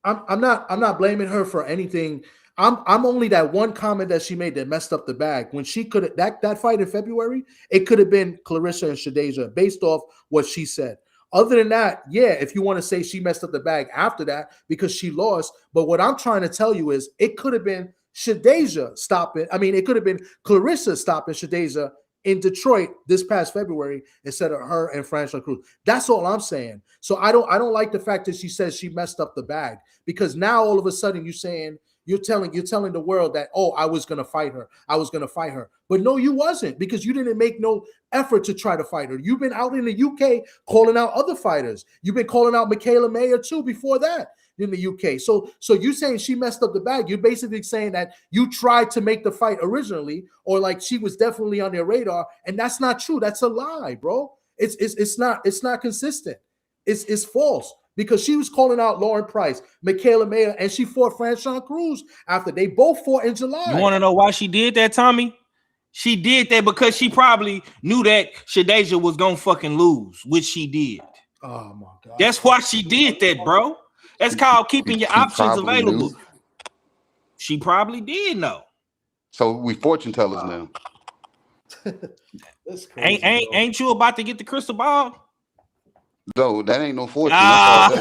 I'm not blaming her for anything. I'm only that one comment that she made that messed up the bag. When she could have that fight in February, it could have been Claressa and Shadeja based off what she said. Other than that, yeah, if you want to say she messed up the bag after that because she lost, but what I'm trying to tell you is it could have been Shadeja stopping. I mean, it could have been Claressa stopping Shadeja in Detroit this past February instead of her and Franchon Cruz. That's all I'm saying. So I don't like the fact that she says she messed up the bag, because now all of a sudden you're telling the world that, oh, I was gonna fight her. But no, you wasn't, because you didn't make no effort to try to fight her. You've been out in the UK calling out other fighters. You've been calling out Michaela Mayer too before that in the UK. So you saying she messed up the bag, you're basically saying that you tried to make the fight originally, or like she was definitely on their radar, and that's not true. That's a lie, bro. It's not consistent. It's false, because she was calling out Lauren Price, Michaela Mayer, and she fought Franchon Cruz after they both fought in July.
You want to know why she did that, Tommy? She did that because she probably knew that Shadeja was gonna fucking lose, which she did.
Oh my God.
That's why she did that, bro. That's called keeping your options available. She probably did know.
So we fortune tellers now.
That's crazy,
ain't you about to get the crystal ball?
No, that ain't no fortune. That's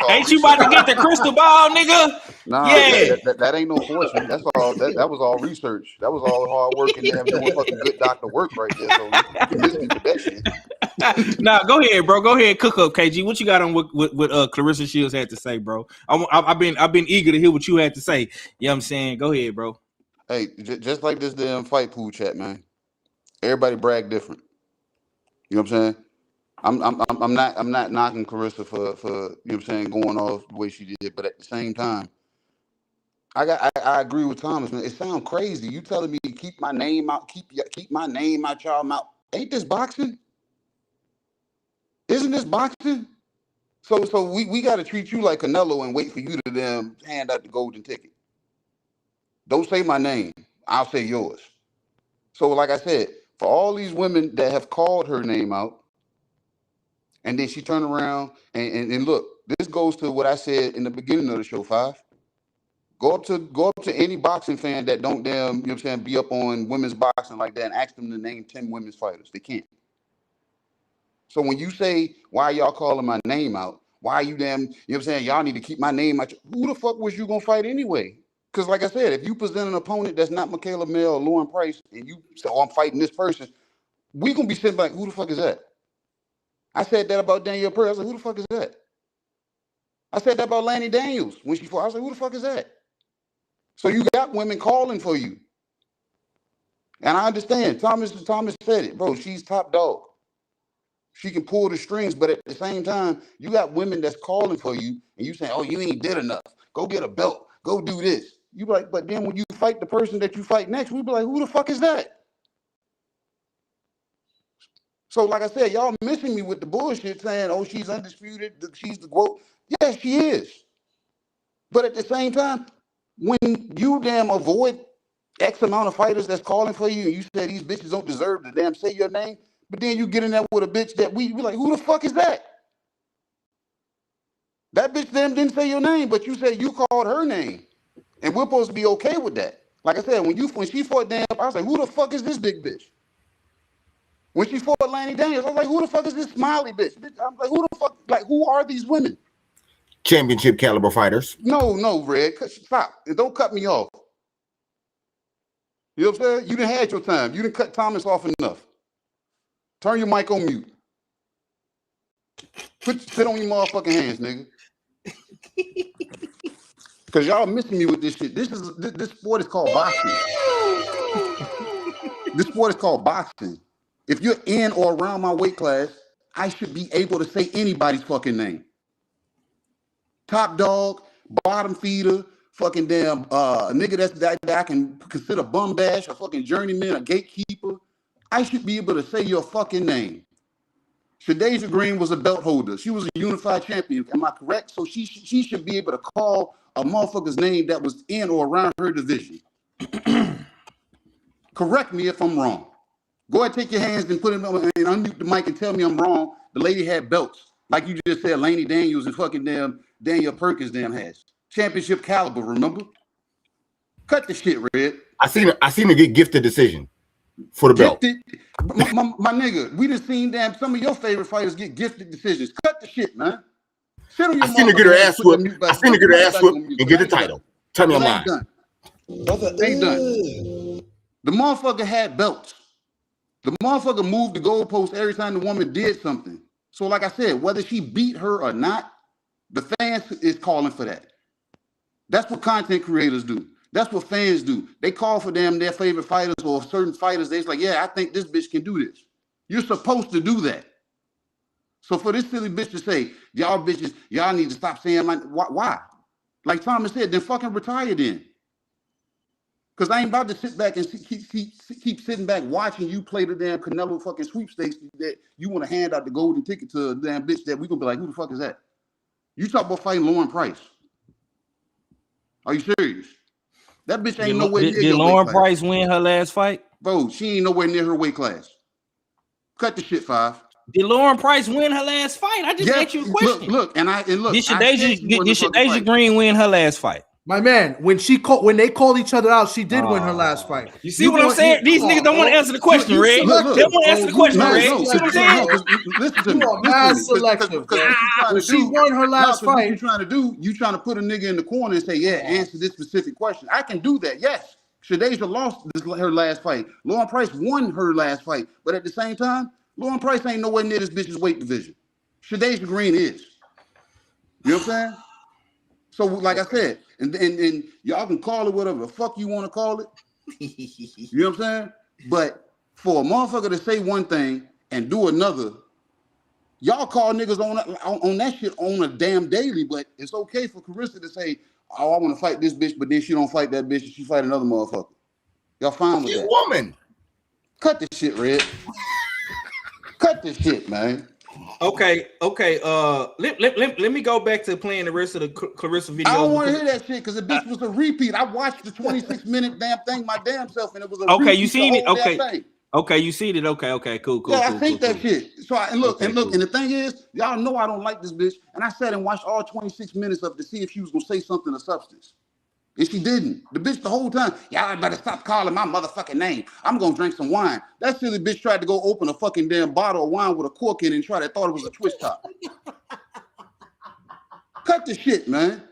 all.
Ain't you about to get the crystal ball, nigga?
Nah,
yeah.
That ain't no fortune. That's all. That was all research. That was all hard work and them doing fucking good doctor work right there. So you can miss me with that shit.
Nah, go ahead, bro. Go ahead, cook up, KG. What you got on what Claressa Shields had to say, bro? I've been eager to hear what you had to say. You know what I'm saying? Go ahead, bro.
Hey, just like this damn fight pool chat, man. Everybody brag different. You know what I'm saying? I'm not knocking Claressa for you know what I'm saying, going off the way she did, but at the same time, I agree with Thomas, man. It sounds crazy. You telling me to keep my name out, keep my name out y'all mouth. Ain't this boxing? Isn't this boxing? So we got to treat you like Canelo and wait for you to them hand out the golden ticket. Don't say my name. I'll say yours. So like I said, for all these women that have called her name out, And then she turned around and look, this goes to what I said in the beginning of the show, 5. Go up to any boxing fan that don't damn, you know what I'm saying, be up on women's boxing like that and ask them to name 10 women's fighters. They can't. So when you say, why y'all calling my name out? Why are you damn, you know what I'm saying, y'all need to keep my name out. Who the fuck was you gonna fight anyway? Because like I said, if you present an opponent that's not Michaela Mel or Lauren Price and you say, oh, I'm fighting this person, we gonna be sitting back, who the fuck is that? I said that about Danielle Perry. I was like, who the fuck is that? I said that about Lani Daniels when she fought. I was like, who the fuck is that? So you got women calling for you. And I understand. Thomas said it, bro. She's top dog. She can pull the strings, but at the same time, you got women that's calling for you, and you saying, oh, you ain't did enough. Go get a belt. Go do this. You be like, but then when you fight the person that you fight next, we be like, who the fuck is that? So like I said, y'all missing me with the bullshit saying, oh, she's undisputed, she's the GOAT. Yeah, she is. But at the same time, when you damn avoid X amount of fighters that's calling for you, and you say these bitches don't deserve to damn say your name, but then you get in there with a bitch that we like, who the fuck is that? That bitch damn didn't say your name, but you said you called her name. And we're supposed to be okay with that. Like I said, when she fought damn, I was like, who the fuck is this big bitch? When she fought Lani Daniels, I was like, who the fuck is this smiley bitch? I'm like, who the fuck, like, who are these women?
Championship caliber fighters.
No, Red, stop. And don't cut me off. You know what I'm saying? You done had your time. You done cut Thomas off enough. Turn your mic on mute. Sit on your motherfucking hands, nigga. Because y'all missing me with this shit. This sport is called boxing. This sport is called boxing. If you're in or around my weight class, I should be able to say anybody's fucking name. Top dog, bottom feeder, fucking damn a nigga that I can consider bum bash, a fucking journeyman, a gatekeeper. I should be able to say your fucking name. Shadeja Green was a belt holder. She was a unified champion. Am I correct? So she should be able to call a motherfucker's name that was in or around her division. Correct me if I'm wrong. Go ahead, take your hands and put it on and unmute the mic and tell me I'm wrong. The lady had belts. Like you just said, Lani Daniels and fucking damn Danielle Perkins damn has. Championship caliber, remember? Cut the shit, Red.
I seen her get gifted decision for the belt.
My nigga, we done seen damn some of your favorite fighters get gifted decisions. Cut the shit, man.
I seen her get her ass whooped. I seen her get her ass whooped and get the title. Tell me I'm lying.
Ain't done. The motherfucker had belts. The motherfucker moved the goalpost every time the woman did something. So like I said, whether she beat her or not, the fans is calling for that. That's what content creators do. That's what fans do. They call for their favorite fighters or certain fighters. They're like, yeah, I think this bitch can do this. You're supposed to do that. So for this silly bitch to say, y'all bitches, y'all need to stop saying like, why? Like Thomas said, then fucking retire then. Because I ain't about to sit back and keep sitting back watching you play the damn Canelo fucking sweepstakes that you want to hand out the golden ticket to a damn bitch that we gonna be like, who the fuck is that? You talk about fighting Lauren Price. Are you serious? That bitch ain't nowhere near
Did Lauren Price win her last fight?
Bro, she ain't nowhere near her weight class. Cut the shit, 5.
Did Lauren Price win her last fight? I just asked you a question.
Look. Did
Shadeja Green win her last fight?
My man, when they called each other out, she did win her last fight.
You see what I'm saying? These niggas don't want to answer the question, Red. They don't want to answer the question, Red. You see what I'm saying?
Listen to me.
You are mad selective. Because she won her last fight.
What you trying to do? You trying to put a nigga in the corner and say, yeah, answer this specific question. I can do that. Yes. Shadeja lost her last fight. Lauren Price won her last fight. But at the same time, Lauren Price ain't nowhere near this bitch's weight division. Shadeja Green is. You know what I'm saying? So like I said, and y'all can call it whatever the fuck you want to call it. You know what I'm saying? But for a motherfucker to say one thing and do another, y'all call niggas on that shit on a damn daily, but it's okay for Claressa to say, oh, I want to fight this bitch, but then she don't fight that bitch and she fight another motherfucker. Y'all fine with that?
Woman.
Cut this shit, Red. Cut this shit, man.
Okay. Let me go back to playing the rest of the Claressa video.
I don't want to hear that shit because the bitch was a repeat. I watched the 26-minute damn thing my damn self, and it was a
okay.
repeat.
You seen it? Okay. Okay, you see it. Okay, cool.
Yeah, I
cool,
think
cool,
that
cool.
shit. So and look,
Okay, cool.
and the thing is, y'all know I don't like this bitch, and I sat and watched all 26 minutes of it to see if she was gonna say something of substance. And she didn't. The bitch the whole time, y'all better stop calling my motherfucking name. I'm gonna drink some wine. That silly bitch tried to go open a fucking damn bottle of wine with a cork in it and thought it was a twist top. Cut the shit, man.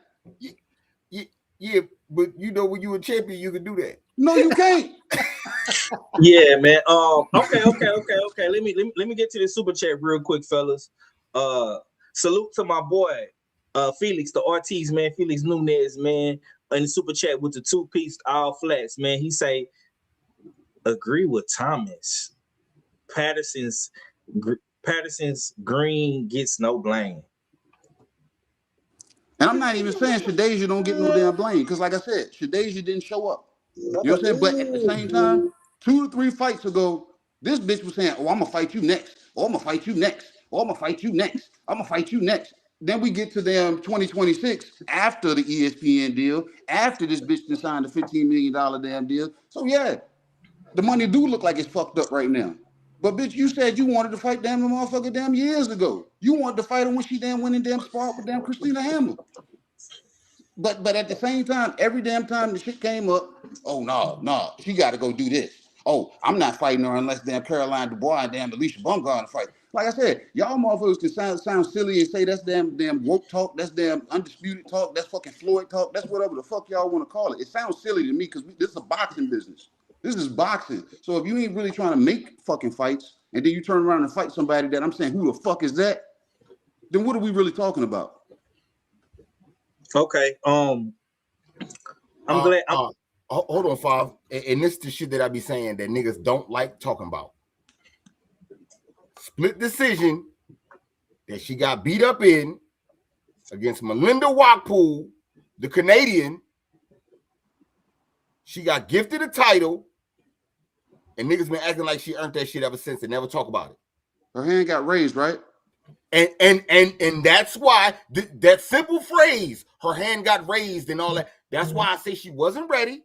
Yeah, but you know when you a champion, you can do that.
No, you can't.
Yeah, man. Okay. Let me get to the super chat real quick, fellas. Salute to my boy, Felix, the Ortiz, man. Felix Nunez, man, in the super chat with the 2-piece all flats, man. He say, agree with Thomas. Patterson's green gets no blame.
And I'm not even saying Shadeja don't get no damn blame, because like I said, Shadeja didn't show up. You know what I'm saying? But at the same time, 2 to 3 fights ago, this bitch was saying, oh, I'm gonna fight you next. Oh, I'm gonna fight you next. Oh, I'm gonna fight you next. I'm gonna fight you next. Then we get to them 2026 after the ESPN deal, after this bitch done signed a $15 million damn deal. So yeah, the money do look like it's fucked up right now. But bitch, you said you wanted to fight damn the motherfucker damn years ago. You wanted to fight her when she damn went in damn sparred with damn Christina Hammer. But at the same time, every damn time the shit came up, oh no, she got to go do this. Oh, I'm not fighting her unless damn Caroline Dubois and damn Alycia Baumgardner fight. Like I said, y'all motherfuckers can sound silly and say that's damn woke talk, that's damn undisputed talk, that's fucking Floyd talk, that's whatever the fuck y'all want to call it. It sounds silly to me because this is a boxing business. This is boxing. So if you ain't really trying to make fucking fights and then you turn around and fight somebody that I'm saying, who the fuck is that? Then what are we really talking about?
Okay. I'm glad.
Hold on, Fav. And this is the shit that I be saying that niggas don't like talking about. Split decision that she got beat up in against Melinda Wakpool, the Canadian. She got gifted a title, and niggas been acting like she earned that shit ever since and never talk about it.
Her hand got raised, right?
And that's why that simple phrase, her hand got raised and all that. That's why I say she wasn't ready.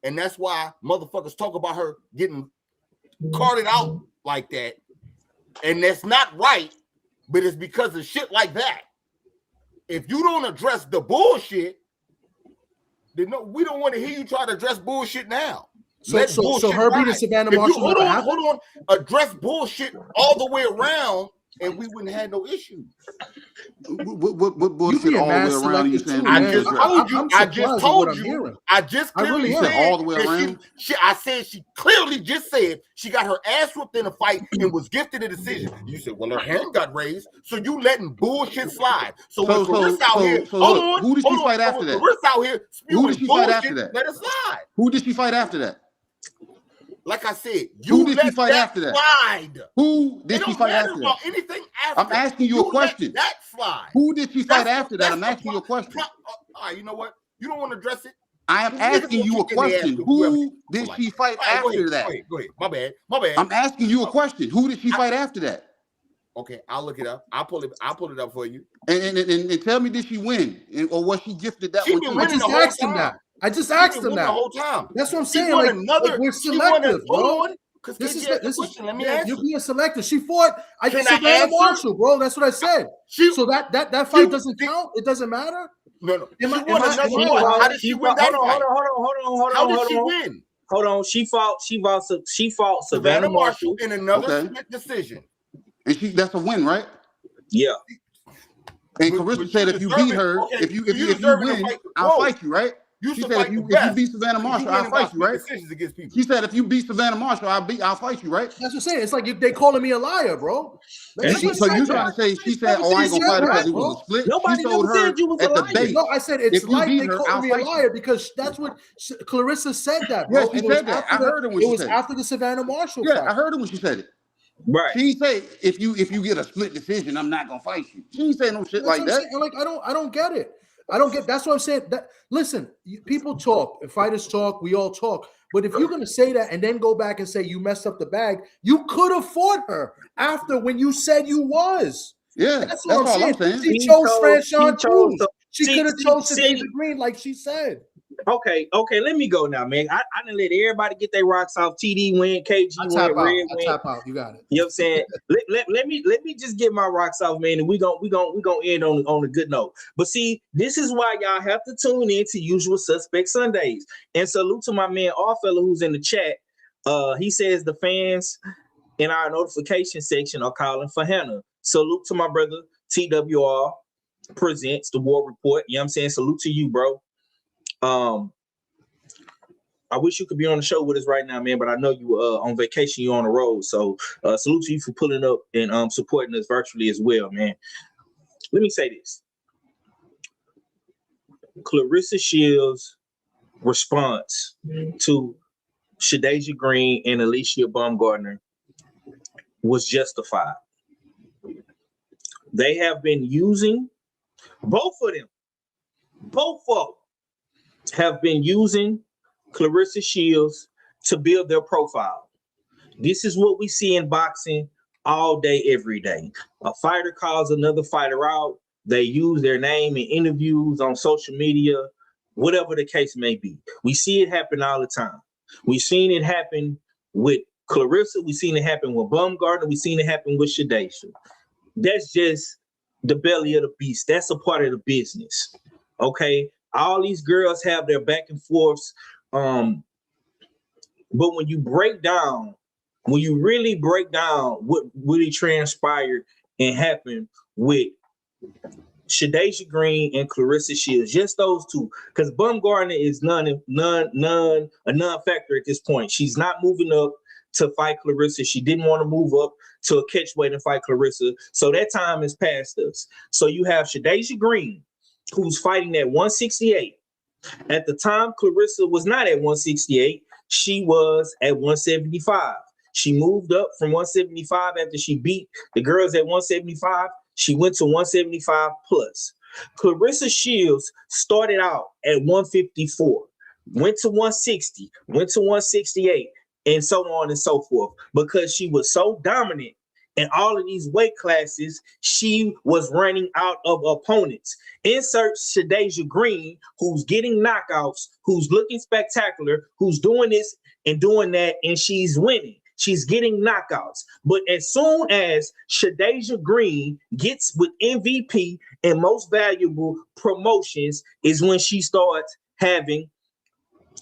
And that's why motherfuckers talk about her getting carted out like that. And that's not right, but it's because of shit like that. If you don't address the bullshit, then no, we don't want to hear you try to address bullshit now.
So her beating Savannah Marshall.
Hold on. Address bullshit all the way around, and we wouldn't have no issues.
What bullshit all the way around? You saying?
I just told you. I just clearly
said all the way around.
I said she clearly just said she got her ass whooped in a fight and was gifted a decision. You said, well, her hand got raised, so you letting bullshit slide. So Claressa out here,
who did she fight after that?
Claressa out here
Who did she fight after that?
Let it slide.
Who did she fight after that?
Like I said,
who did she fight after that?
Slide.
Who did she fight after that?
Anything after
I'm asking you a question.
That slide.
Who did she fight after that? I'm asking you a question.
All right, you know what? You don't want to address it.
I am asking you a question. Who did she fight after that?
Go ahead. My bad.
I'm asking you a question. Who did she fight after that?
Okay, I'll look it up. I'll pull it up for you.
And tell me, did she win, or was she gifted that one?
I just asked him that. I just asked him that
the whole time.
That's what I'm saying. Like, we're selective, bro.
This is let me ask
you're being selective. She fought. I
Can
just
I
Savannah
answer?
Marshall, bro. That's what I said. So that fight doesn't count. It doesn't matter.
No.
How did she win that fight? Hold on.
How did she win?
Hold on. She fought Savannah Marshall
in another split decision.
And that's a win, right?
Yeah.
And Claressa said, if you beat her, if you win, I'll fight you, right? She said, if you beat Savannah Marshall, I'll fight you, right? She said, if you beat Savannah Marshall, I'll fight you, right?
That's what I'm saying. It's like they calling me a liar, bro.
So you trying to say she said, "Oh, I ain't gonna fight her because it was a split."
Nobody
told her
said you was a liar.
No, I said it's like they called me a liar because that's what Claressa said that, bro.
Yeah, she said that. I heard her when she said it.
It was after the Savannah Marshall
fight.
fight.
I heard her when she said it.
Right.
She say if you get a split decision, I'm not gonna fight you. She ain't say no shit like that.
Like I don't get it. I don't get. That's what I'm saying. Listen, people talk, fighters talk, we all talk. But if you're gonna say that and then go back and say you messed up the bag, you could have fought her after when you said you was.
Yeah,
that's all I'm saying.
saying.
She chose Franchon Cruz. She could have chosen David Green, like she said.
Okay, let me go now, man. I didn't let everybody get their rocks off. TD win, KG win, Red win.
Tap out. You got it.
You know what I'm saying? let me just get my rocks off, man, and we gonna end on a good note. But see, this is why y'all have to tune in to Usual Suspect Sundays. And salute to my man Allfellow who's in the chat. He says the fans in our notification section are calling for Hannah. Salute to my brother TWR presents the War Report. You know what I'm saying? Salute to you, bro. I wish you could be on the show with us right now, man, but I know you on vacation, you're on the road. So salute to you for pulling up and supporting us virtually as well, man. Let me say this. Claressa Shields' response to Shadeja Green and Alycia Baumgardner was justified. They have been using, both of them have been using Claressa Shields to build their profile. This is what we see in boxing all day, every day. A fighter calls another fighter out. They use their name in interviews on social media, whatever the case may be. We see it happen all the time. We've seen it happen with Claressa. We've seen it happen with Baumgardner. We've seen it happen with Shadeja. That's just the belly of the beast. That's a part of the business. Okay? All these girls have their back and forths. But when you really break down what really transpired and happened with Shadeja Green and Claressa Shields, just those two, because Baumgardner is a non-factor at this point. She's not moving up to fight Claressa. She didn't want to move up to a catchweight and fight Claressa. So that time has passed us. So you have Shadeja Green, who's fighting at 168. At the time, Claressa was not at 168. She was at 175. She moved up from 175 after she beat the girls at 175. She went to 175 plus. Claressa Shields started out at 154, went to 160, went to 168, and so on and so forth. Because she was so dominant in all of these weight classes, she was running out of opponents. Insert Shadeja Green, who's getting knockouts, who's looking spectacular, who's doing this and doing that, and she's winning. She's getting knockouts. But as soon as Shadeja Green gets with MVP and most valuable promotions is when she starts having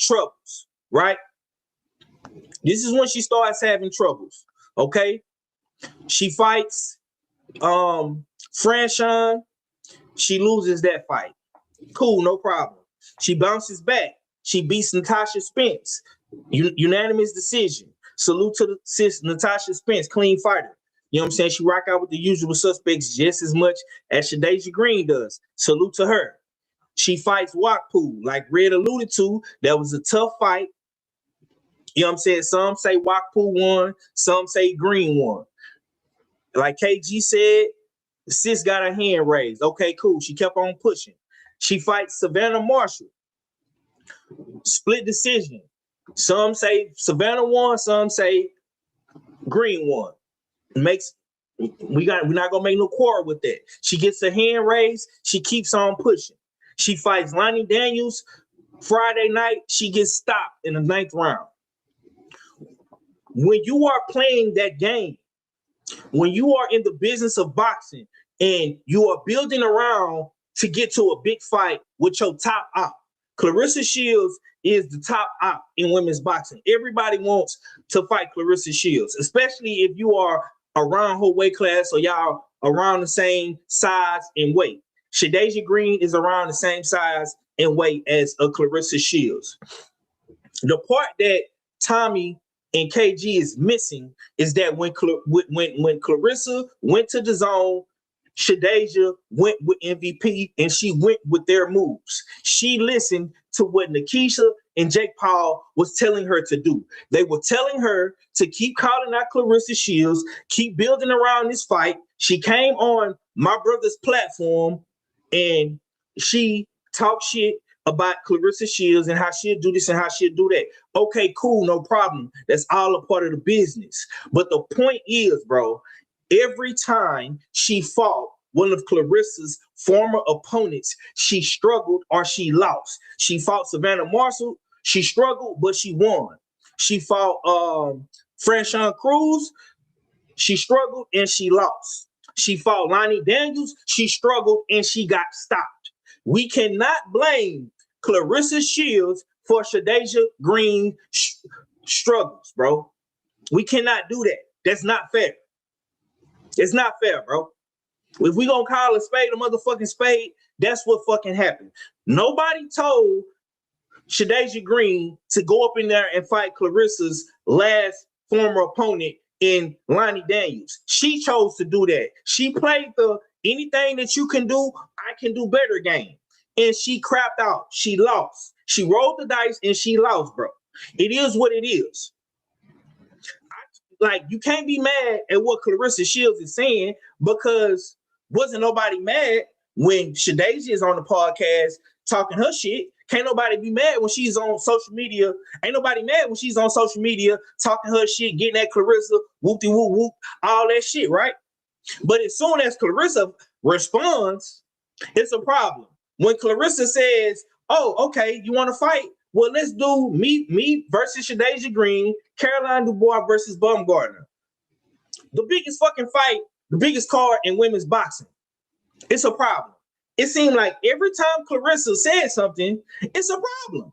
troubles, right? This is when she starts having troubles, okay? She fights Franchon. She loses that fight. Cool, no problem. She bounces back. She beats Natasha Spence. Unanimous decision. Salute to the sis Natasha Spence, clean fighter. You know what I'm saying? She rock out with the Usual Suspects just as much as Shadeja Green does. Salute to her. She fights Wakpu, like Red alluded to. That was a tough fight. You know what I'm saying? Some say Wakpu won, some say Green won. Like KG said, sis got her hand raised. Okay, cool. She kept on pushing. She fights Savannah Marshall. Split decision. Some say Savannah won, some say Green won. We're not gonna make no quarrel with that. She gets her hand raised, she keeps on pushing. She fights Lani Daniels Friday night, she gets stopped in the 9th round. When you are playing that game, when you are in the business of boxing and you are building around to get to a big fight with your top op, Claressa Shields is the top op in women's boxing. Everybody wants to fight Claressa Shields, especially if you are around her weight class or y'all around the same size and weight. Shadeja Green is around the same size and weight as a Claressa Shields. The part that Tommy and KG is missing is that when Claressa went to the zone, Shadeja went with MVP and she went with their moves. She listened to what Nikisha and Jake Paul was telling her to do. They were telling her to keep calling out Claressa Shields, keep building around this fight. She came on my brother's platform and she talked shit about Claressa Shields and how she'll do this and how she'll do that. Okay, cool, no problem. That's all a part of the business. But the point is, bro, every time she fought one of Claressa's former opponents, she struggled or she lost. She fought Savannah Marshall. She struggled, but she won. She fought Franchon Cruz. She struggled and she lost. She fought Lani Daniels. She struggled and she got stopped. We cannot blame Claressa Shields for Shadasia Green struggles, bro. We cannot do that. That's not fair. It's not fair, bro. If we gonna call a spade a motherfucking spade, that's what fucking happened. Nobody told Shadasia Green to go up in there and fight Claressa's last former opponent in Lani Daniels. She chose to do that. She played the anything that you can do, I can do better game. And she crapped out. She lost. She rolled the dice and she lost, bro. It is what it is. Like, you can't be mad at what Claressa Shields is saying, because wasn't nobody mad when Shadasia is on the podcast talking her shit. Can't nobody be mad when she's on social media. Ain't nobody mad when she's on social media talking her shit, getting at Claressa, whoop-de-whoop-whoop, all that shit, right? But as soon as Claressa responds, it's a problem. When Claressa says, oh, okay, you want to fight? Well, let's do me versus Shadasia Green, Caroline Dubois versus Baumgardner. The biggest fucking fight, the biggest card in women's boxing. It's a problem. It seemed like every time Claressa said something, it's a problem.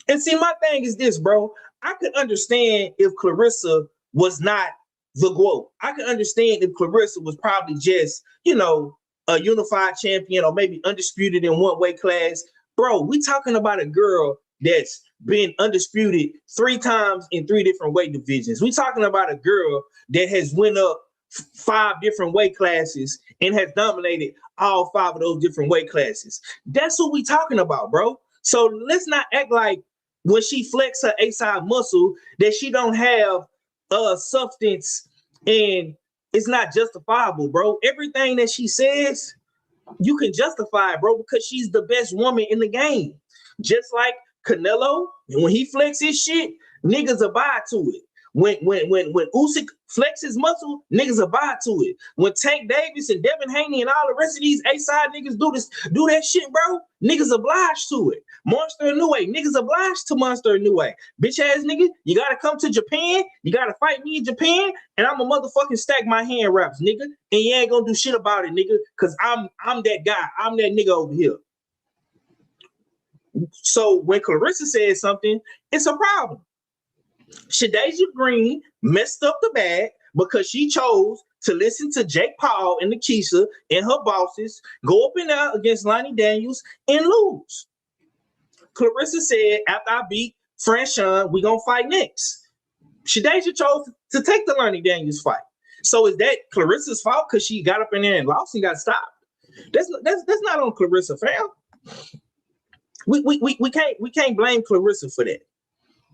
And see, my thing is this, bro. I could understand if Claressa was not the GOAT. I could understand if Claressa was probably just, a unified champion or maybe undisputed in one weight class. Bro, we talking about a girl that's been undisputed 3 times in 3 different weight divisions. We talking about a girl that has went up 5 different weight classes and has dominated all 5 of those different weight classes. That's what we talking about, bro. So let's not act like when she flex her A-side muscle that she don't have substance and it's not justifiable, bro. Everything that she says, you can justify it, bro, because she's the best woman in the game. Just like Canelo, when he flex his shit, niggas abide to it. When Usyk flex his muscle, niggas abide to it. When Tank Davis and Devin Haney and all the rest of these A-side niggas do that shit, bro, niggas obliged to it. Monster Inoue, niggas obliged to Monster Inoue. Bitch ass nigga, you gotta come to Japan, you gotta fight me in Japan, and I'm a motherfucking stack my hand wraps, nigga. And you ain't gonna do shit about it, nigga, because I'm that guy. I'm that nigga over here. So when Claressa says something, it's a problem. Shadasia Green messed up the bag because she chose to listen to Jake Paul and Nikisha and her bosses go up and out against Lani Daniels and lose. Claressa said, after I beat Franchon, we gonna fight next. Shadasia chose to take the Lani Daniels fight. So is that Claressa's fault because she got up in there and lost and got stopped? That's not on Claressa, fam. We can't blame Claressa for that.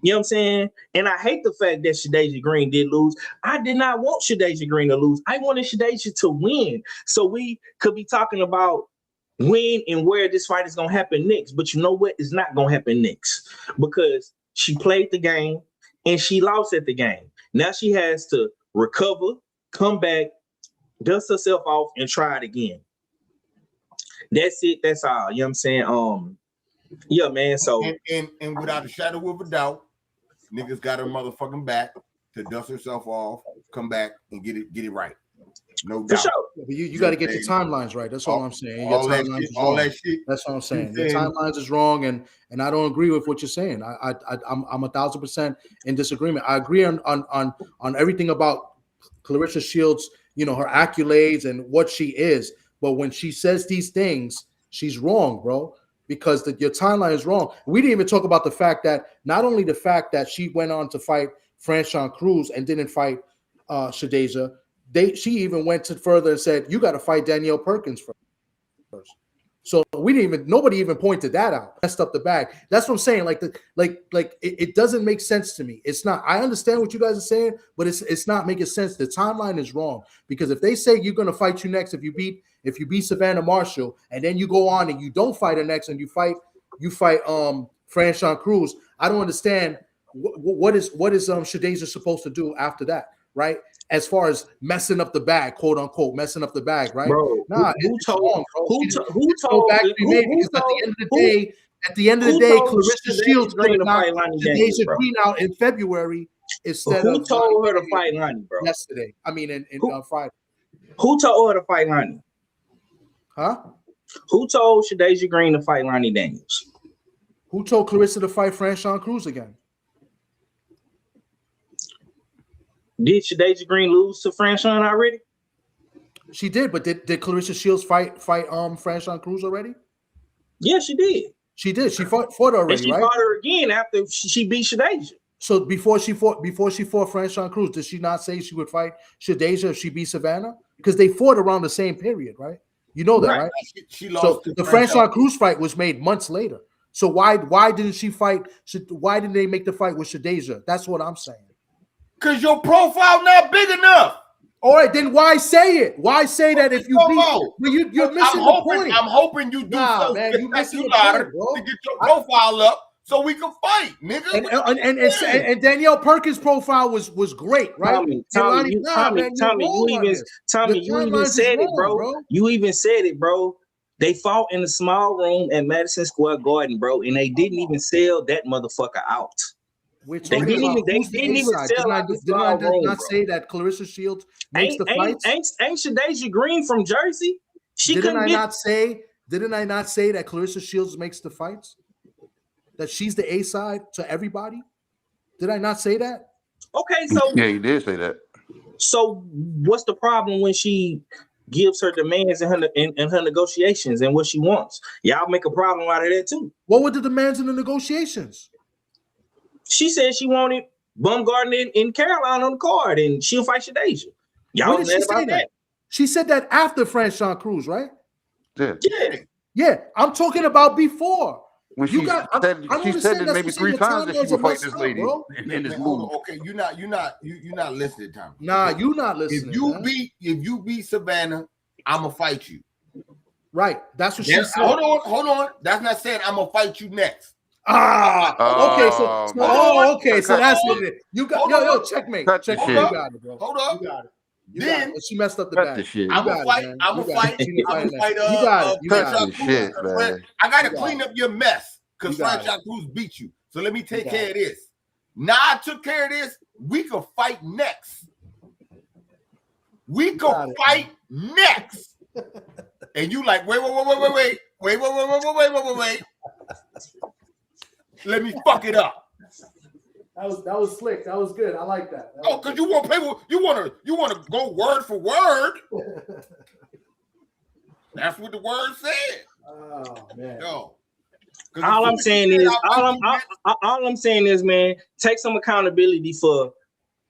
You know what I'm saying? And I hate the fact that Shadasia Green did lose. I did not want Shadasia Green to lose. I wanted Shadasia to win. So we could be talking about when and where this fight is going to happen next. But you know what? It's not going to happen next because she played the game and she lost at the game. Now she has to recover, come back, dust herself off, and try it again. That's it. That's all. You know what I'm saying? Yeah, man. So
and without a shadow of a doubt, niggas got her motherfucking back to dust herself off, come back and get it right. No doubt.
Sure.
You got to get your timelines right. That's all I'm saying.
All that shit.
That's all I'm saying. The timelines is wrong, and I don't agree with what you're saying. I'm 1,000% in disagreement. I agree on everything about Claressa Shields, her accolades and what she is. But when she says these things, she's wrong, bro. Because your timeline is wrong. We didn't even talk about the fact that not only the fact that she went on to fight Franchon Cruz and didn't fight Shadasia, she even went further and said, you got to fight Danielle Perkins first. So nobody even pointed that out. Messed up the bag. That's what I'm saying. It doesn't make sense to me. It's not. I understand what you guys are saying, but it's not making sense. The timeline is wrong because if they say you're going to fight you next, if you beat Savannah Marshall and then you go on and you don't fight her next and you fight Franchon Cruz, I don't understand what is Shadasia supposed to do after that, right? as far as messing up the bag, quote unquote, messing up the bag, right?
Bro,
Nah,
who
it's
told
wrong, bro.
who
It's
to, who
no
told
back to be made
who
because at
told
the end of the
who
day, Claressa
Shadasia
Shields could
Green
have
to fight
knocked
Lani Daniels,
Shadasia
bro?
Green out in February instead
Who
of
told her to fight Lani, bro?
yesterday. I mean, in Friday.
Who told her to fight Lani?
Huh?
Who told Shadasia Green to fight Lani Daniels?
Who told Claressa to fight Franchon Cruz again?
Did Shadasia Green lose to Franchon already?
She did, but did Claressa Shields fight Franchon Cruz already?
Yeah, she did.
She did. She fought already,
and she
right?
fought her again after she beat Shadasia.
So before she fought Franchon Cruz, did she not say she would fight Shadasia if she beat Savannah? Because they fought around the same period, right? You know that, right?
She lost
so
to
the Franchon Cruz fight was made months later. So why didn't she fight? Why didn't they make the fight with Shadasia? That's what I'm saying.
Because your profile not big enough.
All right, then why say it? Why say that if you beat? Well, you're missing the point.
I'm hoping you do something
man, you missing the
louder
point, bro.
to get your profile up so we can fight, nigga.
And Danielle Perkins' profile was great, right?
Tommy, you even said it, bro. You even said it, bro. They fought in a small room at Madison Square Garden, bro, and they didn't even sell that motherfucker out.
They didn't even sell out the small room. Did I not say that Claressa Shields makes the fights?
Ain't Shadasia Green from Jersey?
Didn't I not say that Claressa Shields makes the fights? That she's the A side to everybody? Did I not say that?
Okay, so
yeah, you did say that.
So what's the problem when she gives her demands in her negotiations and what she wants? Y'all make a problem out of that too.
What were the demands in the negotiations?
She said she wanted Baumgardner in Carolina on the card, and she'll fight Shadasia. Y'all
when did she say that? She said that after Franchon Cruz, right?
Yeah.
I'm talking about before.
When she said it maybe 3 times that she would fight this lady in this movie.
Okay, you're not listening, Tom.
Nah, you're not listening.
If you beat Savannah, I'ma fight you.
Right. That's what she said.
Hold on. That's not saying I'm gonna fight you next.
Okay. So that's what it is. You got yo, checkmate. You got it, bro.
Hold up.
You got it.
Then
she messed up the bag.
I'm gonna fight. You got it. I gotta clean up your mess because Franchon Cruz beat you. So let me take care of this. Now I took care of this. We can fight next. And you like, wait. Let me fuck it up.
That was slick. That was good. I like that.
Because you want people, you want to go word for word. That's what the word said.
Oh man.
No.
All I'm saying is, man, take some accountability for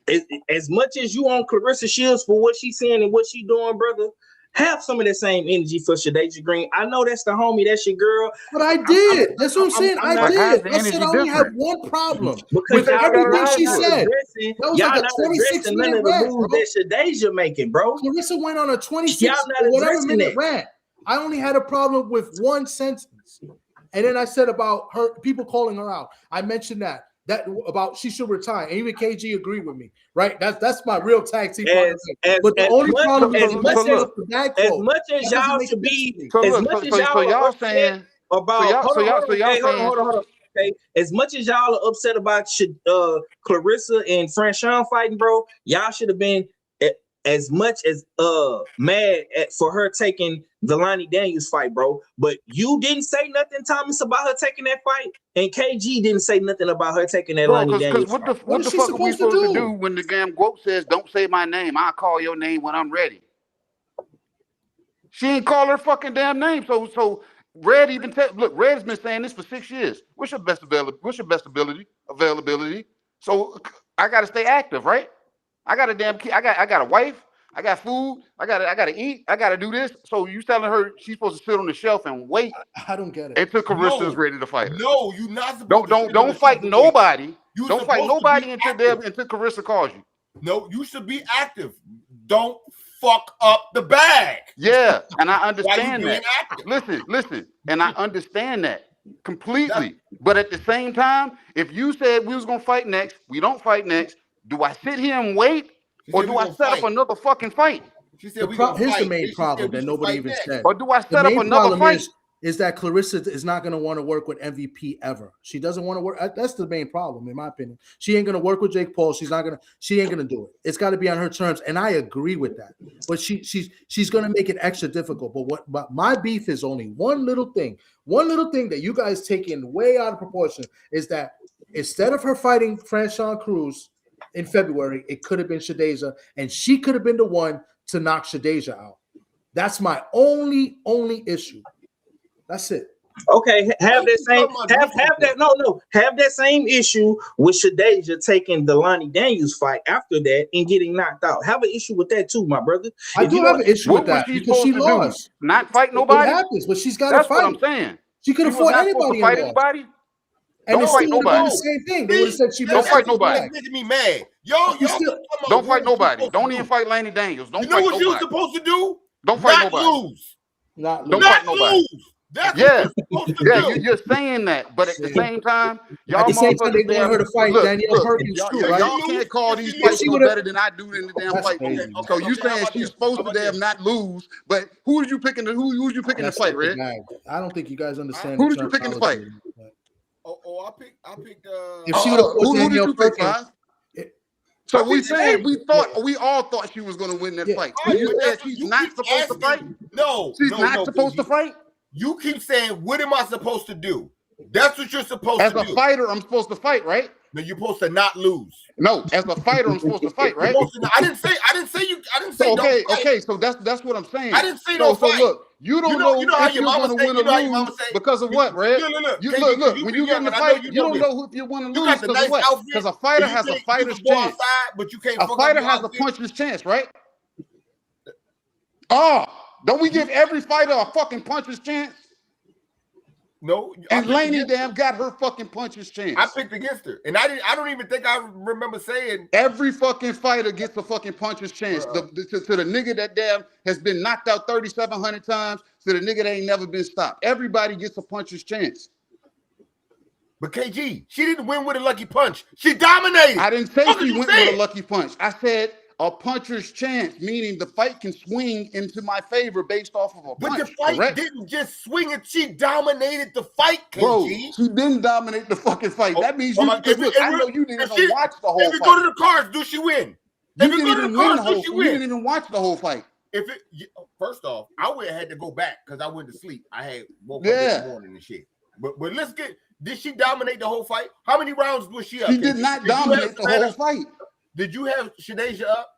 as much as you on Claressa Shields for what she's saying and what she's doing, brother. Have some of that same energy for Shadasia Green. I know that's the homie, that's your girl.
But I did. That's what I'm saying. I did. I said I only have one problem with everything she said. That was like a 26-minute rant, bro.
That Shadasia making, bro.
Or went on a 26-minute rant. I only had a problem with one sentence. And then I said about her, people calling her out. I mentioned that about she should retire. And even KG agreed with me, right? That's my real tag team. But the only problem is
as much as y'all should be, as much as y'all saying about hold on. Okay, as much as y'all are upset about Claressa and Franchon fighting, bro, y'all should have been as much as mad for her taking the Lani Daniels fight, bro. But you didn't say nothing, Thomas, about her taking that fight, and KG didn't say nothing about her taking that Lani Daniels fight.
What the fuck are we supposed to do when the damn quote says, "Don't say my name. I'll call your name when I'm ready"? She ain't call her fucking damn name. So Red even look. Red's been saying this for 6 years. What's your best availability? So I got to stay active, right? I got a damn kid. I got a wife. I got food. I gotta eat. I gotta do this. So you telling her she's supposed to sit on the shelf and wait?
I don't get it.
Until Carissa's ready to fight her.
No, you're not supposed
to. Don't fight nobody. Don't fight nobody until Claressa calls you.
No, you should be active. Don't fuck up the bag.
Yeah, and I understand that. Listen, and I understand that completely. But at the same time, if you said we was gonna fight next, we don't fight next. Do I sit here and wait, Or do I set up another fucking fight?
She said we gonna
Here's
fight.
the main problem that nobody even said.
Or do I
The
set up
main
another
problem
fight?
is that Claressa is not going to want to work with MVP ever. She doesn't want to work. That's the main problem, in my opinion. She ain't going to work with Jake Paul. She ain't going to do it. It's got to be on her terms, and I agree with that. But she's going to make it extra difficult. But my beef is only one little thing. One little thing that you guys taking way out of proportion is that instead of her fighting Franchon Cruz in February, it could have been Shadeja, and she could have been the one to knock Shadeja out. That's my only issue. That's it.
Okay, have that same issue with Shadeja taking the Lani Daniels fight after that and getting knocked out. Have an issue with that too, my brother.
I do have an issue with that because she lost.
Not fight nobody.
It happens, but she's got to fight.
That's what I'm saying.
She could have fought anybody.
Fight anybody.
And
don't fight nobody.
The same thing. They would have said she
don't fight nobody.
Making me mad. Y'all
don't fight nobody. Don't even fight Lani Daniels. Don't fight nobody.
You know what she was supposed to do?
Don't fight nobody.
Lose.
Don't fight nobody. That's you're saying that, but at the same time, y'all
at the same time they want her to fight Danielle Perkins too, right?
Y'all can't call these fights no better than I do in the damn fight. So you saying she's supposed to damn not lose, but who are you picking? Who you picking to fight, Red?
I don't think you guys understand.
Who did you pick in the fight?
I picked.
If she would have
who did you pick? So we all thought she was going to win that fight. So you said she's not supposed to fight?
No,
she's not supposed to fight.
You keep saying, "What am I supposed to do?" That's what you're supposed to do.
As a fighter, I'm supposed to fight, right?
No, you're supposed to not lose.
No, as a fighter, I'm supposed to fight, right?
I didn't say
okay. So that's what I'm saying.
I didn't say no fight.
So look, you don't know if you're going to win or lose because of what, Red? Look. When you get in the fight, you don't know if you win or lose because of what? Because a fighter has a fighter's chance.
But you can't.
A fighter has a puncher's chance, right? Oh. Don't we give every fighter a fucking puncher's chance?
No.
And Lani damn got her fucking puncher's chance.
I picked against her. And I don't even think I remember saying
every fucking fighter gets a fucking puncher's chance. To the nigga that damn has been knocked out 3,700 times, to the nigga that ain't never been stopped. Everybody gets a puncher's chance.
But KG, she didn't win with a lucky punch. She dominated.
I didn't say she went with a lucky punch. I said a puncher's chance, meaning the fight can swing into my favor based off of a punch.
But the fight didn't just swing it. She dominated the fight, KG.
Bro, she didn't dominate the fucking fight. That means I know you didn't even watch the whole fight.
If you go to the cards, do she win?
You didn't even watch the whole fight.
First off, I would have had to go back because I went to sleep. I had woke up this morning and shit. But let's get. Did she dominate the whole fight? How many rounds was she up?
She did not dominate the whole fight.
Did you have Shadeja up?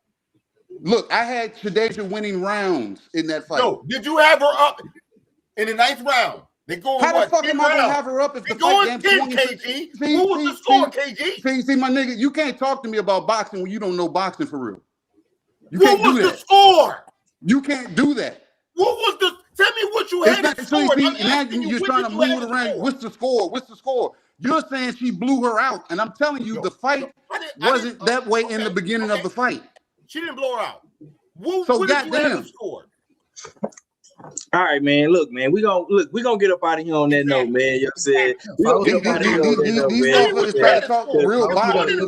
Look, I had Shadeja winning rounds in that fight.
No, did you have her up in the 9th round? They going
how the fuck am I gonna have her up if the fight
10 kg? Who was the score, KG?
See, my nigga, you can't talk to me about boxing when you don't know boxing for real.
What was the score?
You can't do that.
What was the? Tell me what you had.
You're trying to move it around. What's the score? What's the score? You're saying she blew her out, and I'm telling you, the fight wasn't that way in the beginning of the fight.
She didn't blow her out.
So goddamn.
All right, man. Look, man, we gonna get up out of here on that note, man. You know what I'm saying? We gonna get up out of here on that note, man.
These try to talk real boxing.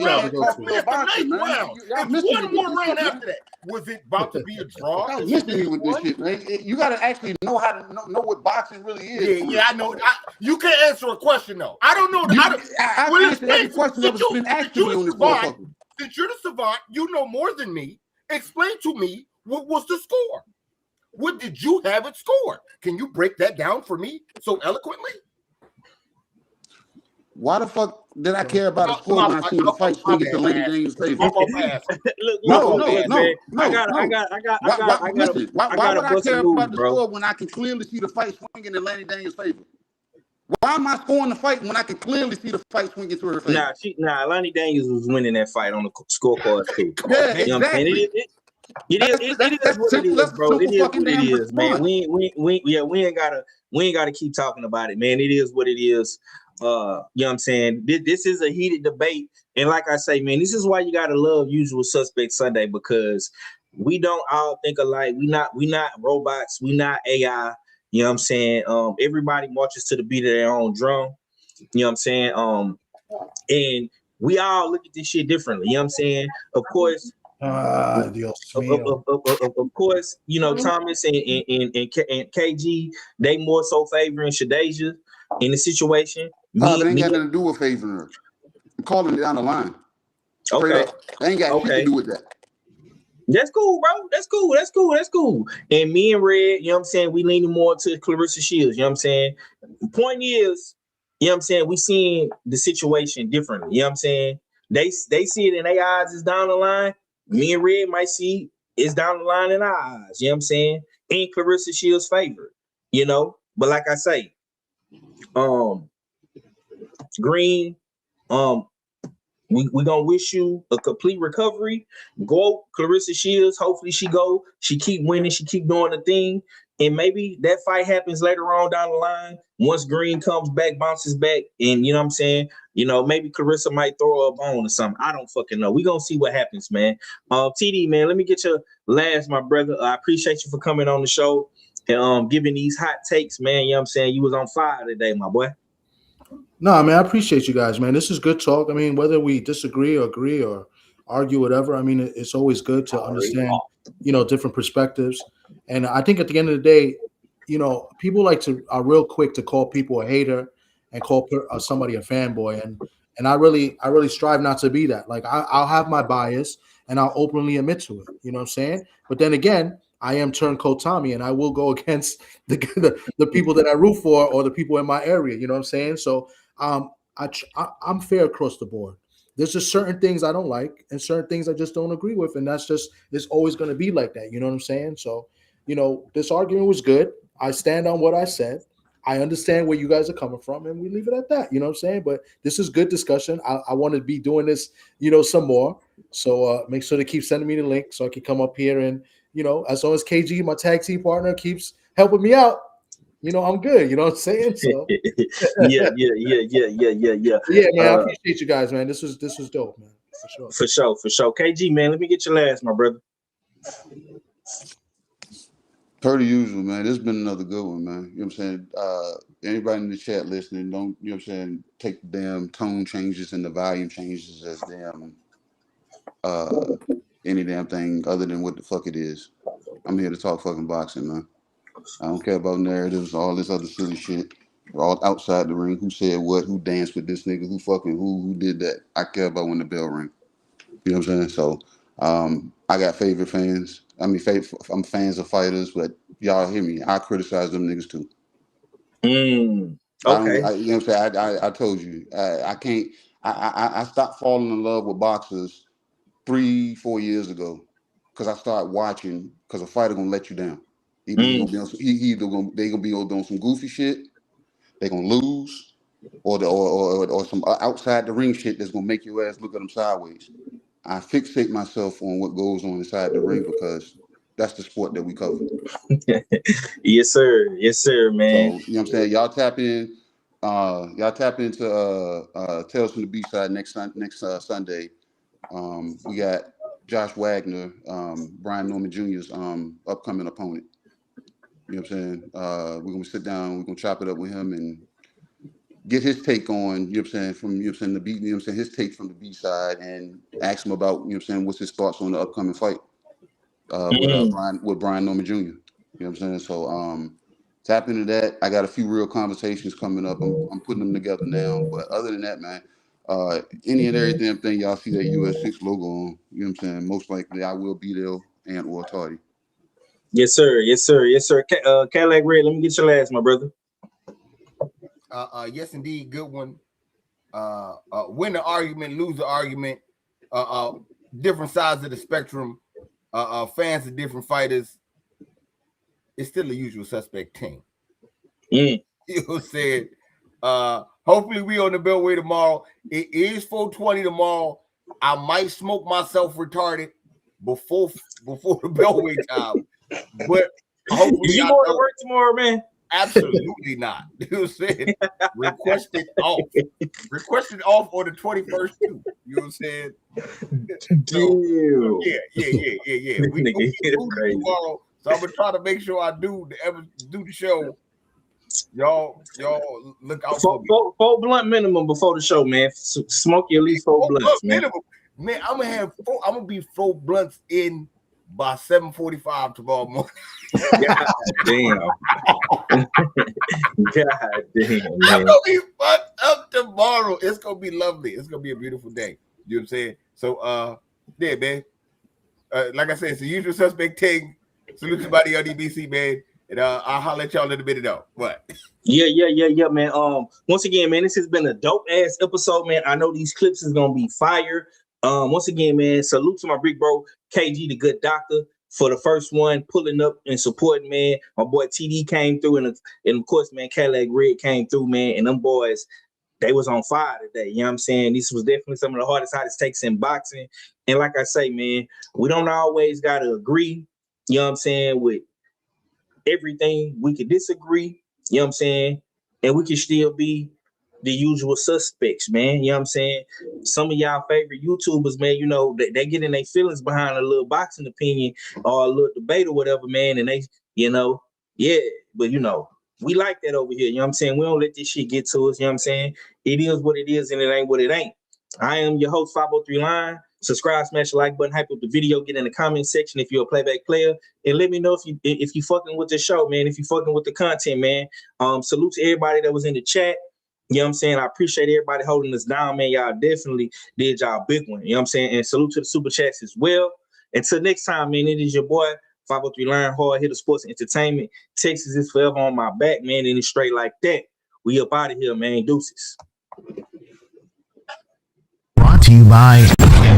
One more round after that. Was it about to be a draw?
Y'all missing me with this shit, man. You gotta actually know how to know what boxing really is.
Yeah, I know. You can't answer a question though. I don't know.
I answered every question that was been asked to me on this motherfucker.
Since you're the savant, you know more than me. Explain to me what was the score. What did you have it scored? Can you break that down for me so eloquently?
Why the fuck did I care about a score when I seen the fight swing into Lani Daniels' favor? No.
I got
Why would I care about the score when I can clearly see the fight swinging in Lani Daniels' favor? Why am I scoring the fight when I can clearly see the fight swing into her favor?
Lani Daniels was winning that fight on the scorecard too.
Yeah, exactly.
It is what it is, bro. It is what it is, man. We ain't gotta keep talking about it, man. It is what it is. You know what I'm saying? This is a heated debate, and like I say, man, this is why you gotta love Usual Suspect Sunday, because we don't all think alike. We not robots. We not AI. You know what I'm saying? Everybody marches to the beat of their own drum. You know what I'm saying? And we all look at this shit differently. You know what I'm saying? Of course,
Dios mío.
Of course, you know, Thomas and KG, they more so favoring Shadeja in the situation.
They ain't got nothing to do with favoring her. I'm calling it down the line. Straight
Okay.
up. They ain't got shit to do with that.
That's cool, bro. That's cool. And me and Red, you know what I'm saying, we leaning more to Claressa Shields, you know what I'm saying? The point is, you know what I'm saying, we seeing the situation differently, you know what I'm saying? They see it in their eyes is down the line. Me and Red might see it's down the line in our eyes, you know what I'm saying? In Claressa Shields' favor, you know? But like I say, Green, we gonna wish you a complete recovery. Go, Claressa Shields. Hopefully she keep winning, she keep doing the thing. And maybe that fight happens later on down the line. Once Green comes back, bounces back, and you know what I'm saying? You know, maybe Claressa might throw her a bone or something. I don't fucking know. We gonna see what happens, man. TD, man, let me get your last, my brother. I appreciate you for coming on the show and giving these hot takes, man. You know what I'm saying? You was on fire today, my boy.
No, man, I appreciate you guys, man. This is good talk. I mean, whether we disagree or agree or argue, whatever, I mean, it's always good to understand, you know, different perspectives. And I think at the end of the day, you know, people are real quick to call people a hater and call somebody a fanboy. And I really strive not to be that. Like, I'll have my bias and I'll openly admit to it. You know what I'm saying? But then again, I am turncoat Tommy, and I will go against the people that I root for or the people in my area. You know what I'm saying? So I'm fair across the board. There's just certain things I don't like and certain things I just don't agree with, and it's always going to be like that. You know what I'm saying? So, you know, this argument was good. I stand on what I said. I understand where you guys are coming from, and we leave it at that. You know what I'm saying? But this is good discussion. I want to be doing this, you know, some more. So make sure to keep sending me the link so I can come up here and, you know, as long as KG, my tag team partner, keeps helping me out, you know, I'm good. You know what I'm saying? So
yeah.
Yeah, man, I appreciate you guys, man. This was dope, man.
For sure. KG, man, let me get your last, my brother.
Per the usual, man. This has been another good one, man. You know what I'm saying? Anybody in the chat listening, don't, you know what I'm saying, take the damn tone changes and the volume changes as damn any damn thing other than what the fuck it is. I'm here to talk fucking boxing, man. I don't care about narratives, all this other silly shit. All outside the ring, who said what, who danced with this nigga, who did that. I care about when the bell ring. You know what I'm saying? So I got favorite fans. I mean, I'm fans of fighters, but y'all hear me. I criticize them niggas too.
Okay.
You know what I'm saying? I told you. I can't. I stopped falling in love with boxers 3-4 years ago because I started watching because a fighter gonna let you down. Either they gonna be on some goofy shit, they gonna lose, or some outside the ring shit that's gonna make your ass look at them sideways. I fixate myself on what goes on inside the ring because that's the sport that we cover.
Yes, sir, man.
So you know what I'm saying? Y'all tap into Tales from the B-Side next Sunday. We got Josh Wagner, Brian Norman Jr.'s upcoming opponent. You know what I'm saying? We're gonna sit down, we're gonna chop it up with him and get his take on, you know what I'm saying, from the beat, you know what I'm saying, his take from the B-Side and ask him about, you know what I'm saying, what's his thoughts on the upcoming fight with Brian Norman Jr. You know what I'm saying? So tap into that. I got a few real conversations coming up. I'm putting them together now. But other than that, man, any and every damn thing y'all see that US6 logo on, you know what I'm saying, most likely I will be there and or tardy.
Yes, sir. Cadillac Red, let me get your last, my brother.
Yes, indeed, good one. Win the argument, lose the argument. Different sides of the spectrum. Fans of different fighters. It's still the usual suspect team. You know what I'm saying? Hopefully we on the Beltway tomorrow. It is 4:20 tomorrow. I might smoke myself retarded before the Beltway time. But hopefully
you going to work tomorrow, man?
Absolutely not. You know what I'm saying? Requested off on the 21st too. You know what I'm saying? So, yeah. We crazy tomorrow, so I'm gonna try to make sure I do the show. Y'all look out for me.
4 blunt minimum before the show, man. Smoke you at least 4 blunts, man.
Minimum. Man, I'm gonna be 4 blunts in by 7:45 tomorrow morning.
God damn. God damn,
I'm
man.
gonna be fucked up tomorrow. It's gonna be lovely. It's gonna be a beautiful day. You know what I'm saying? So yeah, man. Like I said, it's the usual suspect thing. Salute to somebody on DBC, man. And I'll holler at y'all in a minute though. What?
Yeah, man. Once again, man, this has been a dope ass episode, man. I know these clips is gonna be fire. Once again, man, salute to my big bro KG, the good doctor, for the first one, pulling up and supporting, man. My boy TD came through, and of course, man, Cadillac Red came through, man. And them boys, they was on fire today. You know what I'm saying? This was definitely some of the hottest takes in boxing. And like I say, man, we don't always gotta agree, you know what I'm saying, with everything. We could disagree, you know what I'm saying? And we can still be the usual suspects, man. You know what I'm saying? Some of y'all favorite YouTubers, man, you know, they get in their feelings behind a little boxing opinion or a little debate or whatever, man. And they, you know, yeah, but you know, we like that over here. You know what I'm saying? We don't let this shit get to us. You know what I'm saying? It is what it is and it ain't what it ain't. I am your host, 503 Line. Subscribe, smash the like button, hype up the video, get in the comment section if you're a playback player, and let me know if you fucking with the show, man, if you fucking with the content, man. Salute to everybody that was in the chat. You know what I'm saying? I appreciate everybody holding us down, man. Y'all definitely did y'all big one. You know what I'm saying? And salute to the super chats as well. Until next time, man, it is your boy, 503 Line, hard hitter sports and entertainment. Texas is forever on my back, man, and it's straight like that. We up out of here, man. Deuces.
Brought to you by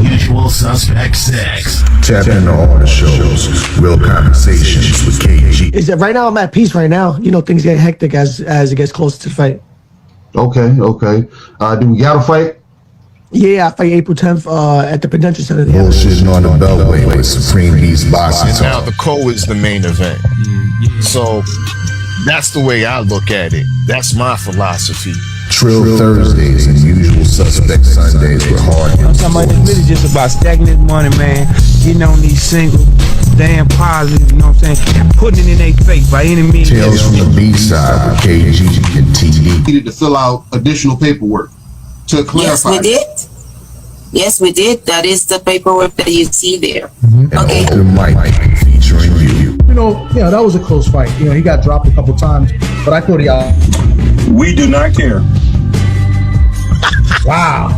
Usual Suspect 6.
Tap into all the shows. Real Conversations with KG.
Is that right now? I'm at peace right now. You know, things get hectic as it gets closer to the fight.
Okay. Do we got to fight?
Yeah, I fight April 10th at the Prudential Center.
Bullshitting on the Beltway with Supreme Beast Boxing.
And now the co is the main event. So that's the way I look at it. That's my philosophy.
Trill Thursdays and Usual Suspect Sundays with hard
I'm talking about, it's really just about stacking this money, man. Getting on these singles, staying positive, you know what I'm saying? Putting it in their face by any means.
Tales from the B-side with KG and TD.
Needed to fill out additional paperwork to clarify.
Yes, we did. Yes, we did. That is the paperwork that you see there.
Okay. Open mic featuring you.
You know, that was a close fight. You know, he got dropped a couple times, but I thought he
We do not care.
Wow.